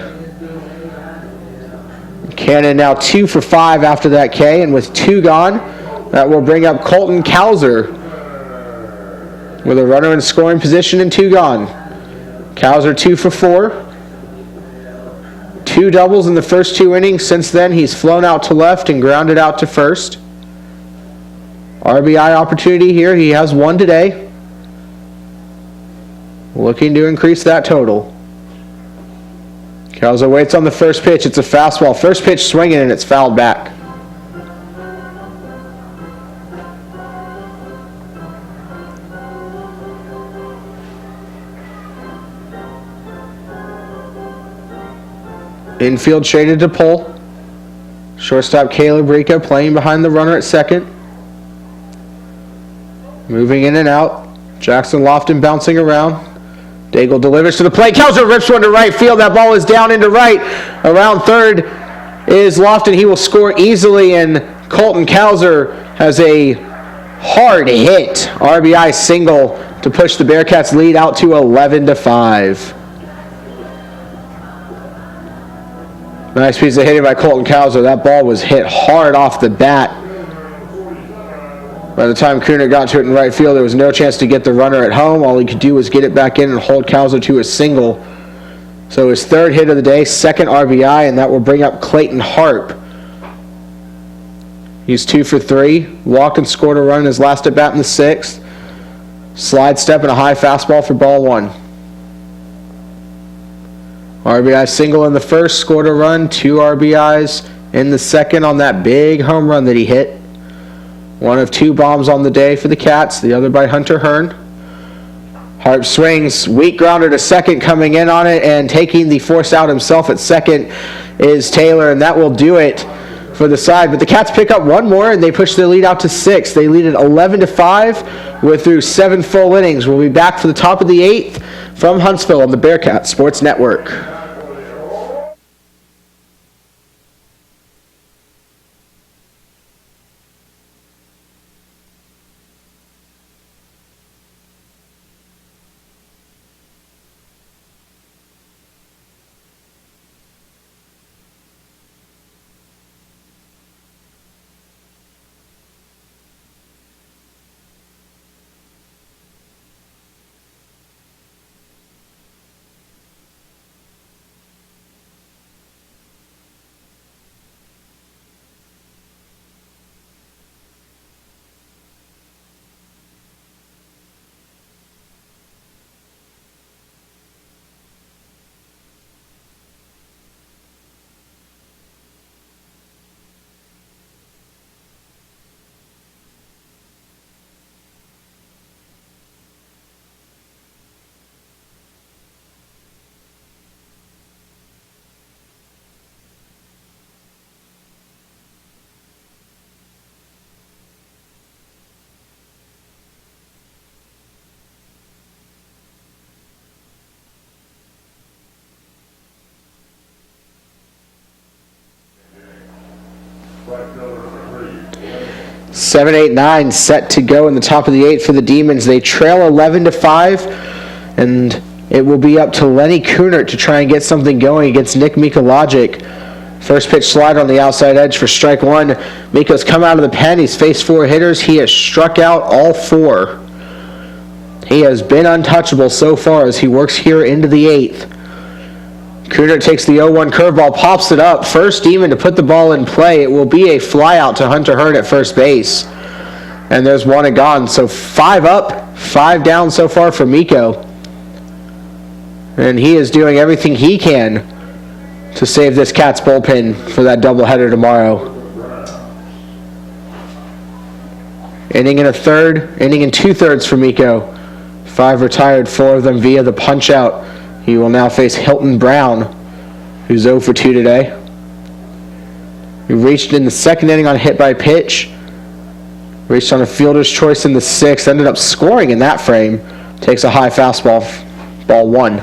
Cannon now 2 for 5 after that K, and with 2 gone, that will bring up Colton Cowser with a runner in scoring position and 2 gone. Cowser 2 for 4. 2 doubles in the first 2 innings. Since then, he's flown out to left and grounded out to first. RBI opportunity here. He has 1 today. Looking to increase that total. Cowser waits on the first pitch. It's a fastball. First pitch swinging, and it's fouled back. Infield shaded to pull. Shortstop Caleb Rica playing behind the runner at second. Moving in and out. Jackson Lofton bouncing around. Daigle delivers to the plate. Cowser rips one to right field. That ball is down into right. Around third is Lofton. He will score easily, and Colton Cowser has a hard hit RBI single to push the Bearcats lead out to 11-5. Nice piece of hitting by Colton Cowser. That ball was hit hard off the bat. By the time Crooner got to it in right field, there was no chance to get the runner at home. All he could do was get it back in and hold Cowser to a single. So his third hit of the day, second RBI, and that will bring up Clayton Harp. He's 2 for 3. Walked and scored a run in his last at bat in the 6th. Slide step and a high fastball for ball 1. RBI single in the first, scored a run, 2 RBIs in the second on that big home run that he hit. One of 2 bombs on the day for the Cats, the other by Hunter Hearn. Harp swings, weak grounder to second, coming in on it, and taking the force out himself at second is Taylor, and that will do it for the side. But the Cats pick up one more, and they push their lead out to 6. They lead it 11-5. We're through 7 full innings. We'll be back for the top of the 8th from Huntsville on the Bearcats Sports Network. 7, 8, 9 set to go in the top of the 8th for the Demons. They trail 11-5, and it will be up to Lenny Kunert to try and get something going against Nick Mikologic. First pitch slide on the outside edge for strike 1. Miko's come out of the pen. He's faced 4 hitters. He has struck out all 4. He has been untouchable so far as he works here into the 8th. Kunert takes the 0-1 curveball, pops it up. First Demon to put the ball in play. It will be a fly out to Hunter Hearn at first base. And there's 1 and gone. So 5 up, 5 down so far for Miko. And he is doing everything he can to save this Cats bullpen for that doubleheader tomorrow. Inning and a third, inning and 2/3 for Miko. 5 retired, 4 of them via the punch out. He will now face Hilton Brown, who's 0 for 2 today. He reached in the second inning on a hit by pitch. Reached on a fielder's choice in the 6th. Ended up scoring in that frame. Takes a high fastball, ball 1.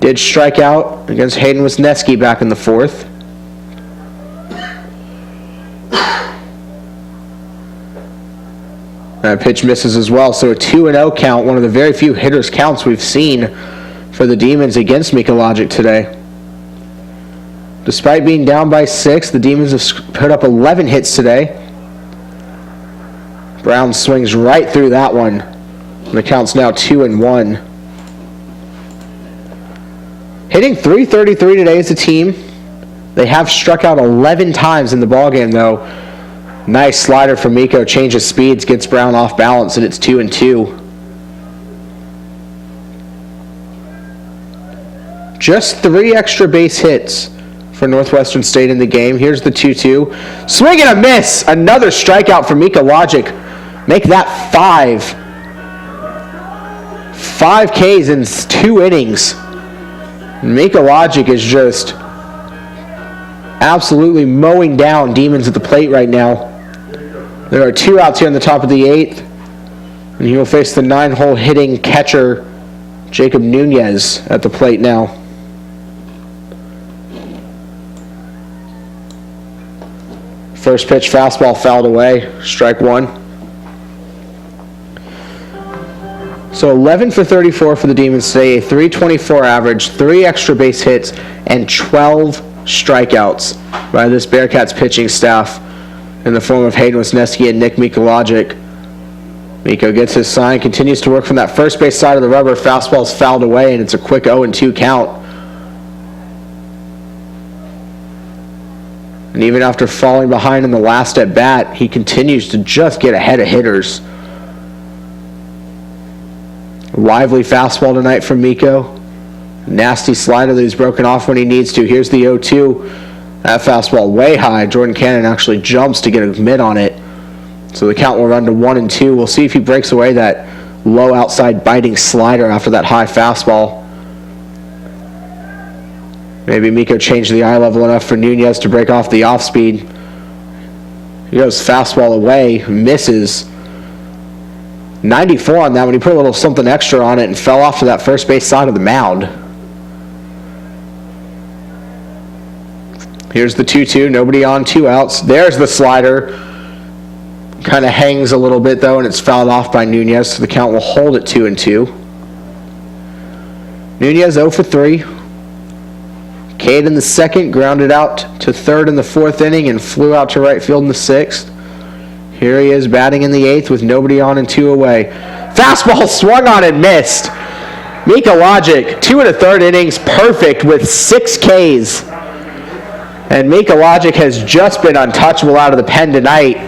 Did strike out against Hayden Wesneski back in the 4th. That pitch misses as well, so a 2-0 count, one of the very few hitters counts we've seen for the Demons against Mikologic today. Despite being down by 6, the Demons have put up 11 hits today. Brown swings right through that one. And the count's now 2-1. Hitting .333 today as a team. They have struck out 11 times in the ballgame, though. Nice slider from Miko, changes speeds, gets Brown off balance, and it's 2-2. Just 3 extra base hits for Northwestern State in the game. Here's the 2-2. Swing and a miss! Another strikeout for Mikologic. Make that 5. 5 Ks in 2 innings. Mikologic is just absolutely mowing down Demons at the plate right now. There are 2 outs here in the top of the 8th. And he will face the 9-hole hitting catcher, Jacob Nunez, at the plate now. First pitch fastball fouled away. Strike 1. So 11 for 34 for the Demons today, a 324 average, 3 extra base hits, and 12 strikeouts by this Bearcats pitching staff in the form of Hayden Wesneski and Nick Mikologic. Miko gets his sign, continues to work from that first base side of the rubber. Fastball's fouled away, and it's a quick 0-2 count. And even after falling behind in the last at bat, he continues to just get ahead of hitters. Lively fastball tonight from Miko. Nasty slider that he's broken off when he needs to. Here's the 0-2. That fastball way high. Jordan Cannon actually jumps to get a mitt on it. So the count will run to 1-2. We'll see if he breaks away that low outside biting slider after that high fastball. Maybe Miko changed the eye level enough for Nunez to break off the off speed. He goes fastball away, misses. 94 on that when he put a little something extra on it and fell off to that first base side of the mound. Here's the 2-2, nobody on, 2 outs. There's the slider. Kind of hangs a little bit though, and it's fouled off by Nunez, so the count will hold at 2-2. Nunez 0 for 3. Cade in the second, grounded out to third in the 4th inning and flew out to right field in the 6th. Here he is batting in the 8th with nobody on and 2 away. Fastball swung on and missed. Mikologic, 2 1/3 innings, perfect with 6 Ks. And Mikologic has just been untouchable out of the pen tonight.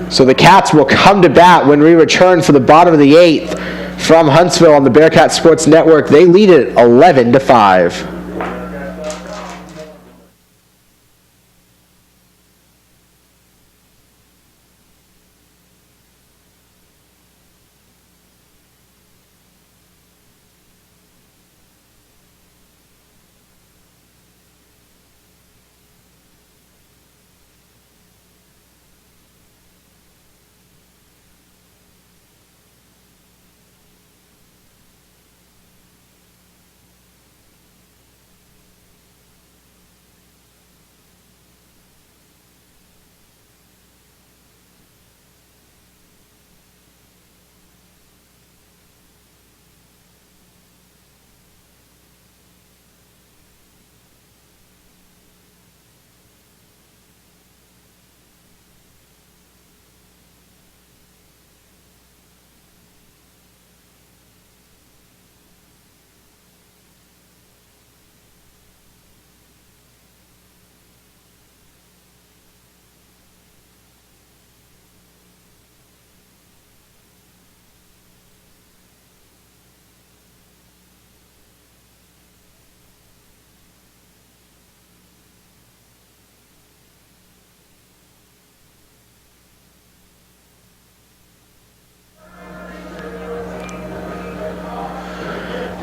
So the Cats will come to bat when we return for the bottom of the 8th from Huntsville on the Bearcats Sports Network. They lead it 11-5.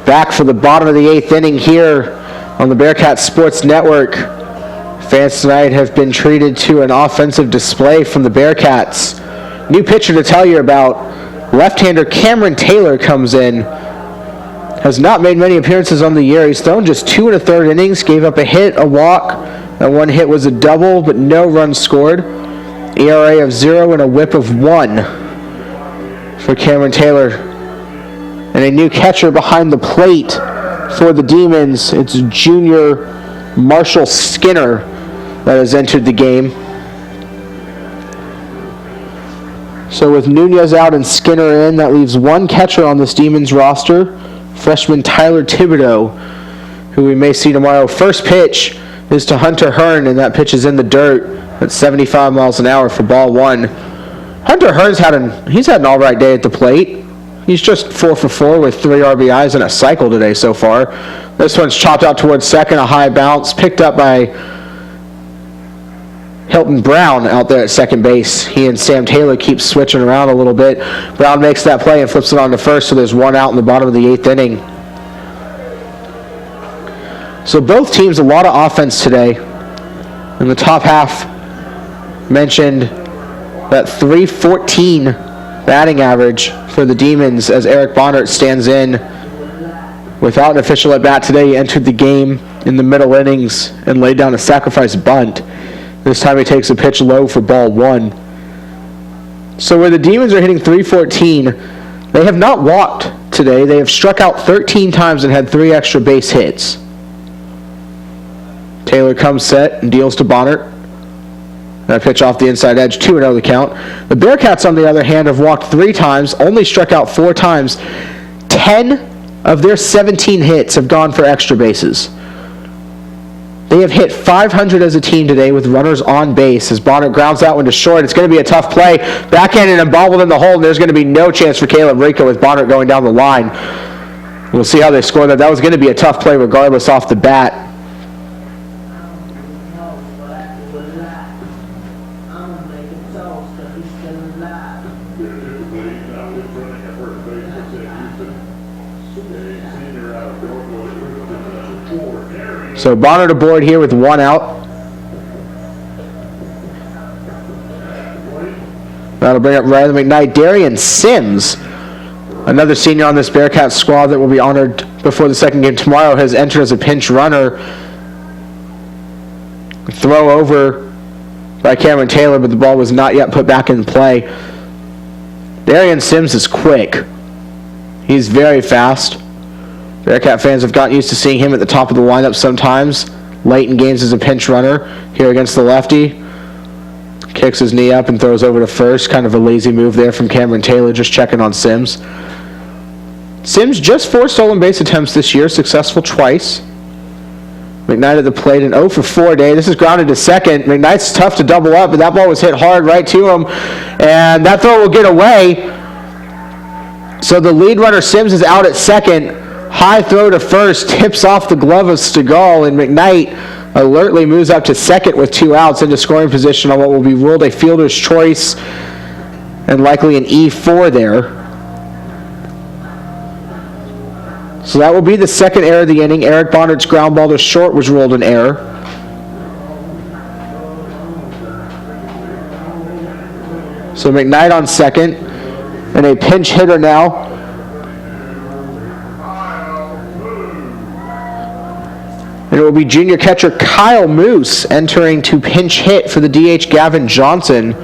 Back for the bottom of the 8th inning here on the Bearcats Sports Network. Fans tonight have been treated to an offensive display from the Bearcats. New pitcher to tell you about. Left-hander Cameron Taylor comes in. Has not made many appearances on the year. He's thrown just 2 1/3 innings. Gave up a hit, a walk. That one hit was a double, but no runs scored. ERA of 0 and a whip of 1 for Cameron Taylor. And a new catcher behind the plate for the Demons. It's junior Marshall Skinner that has entered the game. So with Nunez out and Skinner in, that leaves one catcher on this Demons roster, freshman Tyler Thibodeau, who we may see tomorrow. First pitch is to Hunter Hearn, and that pitch is in the dirt at 75 miles an hour for ball 1. Hunter Hearn's had an all right day at the plate. He's just 4 for 4 with 3 RBIs and a cycle today so far. This one's chopped out towards second, a high bounce, picked up by Hilton Brown out there at second base. He and Sam Taylor keep switching around a little bit. Brown makes that play and flips it on to first, so there's 1 out in the bottom of the 8th inning. So both teams, a lot of offense today. In the top half, mentioned that .314 batting average for the Demons as Eric Bonnert stands in without an official at bat today. He entered the game in the middle innings and laid down a sacrifice bunt. This time he takes a pitch low for ball 1. So where the Demons are hitting .314, they have not walked today. They have struck out 13 times and had 3 extra base hits. Taylor comes set and deals to Bonnert. That pitch off the inside edge, 2-0 the count. The Bearcats, on the other hand, have walked 3 times, only struck out 4 times. 10 of their 17 hits have gone for extra bases. They have hit 500 as a team today with runners on base. As Bonnert grounds that one to short, it's going to be a tough play. Backhanded and bobbled in the hole, and there's going to be no chance for Caleb Rico with Bonnert going down the line. We'll see how they score that. That was going to be a tough play regardless off the bat. So Bonnert aboard here with 1 out. That'll bring up Riley McKnight. Darian Sims, another senior on this Bearcats squad that will be honored before the second game tomorrow, has entered as a pinch runner. Throw over by Cameron Taylor, but the ball was not yet put back in play. Darian Sims is quick. He's very fast. Bearcat fans have gotten used to seeing him at the top of the lineup sometimes, late in games as a pinch runner. Here against the lefty, kicks his knee up and throws over to first. Kind of a lazy move there from Cameron Taylor, just checking on Sims. Sims just 4 stolen base attempts this year, successful twice. McKnight at the plate, an 0 for 4 day. This is grounded to second. McKnight's tough to double up, but that ball was hit hard right to him, and that throw will get away. So the lead runner Sims is out at second. High throw to first, tips off the glove of Stegall, and McKnight alertly moves up to second with 2 outs into scoring position on what will be ruled a fielder's choice and likely an E4 there. So that will be the second error of the inning. Eric Bonnert's ground ball to short was ruled an error. So McKnight on second, and a pinch hitter now. And it will be junior catcher Kyle Moose entering to pinch hit for the DH Gavin Johnson.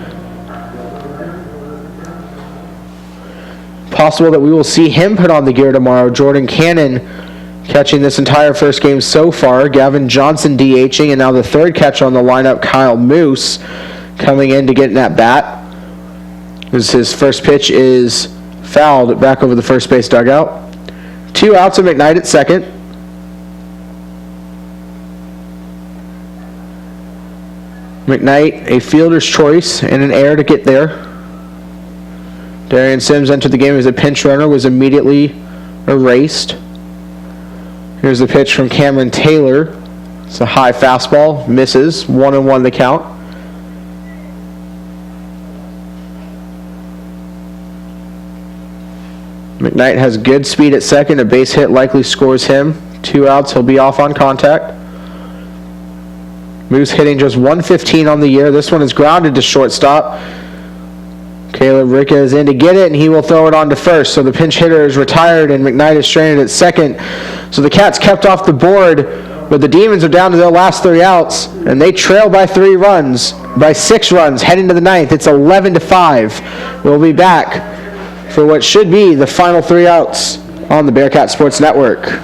Possible that we will see him put on the gear tomorrow. Jordan Cannon catching this entire first game so far. Gavin Johnson DHing, and now the third catcher on the lineup, Kyle Moose, coming in to get in that bat. As his first pitch is fouled back over the first base dugout. 2 outs of McKnight at second. McKnight, a fielder's choice and an error to get there. Darian Sims entered the game as a pinch runner, was immediately erased. Here's the pitch from Cameron Taylor. It's a high fastball, misses, 1-1 the count. McKnight has good speed at second. A base hit likely scores him. 2 outs, he'll be off on contact. Moose hitting just 115 on the year. This one is grounded to shortstop. Caleb Rica is in to get it, and he will throw it on to first. So the pinch hitter is retired, and McKnight is stranded at second. So the Cats kept off the board, but the Demons are down to their last 3 outs, and they trail by 6 runs, heading to the 9th. It's 11-5. We'll be back for what should be the final 3 outs on the Bearcat Sports Network.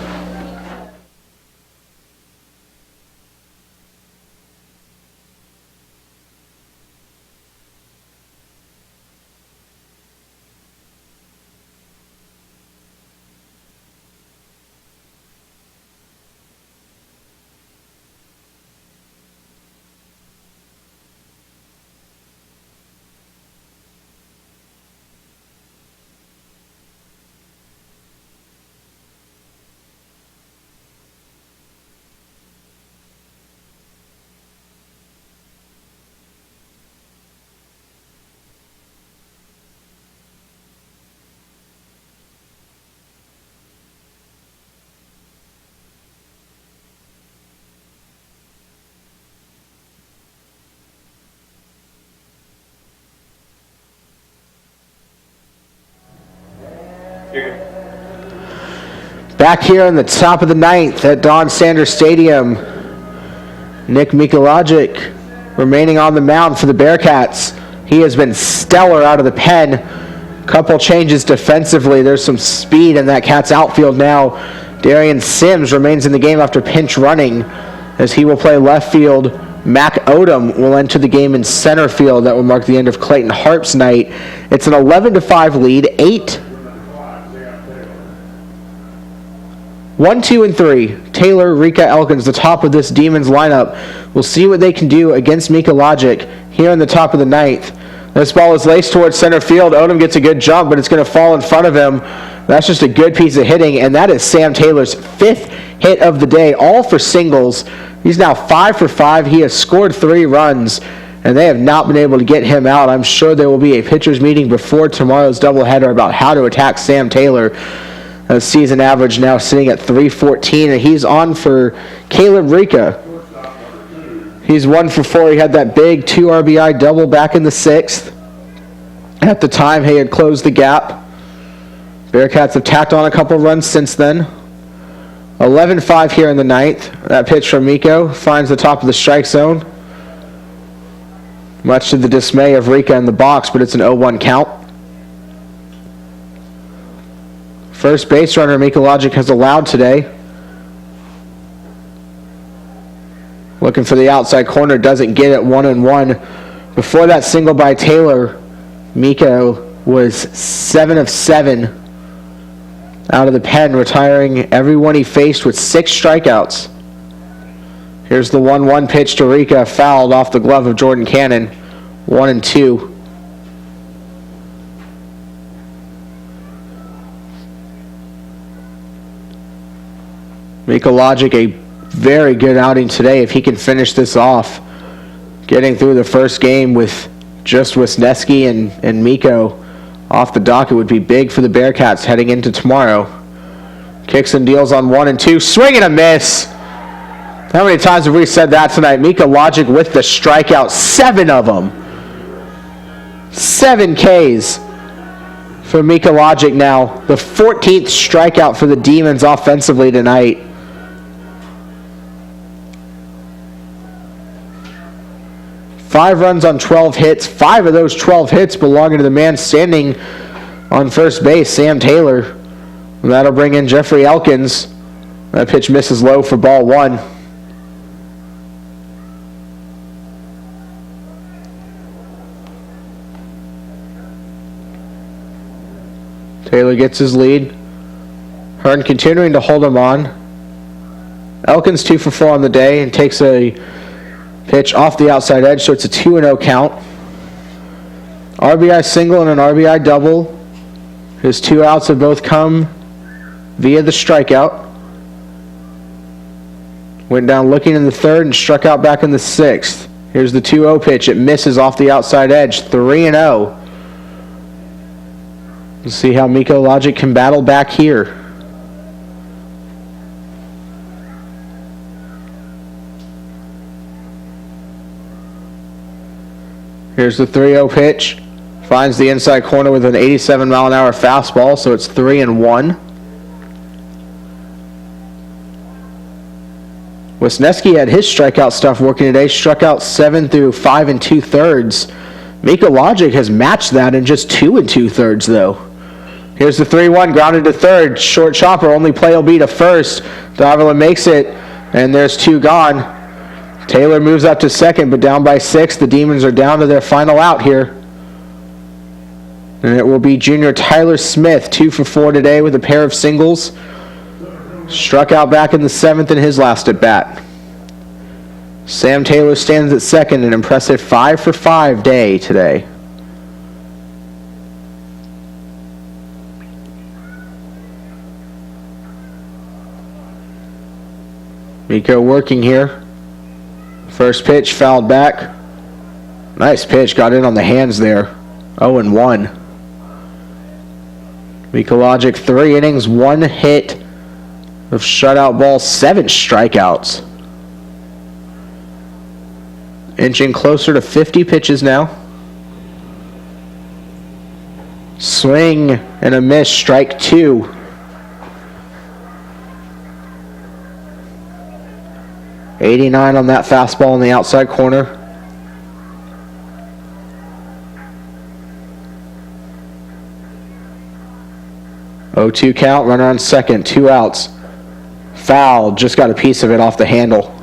Back here in the top of the 9th at Don Sanders Stadium, Nick Mikulajic remaining on the mound for the Bearcats. He has been stellar out of the pen Couple changes defensively. There's some speed in that Cats outfield now. Darian Sims remains in the game after pinch running as he will play left field. Mac Odom will enter the game in center field. That will mark the end of Clayton Harp's night. It's an 11-5 lead. 1, 2, and 3. Taylor, Rika, Elkins, the top of this Demons lineup. We'll see what they can do against Mika Logic here in the top of the ninth. This ball is laced towards center field. Odom gets a good jump, but it's going to fall in front of him. That's just a good piece of hitting, and that is Sam Taylor's 5th hit of the day, all for singles. He's now 5 for 5. He has scored 3 runs, and they have not been able to get him out. I'm sure there will be a pitchers meeting before tomorrow's doubleheader about how to attack Sam Taylor. Season average now sitting at 314, and he's on for Caleb Rika. He's 1 for 4. He had that big 2 RBI double back in the 6th. At the time, he had closed the gap. Bearcats have tacked on a couple runs since then. 11-5 here in the 9th. That pitch from Miko finds the top of the strike zone. Much to the dismay of Rika in the box, but it's an 0-1 count. First base runner Mika Logic has allowed today. Looking for the outside corner, doesn't get it, 1-1. Before that single by Taylor, Miko was 7 of 7 out of the pen, retiring everyone he faced with 6 strikeouts. Here's the 1-1 pitch to Rika, fouled off the glove of Jordan Cannon, 1-2. Mika Logic, a very good outing today if he can finish this off. Getting through the first game with just Wesneski and Miko off the docket would be big for the Bearcats heading into tomorrow. Kicks and deals on 1 and 2. Swing and a miss. How many times have we said that tonight? Mika Logic with the strikeout. 7 of them. 7 Ks for Mika Logic now. The 14th strikeout for the Demons offensively tonight. Five runs on 12 hits. 5 of those 12 hits belonging to the man standing on first base, Sam Taylor. And that'll bring in Jeffrey Elkins. That pitch misses low for ball 1. Taylor gets his lead. Hearn continuing to hold him on. Elkins 2 for 4 on the day and takes a pitch off the outside edge, so it's a 2-0 count. RBI single and an RBI double. His 2 outs have both come via the strikeout. Went down looking in the 3rd and struck out back in the 6th. Here's the 2-0 pitch. It misses off the outside edge. 3-0. We'll see how Mika Logic can battle back here. Here's the 3-0 pitch. Finds the inside corner with an 87-mile-an-hour fastball, so it's 3-1. Wesneski had his strikeout stuff working today. Struck out 7 through 5 2/3. Mika Logic has matched that in just 2 2/3, though. Here's the 3-1, grounded to 3rd. Short chopper, only play will be to 1st. Davila makes it, and there's 2 gone. Taylor moves up to 2nd, but down by 6. The Demons are down to their final out here. And it will be junior Tyler Smith, 2 for 4 today with a pair of singles. Struck out back in the 7th in his last at bat. Sam Taylor stands at 2nd, an impressive 5 for 5 day today. Miko working here. First pitch fouled back. Nice pitch, got in on the hands there. 0-1. Mika Logic, 3 innings, 1 hit of shutout ball, 7 strikeouts. Inching closer to 50 pitches now. Swing and a miss, strike 2. '89 on that fastball in the outside corner. 0-2 count, runner on second, 2 outs. Foul, just got a piece of it off the handle.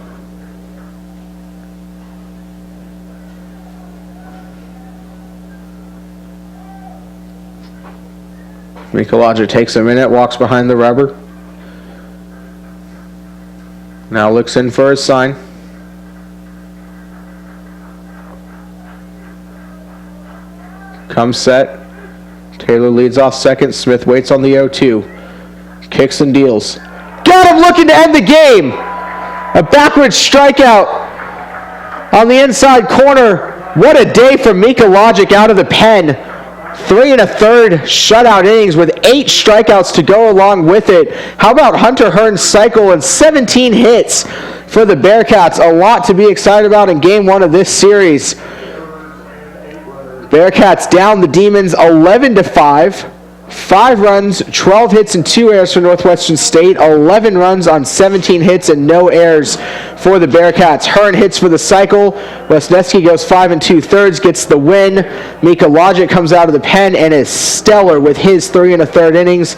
Mikalaja takes a minute, walks behind the rubber. Now looks in for his sign. Comes set. Taylor leads off second. Smith waits on the 0-2. Kicks and deals. Got him looking to end the game. A backwards strikeout on the inside corner. What a day for Mikalajic out of the pen. 3 1/3 shutout innings with 8 strikeouts to go along with it. How about Hunter Hearn's cycle and 17 hits for the Bearcats? A lot to be excited about in game 1 of this series. Bearcats down the Demons 11-5. 5 runs, 12 hits, and 2 errors for Northwestern State. 11 runs on 17 hits and no errors for the Bearcats. Hearn hits for the cycle. Wesneski goes 5 2/3, gets the win. Mikalajic comes out of the pen and is stellar with his 3 1/3 innings.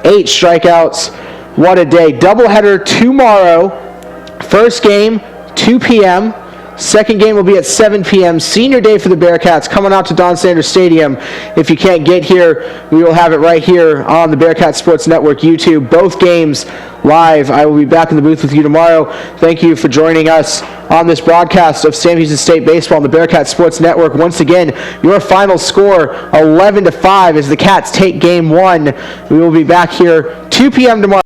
8 strikeouts. What a day. Doubleheader tomorrow. First game, 2 p.m. Second game will be at 7 p.m. Senior day for the Bearcats coming out to Don Sanders Stadium. If you can't get here, we will have it right here on the Bearcat Sports Network YouTube. Both games live. I will be back in the booth with you tomorrow. Thank you for joining us on this broadcast of Sam Houston State Baseball on the Bearcat Sports Network. Once again, your final score 11-5 as the Cats take game 1. We will be back here 2 p.m. tomorrow.